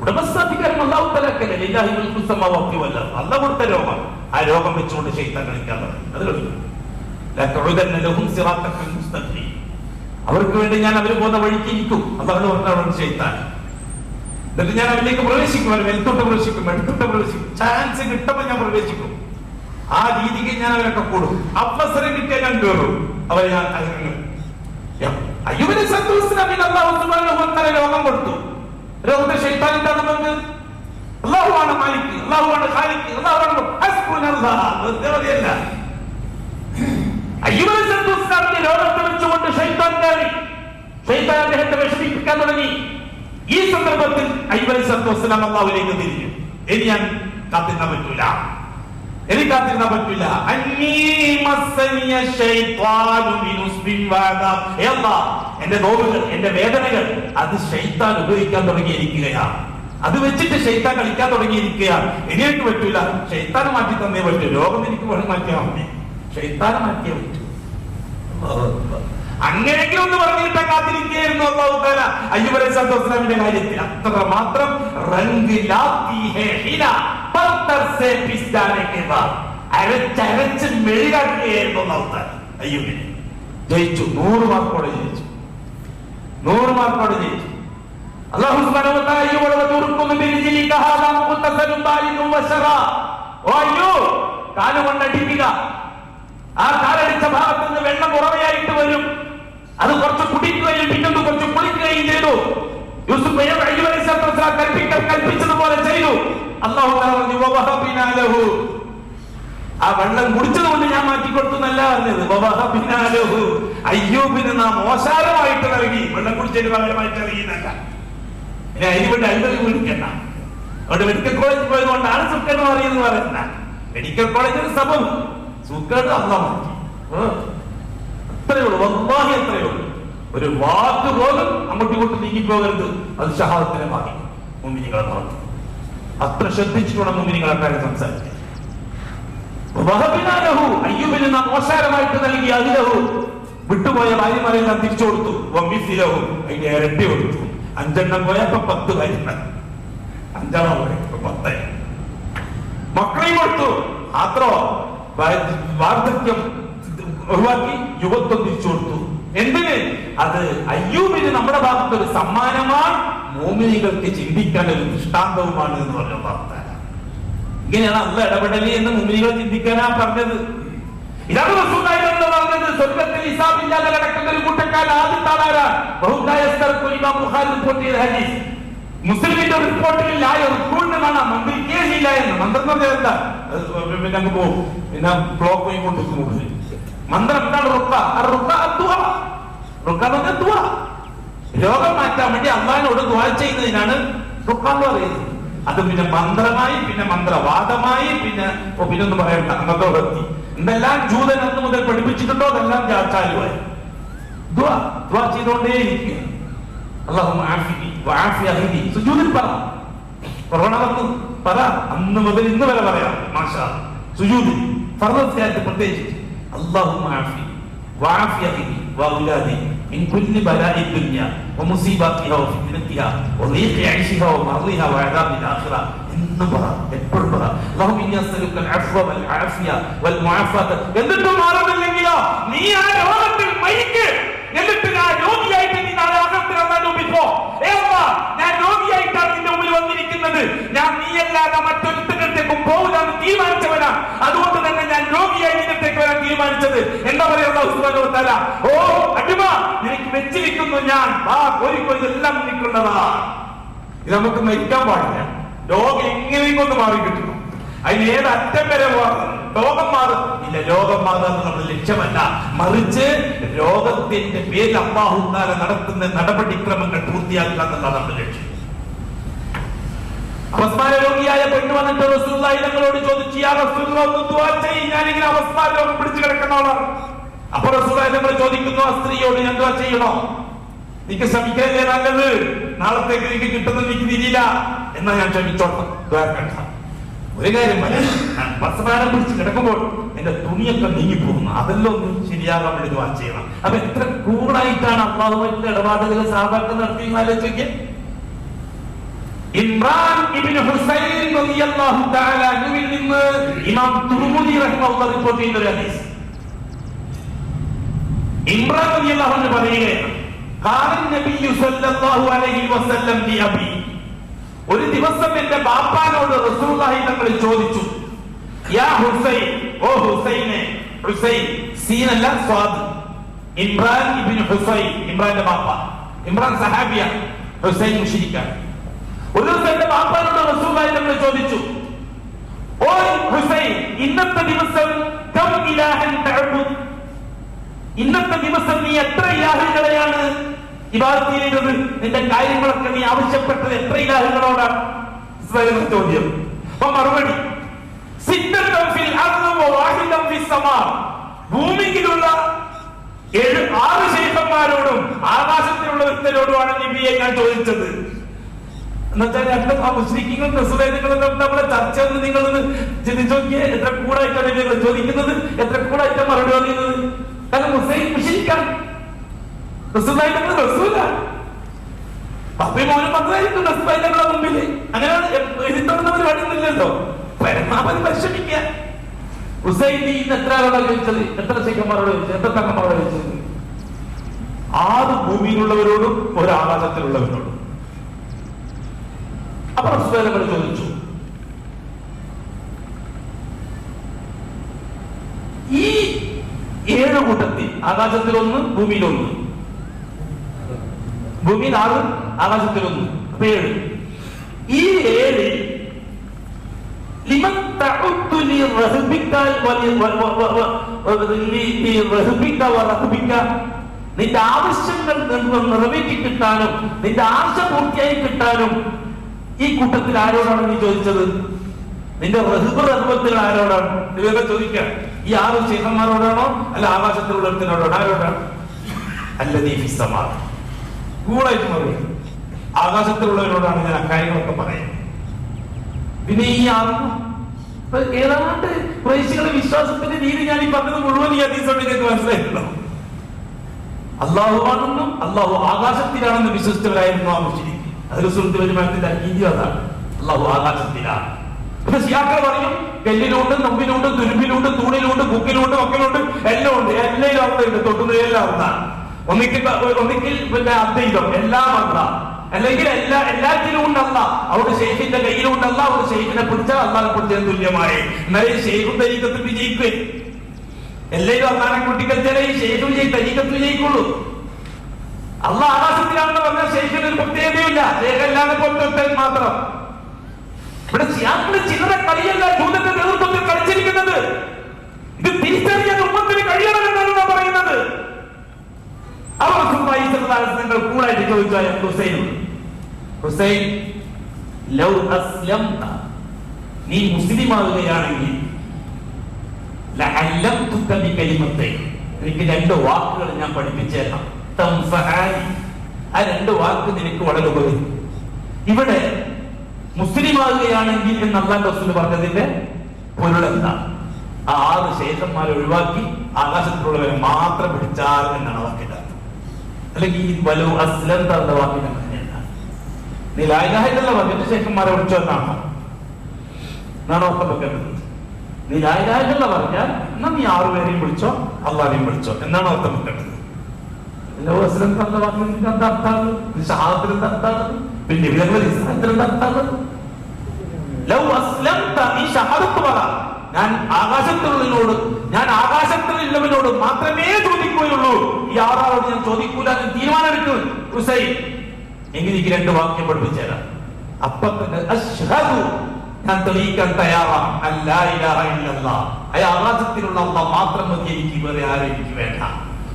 ഉടമസ്ഥാധികാരം അല്ലാഹു തആലക്കല്ലേ. ലില്ലാഹി മുൽക്കു സമാവാതി വൽ അർദ്. അല്ലാഹു കൊടുത്ത രോഗം. ആ രോഗം വെച്ചുകൊണ്ട് ശൈത്താൻ കളിക്കാൻ തുടങ്ങി. അത് കളിക്കും. ലാ തഉദന്ന ലഹും സിറാത്തക്കൽ മുസ്തഖീം. അവർക്ക് വേണ്ടി ഞാൻ അവർ പോകുന്ന വഴിക്ക് ഇരിക്കും. അല്ലാഹു പറഞ്ഞതാണ് ശൈത്താൻ. എന്നിട്ട് ഞാൻ അവരിലേക്ക് പ്രവേശിക്കും. അവർ വലത്തോട്ട് പ്രവേശിക്കും, ഇടത്തോട്ട് പ്രവേശിക്കും. ചാൻസ് കിട്ടുമ്പോൾ ഞാൻ പ്രവേശിക്കും. ആ രീതിക്ക് ഞാൻ അവരൊക്കെ കൂടും. അവസരം കിട്ടിയാൽ ഞാൻ കയറും. അവരെ ഞാൻ അയ്യൂബ് അലൈഹിസ്സലാമിന് അല്ലാഹു സുബ്ഹാനഹു വ തആല രോഗം കൊടുത്തു. രോഗത്തെ ശൈത്താൻ എന്താണ് പറഞ്ഞത്? അല്ലാഹുവാണ് മാലിക്, അല്ലാഹുവാണ് ഖാലിഖ്, അല്ലാഹുവാണ് ഹസ്ബുനല്ലാഹ്. വെറുതെയല്ല. അയ്യൂബ് അലൈഹിസ്സലാമിന്റെ രോഗത്തെ വെച്ചുകൊണ്ട് ശൈത്താൻ കയറി. ശൈത്താൻ അദ്ദേഹത്തെ വിഷമിപ്പിക്കാൻ തുടങ്ങി. ഈ സന്ദർഭത്തിൽ അയ്യൂബ് അലൈഹിസ്സലാം അല്ലാഹുവിലേക്ക് തിരിഞ്ഞു. ഇനി ഞാൻ കാത്തിരിക്കാൻ പറ്റൂല, എനിക്ക് കാത്തിരുന്നാൻ പറ്റില്ല. എന്റെ നോവുകൾ, എന്റെ വേദനകൾ അത് ശൈത്താൻ ഉപയോഗിക്കാൻ തുടങ്ങിയിരിക്കുകയാണ്. അത് വെച്ചിട്ട് ശൈത്താൻ കളിക്കാൻ തുടങ്ങിയിരിക്കുകയാണ്. എനിക്ക് പറ്റൂല, ശൈത്താൻ മാറ്റി തന്നേ പറ്റൂ. രോഗം എനിക്ക് വേണം മാറ്റിയാൽ മതി, ശൈത്താൻ മാറ്റിയേ പറ്റൂ. അങ്ങനെയെങ്കിലും ഒന്ന് പറഞ്ഞിട്ട് കാത്തിരിക്കുകയായിരുന്നു അല്ലാഹു തആല അയ്യൂബ് അലൈഹിസ്സലാത്തു വസ്സലാമിന്റെ കാര്യത്തിൽ. അത്രമാത്രം അരച്ചരച്ച് മെഴുകാക്കുകയായിരുന്നു അല്ലാഹു തആല അയ്യൂബിനെ. ജയിച്ചു, 100 മാർക്കോടെ ജയിച്ചു, 100 മാർക്കോടെ ജയിച്ചു. അല്ലാഹു സുബ്ഹാനഹു വ തആല അയ്യൂബിനെ വതുറുക്കുന്നു ബിരിജിലിക ഹാദാ മുഖ്തസലുൻ ബാലിദുൻ വശറാ. ഓ അയ്യൂബ്, കാലുകൊണ്ട് അടിക്കുക. ആ കാലടിച്ച ഭാഗത്ത് നിന്ന് വെള്ളം ഉറവയായിട്ട് വരും. അത് കുറച്ച് കുടിക്കുകയും പിന്നൊന്ന് കുറച്ച് കുളിക്കുകയും ചെയ്തു. യൂസുഫ് അയ്യൂബ് അലൈഹിസ്സലാത്തു വസ്സലാം കൽപ്പിച്ചതുപോലെ ചെയ്തു. അല്ലാഹു തആല പറഞ്ഞു വവഹബിനാ ലഹു. ആ വെള്ളം കുടിച്ചതുകൊണ്ട് ഞാൻ മാറ്റിക്കൊടുത്തു എന്നല്ല പറഞ്ഞത്. വവഹബിനാ ലഹു, അയ്യൂബിന് നാം ഓശാരമായിട്ട് നൽകി. വെള്ളം കുടിച്ചതിന് പകരമായിട്ട് നൽകിയെന്നല്ല. ഇനി അതിനുവേണ്ടി അഴുതൽ വിളിക്കണ്ട. അവിടെ മെഡിക്കൽ കോളേജിൽ പോയതുകൊണ്ടാണ് സുഖം അറിയുന്നത് പറയുന്ന. മെഡിക്കൽ കോളേജിൽ സബബ് സുഖം അല്ലാഹു മാറ്റി. അത്രയേ ഉള്ളൂ, വല്ലാഹി അത്രയേ ഉള്ളൂ. ഒരു വാക്ക് പോലും അങ്ങോട്ടും ഇങ്ങോട്ടും നീങ്ങിപ്പോകരുത്. അത് ഷഹാദത്തിനെ ബാധിക്കും. മുഅ്മിനീങ്ങളെ പറഞ്ഞു, അത്ര ശ്രദ്ധിച്ചിട്ടുള്ള മുഅ്മിനീങ്ങളെ കാര്യം സംസാരിക്കുക. അയ്യൂബിന് നാം ഓശാരമായിട്ട് നൽകി. അതിലഹു, വിട്ടുപോയ ഭാര്യമാരെല്ലാം തിരിച്ചു കൊടുത്തു. വമിസിലഹു, അതിന്റെ ഇരട്ടി കൊടുത്തു. 5 എണ്ണം പോയപ്പോ 10 ഭാര്യമാർ, 5 പോയപ്പോ 10. മക്കളെയും കൊടുത്തു. മാത്രോ വാർദ്ധക്യം ഒഴിവാക്കി യുവത്വം തിരിച്ചു കൊടുത്തു. എന്തിന്? അത് അയ്യൂബിന് നമ്മുടെ ഭാഗത്ത് ഒരു സമ്മാനമാണ്, മുഅ്മിനീങ്ങൾക്ക് ചിന്തിക്കാൻ ഒരു ദൃഷ്ടാന്തവുമാണ് എന്ന് പറഞ്ഞ വാർത്ത. ഇങ്ങനെയാണ് അല്ലാഹ് ഇടപെടലി എന്ന് മുഅ്മിനീകൾ ചിന്തിക്കാനാ പറഞ്ഞത്. ഇതാണ് റസൂലുള്ളാഹി പറഞ്ഞത്. സ്വർഗ്ഗത്തിൽ ഹിസാബില്ലാതെ കിടക്കുന്ന ഒരു കൂട്ടക്കാർ ആദ്യത്തെ ആളാരാണ്? ഇമാം ബുഖാരി റിപ്പോർട്ട് ചെയ്ത ഹദീസ്. മുസ്ലിമിന്റെ റിപ്പോർട്ടിൽ കാണാം മന്ത്രിക്കേയില്ല എന്ന്. മന്ത്രം എന്ന് പറഞ്ഞാൽ എന്താ? പിന്നെ അങ്ങ് പോകും, പിന്നെ ബ്ലോക്ക് പോയി കൊണ്ടിരിക്കും. മന്ത്രം എന്താണ്? രോഗം മാറ്റാൻ വേണ്ടി അള്ളാഹിനോട് ദുആ ചെയ്യുന്നതിനാണ് റുഖ എന്ന് പറയുന്നത്. അത് പിന്നെ മന്ത്രമായി, പിന്നെ മന്ത്രവാദമായി, പിന്നൊന്നും പറയണ്ട, അന്നതോടെത്തി. എന്തെല്ലാം ജൂതൻ അന്ന് മുതൽ പഠിപ്പിച്ചിട്ടുണ്ടോ അതെല്ലാം ചാലുമായി ദുആ ചെയ്തുകൊണ്ടേ ഇരിക്കുക. അല്ലാഹുമ്മ ആഫിനി വആഫി അഹ്ലി. സുജൂദിൽ പറ, കൊറോണ വന്നു പറ, അന്ന് മുതൽ ഇന്ന് വരെ പറയാം. മാഷാ സുജൂദിൽ ഫർദ് പ്രത്യേകിച്ച് اللهم عافي وعافي أهلي وأولادي من كل بلاء الدنيا ومصيباتها وفتنتها وضيق عيشها ومرضها وعذاب الآخرة. اللهم إني أسألك العفو والعافية والمعافاة. എന്നിട്ടും മാറുന്നില്ലെങ്കിലോ നീ ആ രോഗത്തിൽ മരിക്ക്. എന്നിട്ട് ഞാൻ രോഗിയായിട്ട് നീ നാളെ ആഖിറത്തിൽ അല്ലാഹുവിന്റെ മുമ്പിൽ പോ. ഞാൻ രോഗിയായിട്ടാണ് നിന്റെ മുമ്പിൽ വന്നിരിക്കുന്നത്. ഞാൻ നീയല്ലാതെ മറ്റൊരുത്തരത്തേക്കും പോകില്ലെന്ന് തീരുമാനിച്ചവനാ. അതുകൊണ്ട് തന്നെ ഞാൻ രോഗിയായി നിന്നത്തേക്ക് വരാൻ തീരുമാനിച്ചത്. എന്താ പറയുക അല്ലാഹു സുബ്ഹാനഹു വ തആല? ഓ അടിമ, നിനക്ക് വെച്ചിരിക്കുന്നു ഞാൻ, എല്ലാം നിൽക്കുന്നതാ. ഇത് നമുക്ക് മരിക്കാൻ പാടില്ല. രോഗം എങ്ങനെയും കൊണ്ട് മാറി കിട്ടണം. അതിന് ഏത് അറ്റം വരെ രോഗം മാറും ഇല്ല. രോഗം മാറുക നമ്മുടെ ലക്ഷ്യമല്ല, മറിച്ച് രോഗത്തിന്റെ പേരിൽ അല്ലാഹു തആല നടത്തുന്ന നടപടിക്രമങ്ങൾ പൂർത്തിയാക്കുക എന്നുള്ളതാണ് നമ്മുടെ ലക്ഷ്യം. അവസ്മാര രോഗിയായ പെണ്ണ് വന്നിട്ട് റസൂലുള്ളാഹി തങ്ങളോട് ചോദിച്ചു, യാ റസൂലുള്ളാഹി ഒന്ന് ദുആ ചെയ്യ്, ഞാനിങ്ങനെ അവസ്മാര രോഗം പിടിച്ചു കിടക്കുന്നവളാണ്. അപ്പോൾ റസൂലുള്ളാഹി തങ്ങൾ ചോദിക്കുന്നു, ആ സ്ത്രീയോട് ഞാൻ ദുആ ചെയ്യണോ? നിനക്ക് ശ്രമിക്കലേ നല്ലത്, നാളത്തേക്ക് എനിക്ക് കിട്ടുന്നത് എനിക്ക് തിരിയില്ല, എന്നാ ഞാൻ ക്ഷമിച്ചോളാം. ഒരു കാര്യം വസ്ത്രാനം പിടിച്ച് കിടക്കുമ്പോൾ എന്റെ തുണിയൊക്കെ നീങ്ങിപ്പോകുന്നു, അതെല്ലാം ഒന്ന് ശരിയാകാൻ വേണ്ടി ദുആ ചെയ്യണം. അപ്പൊ എത്ര കൂളായിട്ടാണ് അല്ലാഹുവിന്റെ ഇടപാടുകൾ സഹാബാക്കൾ നടത്തിയെന്ന് ആലോചിക്കുക. ഇമ്രാൻ ഇബ്നു ഹുസൈൻ റളിയല്ലാഹു തആല അൻഹുവിൽ നിന്ന് ഇമാം തുർമുദി റഹിമഹുല്ലാഹ് റിപ്പോർട്ട് ചെയ്യുന്ന ഒരു ഹദീസ്. ഇമ്രാൻ റളിയല്ലാഹു അൻഹു പറയുകയാണ്, ഖാല നബിയു സല്ലല്ലാഹു അലൈഹി വസല്ലം ലി അബി. ഒരു ദിവസം എന്റെ ബാപ്പാനോട് റസൂലുള്ളാഹി തങ്ങൾ ചോദിച്ചു, യാ ഹുസൈൻ, ഓ ഹുസൈനെ. ഹുസൈൻ സീനല്ല സ്വാദ്. ഇമ്രാൻ ഇബ്നു ഹുസൈൻ, ഇമ്രാന്റെ ബാപ്പ. ഇമ്രാൻ സഹാബിയ, ഹുസൈൻ മുശ്രിക്കാണ്. ഒരു ദിവസം എന്റെ ബാപ്പാനോട് റസൂലുള്ളാഹി തങ്ങൾ ചോദിച്ചു, ഓ ഹുസൈൻ, ഇന്നത്തെ ദിവസം കം ഇലാഹൻ തഅബുദ്. ഇന്നത്തെ ദിവസം നീ എത്ര ഇലാഹുകളെയാണ് ഇബാദത്ത് ചെയ്യുന്നത്? നിന്റെ കാര്യങ്ങളൊക്കെ നീ ആവശ്യപ്പെട്ടത് എത്ര ഇലാഹുകളോടാണ്? ചോദ്യം. അപ്പൊ മറുപടി, ഭൂമിയിലുള്ള 6 ശൈഖന്മാരോടും ആകാശത്തിലുള്ള വ്യക്തിയോടുമാണ് നബിയെ ഞാൻ ചോദിച്ചത്. എന്നുവെച്ചാൽ രണ്ട് മുസ്ലിങ്ങളും റസൂലുള്ളാഹികളും നമ്മളെ ചർച്ച നിങ്ങളൊന്ന് ചിന്തിച്ചു നോക്കിയേ. എത്ര കൂടായിട്ടാണ് നിങ്ങൾ ചോദിക്കുന്നത്, എത്ര കൂടായിട്ടാണ് മറുപടി പറയുന്നത്. കാരണം മുസ്ലിം മുശ്രിക്കാണ്, റസൂലുള്ളാഹിയുടെ റസൂലാണ്. പപ്പയും പത്തായിരിക്കും റസൂലുള്ളാഹിയുടെ മുമ്പിൽ. അങ്ങനെയാണ് എഴുതുന്നവർ വഴിയൊന്നുമില്ലല്ലോ. പരമാവധി പരിശ്രമിക്കുക. ഹുസൈൻ എത്ര ആളോടാണ് ചോദിച്ചത്, എത്ര ശൈഖന്മാരോട് ചോദിച്ചത്, എത്ര തങ്ങന്മാരോട് ചോദിച്ചത്? 6 ഭൂമിയിലുള്ളവരോടും 1 ആകാശത്തിലുള്ളവരോടും. അപ്പൊ റസൂലുള്ളാഹി ചോദിച്ചു, ഈ 7 കൂട്ടത്തിൽ ആകാശത്തിലൊന്ന് ഭൂമിയിലൊന്ന്, ഭൂമിയിൽ 6 ആകാശത്തിലൊന്ന്, അപ്പൊ 7. ഈ 7 ലിമൻ തഉദ്ദു ലി റഹബിക വറഹബിക, നിന്റെ ആവശ്യങ്ങൾ നിറവേറ്റി കിട്ടാനും നിന്റെ ആശ പൂർത്തിയായി കിട്ടാനും ഈ കൂട്ടത്തിൽ ആരോടാണ് നീ ചോദിച്ചത്? നിന്റെ റഹബത്തിൽ ആരോടാണ്? ഇവരൊക്കെ ചോദിക്കാം, ഈ 6 ശൈഖന്മാരോടാണോ അല്ല ആകാശത്തിലുള്ളവരോടാണോ? ആരോടാണ്? അല്ലദീ ഫിസ് സമാ. കൂളായിട്ട് പറയും, ആകാശത്തിലുള്ളവരോടാണ് ഞാൻ അക്കാര്യങ്ങളൊക്കെ പറയാം. പിന്നെ ഈ ഏതാണ്ട് ഖുറൈശികളുടെ വിശ്വാസത്തിന്റെ രീതി ഞാൻ ഈ പറഞ്ഞത് മുഴുവൻ ഈ ഹദീസ് നിങ്ങൾക്ക് മനസ്സിലായിട്ടുണ്ടോ? അള്ളാഹു ആണെന്നും അള്ളാഹു ആകാശത്തിലാണെന്ന് വിശ്വസിച്ചവരായിരുന്നു ആ മുശ്രിക്ക്. അതിൽ സുഹൃത്ത് വരുമാനത്തിന്റെ രീതി അതാണ്, അള്ളാഹു ആകാശത്തിലാണ്. ഇപ്പൊ ശിയാക്കൾ പറയും കല്ലിലുണ്ട്, നമ്പിലുണ്ട്, തുരുമ്പിലുണ്ട്, തൂണിലുണ്ട്, ബുക്കിലുണ്ട്, മക്കളുണ്ട്, എല്ലാം ഉണ്ട്. എല്ലാം അർത്ഥമുണ്ട്, തൊട്ടുന്നത് എല്ലാം അർത്ഥമാണ്. ഒന്നിക്കിൽ പിന്നെ അദ്വൈതം എല്ലാം അർത്ഥം, അല്ലെങ്കിൽ എല്ലാത്തിലും ഉണ്ടല്ല. അവിടെ ഷെയ്ഖിന്റെ കയ്യിലും ഉണ്ടല്ല. അവിടെ ഷെയ്ഖിനെ പിടിച്ചാൽ അള്ളാഹെ പിടിച്ചതിന് തുല്യമായി. എന്നാലും ഷെയ്ഖും തരീക്കത്തും വിജയിക്കും. എല്ലാവരും അള്ളാഹെ കുട്ടിക്കഴിച്ചാലേ ഈ ഷെയ്ഖ് തരീക്കത്ത് വിജയിക്കുള്ളൂ. അള്ളാഹ് ആകാശത്തിലാണെന്ന് പറഞ്ഞാൽ ഷെയ്ഖിന് ഒരു പ്രത്യേകതയില്ല. ഷെയ്ഖല്ലാതെ പൊരുത്തൻ മാത്രം. ഇവിടെ ശിയാക്കള് ചില്ലറ കളിയല്ല ജൂതന്റെ നേതൃത്വത്തിൽ കളിച്ചിരിക്കുന്നത്. ഇത് തിരിച്ചറിയാൻ ഉമ്മത്തിന് കഴിയണമെന്നാണ് പറയുന്നത്. അവർ നിങ്ങൾ കൂടായിട്ട് ചോദിച്ചാൽ ഹുസൈൻ ലൗ അസ്ലംത, നീ മുസ്ലിം ആവുകയാണെങ്കിൽ ലഅല്ലംതുക ബികലിമത്തൈൻ, എനിക്ക് 2 വാക്കുകൾ ഞാൻ പഠിപ്പിച്ചു തരാം. തൻഫഅനി, ആ 2 വാക്ക് നിനക്ക് വളരെ ഉപകരിക്കും. ഇവിടെ മുസ്ലിം ആവുകയാണെങ്കിൽ എന്ന് അല്ലാഹുവിന്റെ റസൂൽ പറഞ്ഞതിന്റെ പൊരുൾ എന്താ? ആ 6 ശൈഖന്മാരെ ഒഴിവാക്കി ആകാശത്തിലുള്ളവരെ മാത്രം പിടിച്ചാൽ എന്നാണ് വാക്കിന്റെ അർത്ഥം. അല്ലെങ്കിൽ വലു അസ്ലംത എന്ന വാക്കിന്റെ അങ്ങനെയല്ല. നീ ലാ ഇലാഹ ഇല്ലല്ലാഹ് പറഞ്ഞിട്ട് ശൈഖന്മാരെ വിളിച്ചോ എന്നാണോ അർത്ഥം വെക്കേണ്ടത്? നീ ലാ ഇലാഹ ഇല്ലല്ലാഹ് പറഞ്ഞാൽ എന്നാ നീ 6 പേരെയും വിളിച്ചോ അള്ളാഹുവിനെയും വിളിച്ചോ എന്നാണ് അർത്ഥം വെക്കേണ്ടത്. ലൗ അസ്ലംത എന്ന വാക്കിന് എന്താ അർത്ഥാണ്? ഷഹാദത്തിന് എന്താ അർത്ഥാണ്? പിന്നെ ഇസ്ലാമത്തിന് എന്താ അർത്ഥാണ്? ലൗ അസ്ലംത, ഈ ഷഹാദത്ത് പറ, ഞാൻ ആകാശത്തിലുള്ളവനോട് മാത്രമേ ചോദിക്കുകയുള്ളൂ, ഈ 6 ഞാൻ ചോദിക്കൂല എന്ന് തീരുമാനമെടുക്കും ഹുസൈൻ. എങ്കിൽ എനിക്ക് 2 വാക്യം പഠിപ്പിച്ചു തരാം. അപ്പൊ തന്നെ അശ്ഹദു, ഞാൻ തെളിയിക്കാൻ തയ്യാറാണ്, അല്ലാ ഇലാഹ ഇല്ലല്ലാഹ്, ആകാശത്തിലുള്ള അല്ലാഹ് മാത്രം മതി, എനിക്ക് വേറെ ആരും എനിക്ക് വേണ്ട.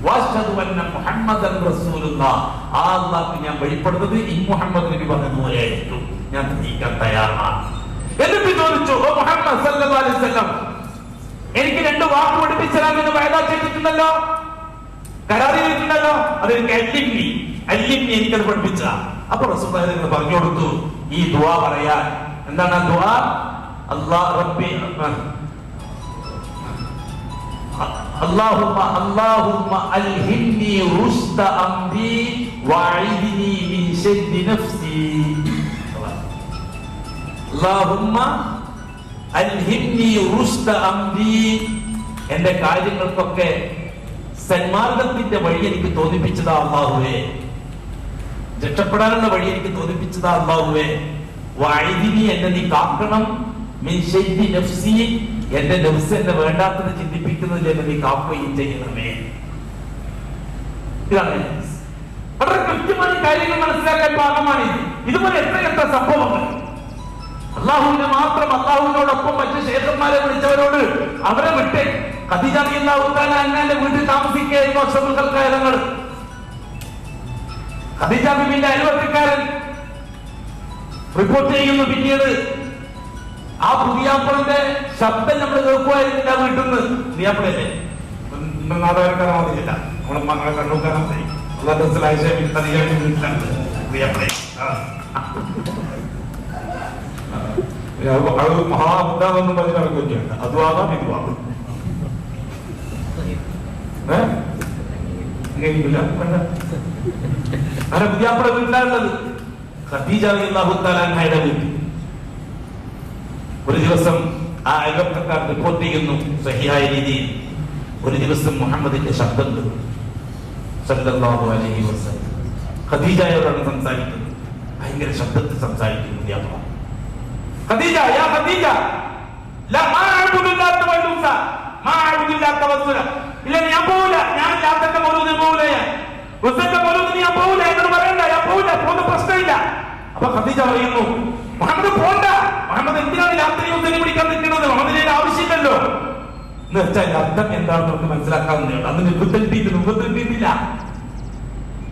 വഅശ്ഹദു അന്ന മുഹമ്മദൻ റസൂലുള്ളാഹ്, ആ അല്ലാഹ്ക്ക് ഞാൻ വെളിപ്പെടുന്നത് ഈ മുഹമ്മദ് നബി പറഞ്ഞതുപോലെയായിരിക്കും, ഞാൻ തെളിയിക്കാൻ തയ്യാറാണ്. എന്നിട്ട് ചോദിച്ചു, ഓ മുഹമ്മദ് സല്ലല്ലാഹു അലൈഹി വസല്ലം, എനിക്ക് 2 വാക്ക് പഠിപ്പിച്ചതാണെന്ന് വഅദ ചെയ്തിട്ടുണ്ടല്ലോ, കരാർ ചെയ്തിട്ടുണ്ടല്ലോ, അതെനിക്ക് അല്ലിംനി എനിക്കത് പഠിപ്പിച്ച. അപ്പൊ റസൂലുള്ളാഹി നിങ്ങൾ പറഞ്ഞു കൊടുത്തു ഈ ദുആ പറയാൻ. എന്താണ് ആ ദുആ? അല്ലാഹുമ്മ അൽഹിംനി റുശ്ദ അംരി വഅഇദ്നി മിൻ ശദ്ദി നഫ്സി. അല്ലാഹുമ്മ അൽഹിംനി റുശ്ദ അംരി, എന്റെ കാര്യങ്ങൾക്കൊക്കെ സന്മാർഗത്തിന്റെ വഴി എനിക്ക് തോന്നിപ്പിച്ചതാ അല്ലാഹുവേ, രക്ഷപ്പെടാനുള്ള വഴി എനിക്ക് തോന്നിപ്പിച്ചതാ അല്ലാഹുവേ. വഅഇദ്നി, എന്നെ നീ കാക്കണം, മിൻ ശദ്ദി നഫ്സി, എന്റെ നഫ്സ് എന്നെ വേണ്ടാത്തത് ചിന്തിപ്പിക്കുന്നതിൽ എന്നെ നീ കാക്കുകയും ചെയ്യണമേ. ഇതാണ് വളരെ കൃത്യമായ കാര്യങ്ങൾ മനസ്സിലാക്കാൻ പാകമാണ് ഇത്. ഇതുപോലെ എത്ര സംഭവങ്ങൾ. അള്ളാഹുവിനെ മാത്രം, അള്ളാഹുവിനോടൊപ്പം മറ്റു ശേഖന്മാരെ വിളിച്ചവരോട് അവരെ വിട്ട് ഖദീജ റളിയല്ലാഹു തആല അൻഹാന്റെ വീട്ടിൽ താമസിക്കുകയായിരുന്നു വർഷങ്ങൾക്കാലങ്ങൾ. ഖദീജ ബിബിന്റെ അയൽവക്കക്കാരൻ റിപ്പോർട്ട് ചെയ്യുന്നു, പിന്നീട് ആ പുതിയാപ്പിളന്റെ ശബ്ദം നമ്മൾ കേൾക്കുമായിരുന്നില്ല വീട്ടിൽ നിന്ന്. പുതിയാപ്പിളല്ലേ നാടകക്കാരൻ വന്നില്ല, നമ്മളെ മകളെ കണ്ണൂക്കാരൻ മതി. വീട്ടിലാണ് പുതിയാപ്പിളെ. അത് മഹാബുദ്ധാന്നൊന്നും പറഞ്ഞ് നടക്കുകയാണ്. അതുവാകാം ഇതുവാകും. അങ്ങനെ പുതിയാപ്പിള വീട്ടിലാണുള്ളത്. ഖദീജ റളിയല്ലാഹു തആല അൻഹയുടെ വീട്ടിൽ ഒരു ദിവസം ആ അയൽവക്കക്കാർ റിപ്പോർട്ട് ചെയ്യുന്നു സഹിഹായ രീതിയിൽ. ഒരു ദിവസം മുഹമ്മദിന്റെ ശബ്ദം കേട്ടു സല്ലല്ലാഹു അലൈഹി വസല്ലം. ഖദീജയോടാണ് സംസാരിക്കുന്നത്. ഭയങ്കര ശബ്ദത്തിൽ സംസാരിക്കുന്നു പുതിയാപ്പിള. ഖദീജ, യാ ഖദീജ, ലാ മാ അഅ്ബുദു ല്ലാത്ത വൽ ഉസ്സ, മാ അഅ്ബുദു ല്ലാത്ത വസ്സുല. ഇല്ല, ഞാൻ പോവില്ല. ഞാൻ ലാത്തന്റെ മൗലൂദിന് പോവില്ല, ഞാൻ ഉസ്സന്റെ മൗലൂദിന് ഞാൻ പോവില്ല എന്ന് പറയണ്ട. ഞാൻ പോവില്ല, പോകുന്ന പ്രശ്നമില്ല. അപ്പൊ ഖദീജ പറയുന്നു, മുഹമ്മദ് പോണ്ട. മുഹമ്മദ് എന്തിനാണ് രാത്രി ഉസ്സനെ പിടിക്കാൻ നിൽക്കുന്നത്? മുഹമ്മദിന് ആവശ്യമില്ലല്ലോ എന്ന് വെച്ചാൽ അർത്ഥം എന്താണെന്ന് നമുക്ക് മനസ്സിലാക്കാവുന്നതാണ്. അന്ന് നിബന്ധ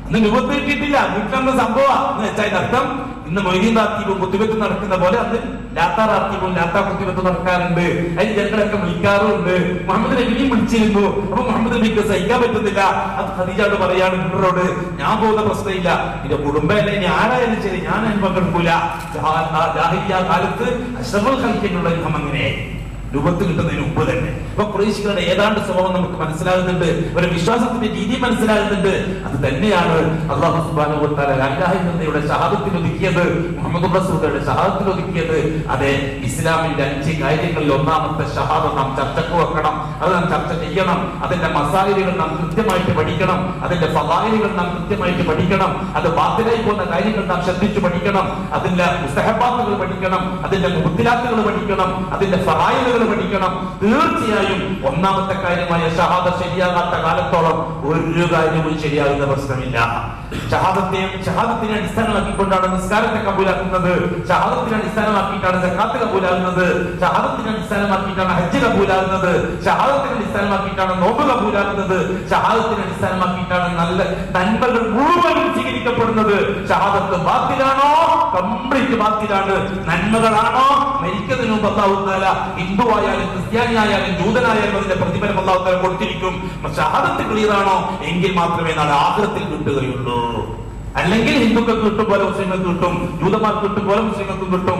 അന്ന് രൂപത്ത് കിട്ടിയിട്ടില്ല. വീട്ടിലന്ന് സംഭവം എന്ന് വെച്ചാൽ അർത്ഥം ഇന്ന് മൊയ്തീൻ റാത്തീബും കുത്തിവെത്ത് നടക്കുന്ന പോലെ അന്ന് ലാത്താ റാത്തീബും ലാത്താ കുത്തിവെത്ത് നടക്കാറുണ്ട്. അതിന് ജനങ്ങളൊക്കെ വിളിക്കാറുണ്ട്. മുഹമ്മദ് നബിയും വിളിച്ചിരുന്നു. അപ്പൊ മുഹമ്മദ് നബിക്ക് സഹിക്കാൻ പറ്റുന്നില്ല. അത് ഖദീജയോട് പറയാണ്, കുട്ടറോട് ഞാൻ പോകുന്ന പ്രശ്നമില്ല, എന്റെ കുടുംബമല്ലേ, ഇനി ആരായാലും ശരി ഞാൻ അതിന് പങ്കെടുക്കൂല. ജാഹിലിയ്യ കാലത്ത് അഷ്റഫുൽ ഖൽഖിനുള്ള യുദ്ധം അങ്ങനെയായി രൂപത്ത് കിട്ടുന്നതിന് മുമ്പ് തന്നെ. അപ്പൊ ഖുറൈശികളുടെ ഏതാണ്ട് സ്വഭാവം നമുക്ക് മനസ്സിലാകുന്നുണ്ട്, ഒരു വിശ്വാസത്തിന്റെ രീതി മനസ്സിലാകുന്നുണ്ട്. അത് തന്നെയാണ് അല്ലാഹു സുബ്ഹാനഹു വ തആല ലാ ഇലാഹ ഇല്ലല്ലാഹയുടെ ഷഹാദത്തിൽ ഒതുക്കിയത്, മുഹമ്മദ് റസൂലുള്ളാഹിയുടെ ഷഹാദത്തിൽ ഒതുക്കിയത്. അതെ, ഇസ്ലാമിന്റെ 5 കാര്യങ്ങളിൽ ഒന്നാമത്തെ ഷഹാദ നാം ചർച്ചക്ക് വെക്കണം. അത് നാം ചർച്ച ചെയ്യണം. അതിന്റെ മസായിലുകൾ നാം കൃത്യമായിട്ട് പഠിക്കണം. അതിന്റെ ഫളായിലുകൾ നാം കൃത്യമായിട്ട് പഠിക്കണം. അത് ബാത്തിലായി പോകുന്ന കാര്യങ്ങൾ നാം ശ്രദ്ധിച്ചു പഠിക്കണം. അതിന്റെ മുസ്തഹബാത്തുകൾ പഠിക്കണം. അതിന്റെ മുബ്തിലാത്തുകൾ പഠിക്കണം. അതിന്റെ ഫറായിലുകൾ പഠിക്കണം. തീർച്ചയായും ഒന്നാമത്തെ കാര്യമായ ഷഹാദ ശരിയാകാത്ത കാലത്തോളം ഒരു കാര്യവും ശരിയാകുന്ന പ്രശ്നമില്ല. ഷഹാദത്തിനെ അടിസ്ഥാനമാക്കിക്കൊണ്ടാണ് നിസ്കാരത്തെ കബൂലാക്കുന്നത്. ഷഹാദത്തിനെ അടിസ്ഥാനമാക്കിയിട്ടാണ് സക്കാത്ത് കബൂലാകുന്നത്. ഷഹാദത്തിനെ അടിസ്ഥാനമാക്കിയിട്ടാണ് ഹജ്ജ് കബൂലാകുന്നത്. ഷഹാദത്തിനെ അടിസ്ഥാനമാക്കിയിട്ടാണ് നോമ്പ് കബൂലാകുന്നത്. ഷഹാദത്തിനെ അടിസ്ഥാനമാക്കിയിട്ടാണ് നല്ല നന്മകൾ മുഴുവനും സ്വീകരിക്കപ്പെടുന്നത്. ഷഹാദത്ത് ബാത്തിലാണോ? കംപ്ലീറ്റ് ബാത്തിലാണ്. നന്മകളാണോ? മരിക്കുന്നതിന് മുമ്പ് അല്ലാഹു തആല ഹിന്ദുവായാലും ക്രിസ്ത്യാനിയായാലും ജൂതനായാലും അതിന്റെ പ്രതിഫലം അല്ലാഹു തആല കൊടുത്തിരിക്കും. ഷഹാദത്ത് ക്ലിയറാണോ? എങ്കിൽ മാത്രമേ നാളെ ആഖിറത്തിൽ കിട്ടുകയുള്ളൂ. അല്ലെങ്കിൽ ഹിന്ദുക്കൾക്ക് കിട്ടും പോലെ മുസ്ലിങ്ങൾക്ക് കിട്ടും, ജൂതന്മാർക്ക് കിട്ടും പോലെ മുസ്ലിങ്ങൾക്കും കിട്ടും,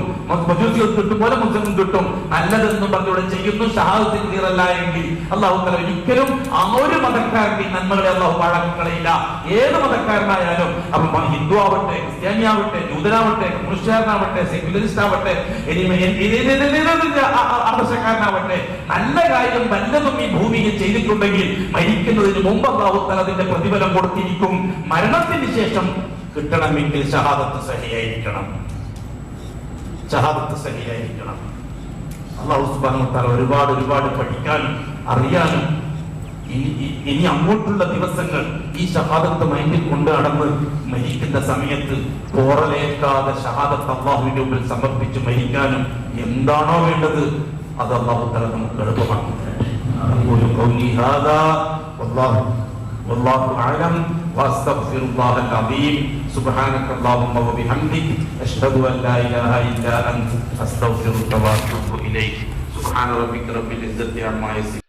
മജൂസികൾക്ക് കിട്ടും പോലെ മുസ്ലിംക്കും കിട്ടും. നല്ലതെന്നും പറഞ്ഞിവിടെ ചെയ്യുന്നു. ഷഹാദത്തിൽ ക്ലിയറല്ല എങ്കിൽ അല്ലാഹു തആല ഒരിക്കലും ആ ഒരു മതക്കാരന്റെ നന്മകളെ അല്ലാഹു പാഴാക്കി കളയില്ല. ഏത് മതക്കാരനായാലും, അപ്പൊ ഹിന്ദു ആവട്ടെ, ക്രിസ്ത്യാനിയാവട്ടെ, ജൂതനാവട്ടെ, കമ്മ്യൂണിസ്റ്റുകാരനാവട്ടെ, സെക്യുലറിസ്റ്റ് ആവട്ടെ, ആദർശക്കാരനാവട്ടെ, നല്ല കാര്യം വല്ലതും ഈ ഭൂമിയിൽ ചെയ്തിട്ടുണ്ടെങ്കിൽ മരിക്കുന്നതിന് മുമ്പ് അല്ലാഹു തആല അതിന്റെ പ്രതിഫലം കൊടുത്തിരിക്കും. മരണത്തിന് ശേഷം കിട്ടണമെങ്കിൽ ഷഹാദത്ത് സഹിയായിരിക്കണം. ഷഹാദത്ത് സഹിയായിരിക്കണം. അല്ലാഹു സുബ്ഹാനഹു വ തആല ഒരുപാട് പഠിക്കാനും അറിയാനും ഇനി അങ്ങോട്ടുള്ള ദിവസങ്ങൾ ഈ ഷഹാദത്ത് മൈൻഡിൽ കൊണ്ട് നടന്ന് മരിക്കുന്ന സമയത്ത് പോറലേക്കാതെ ഷഹാദത്ത് അല്ലാഹുവിന്റെ മുമ്പിൽ സമർപ്പിച്ച് മരിക്കാനും എന്താണോ വേണ്ടത് അത് അല്ലാഹു തആല നമുക്ക് എളുപ്പമാക്കി തരട്ടെ. والله أعلم وأستغفر الله العظيم سبحانك اللهم وبحمدك أشهد أن لا إله إلا أنت أستغفرك وأتوب إليك سبحان ربك رب العزة عما يصفون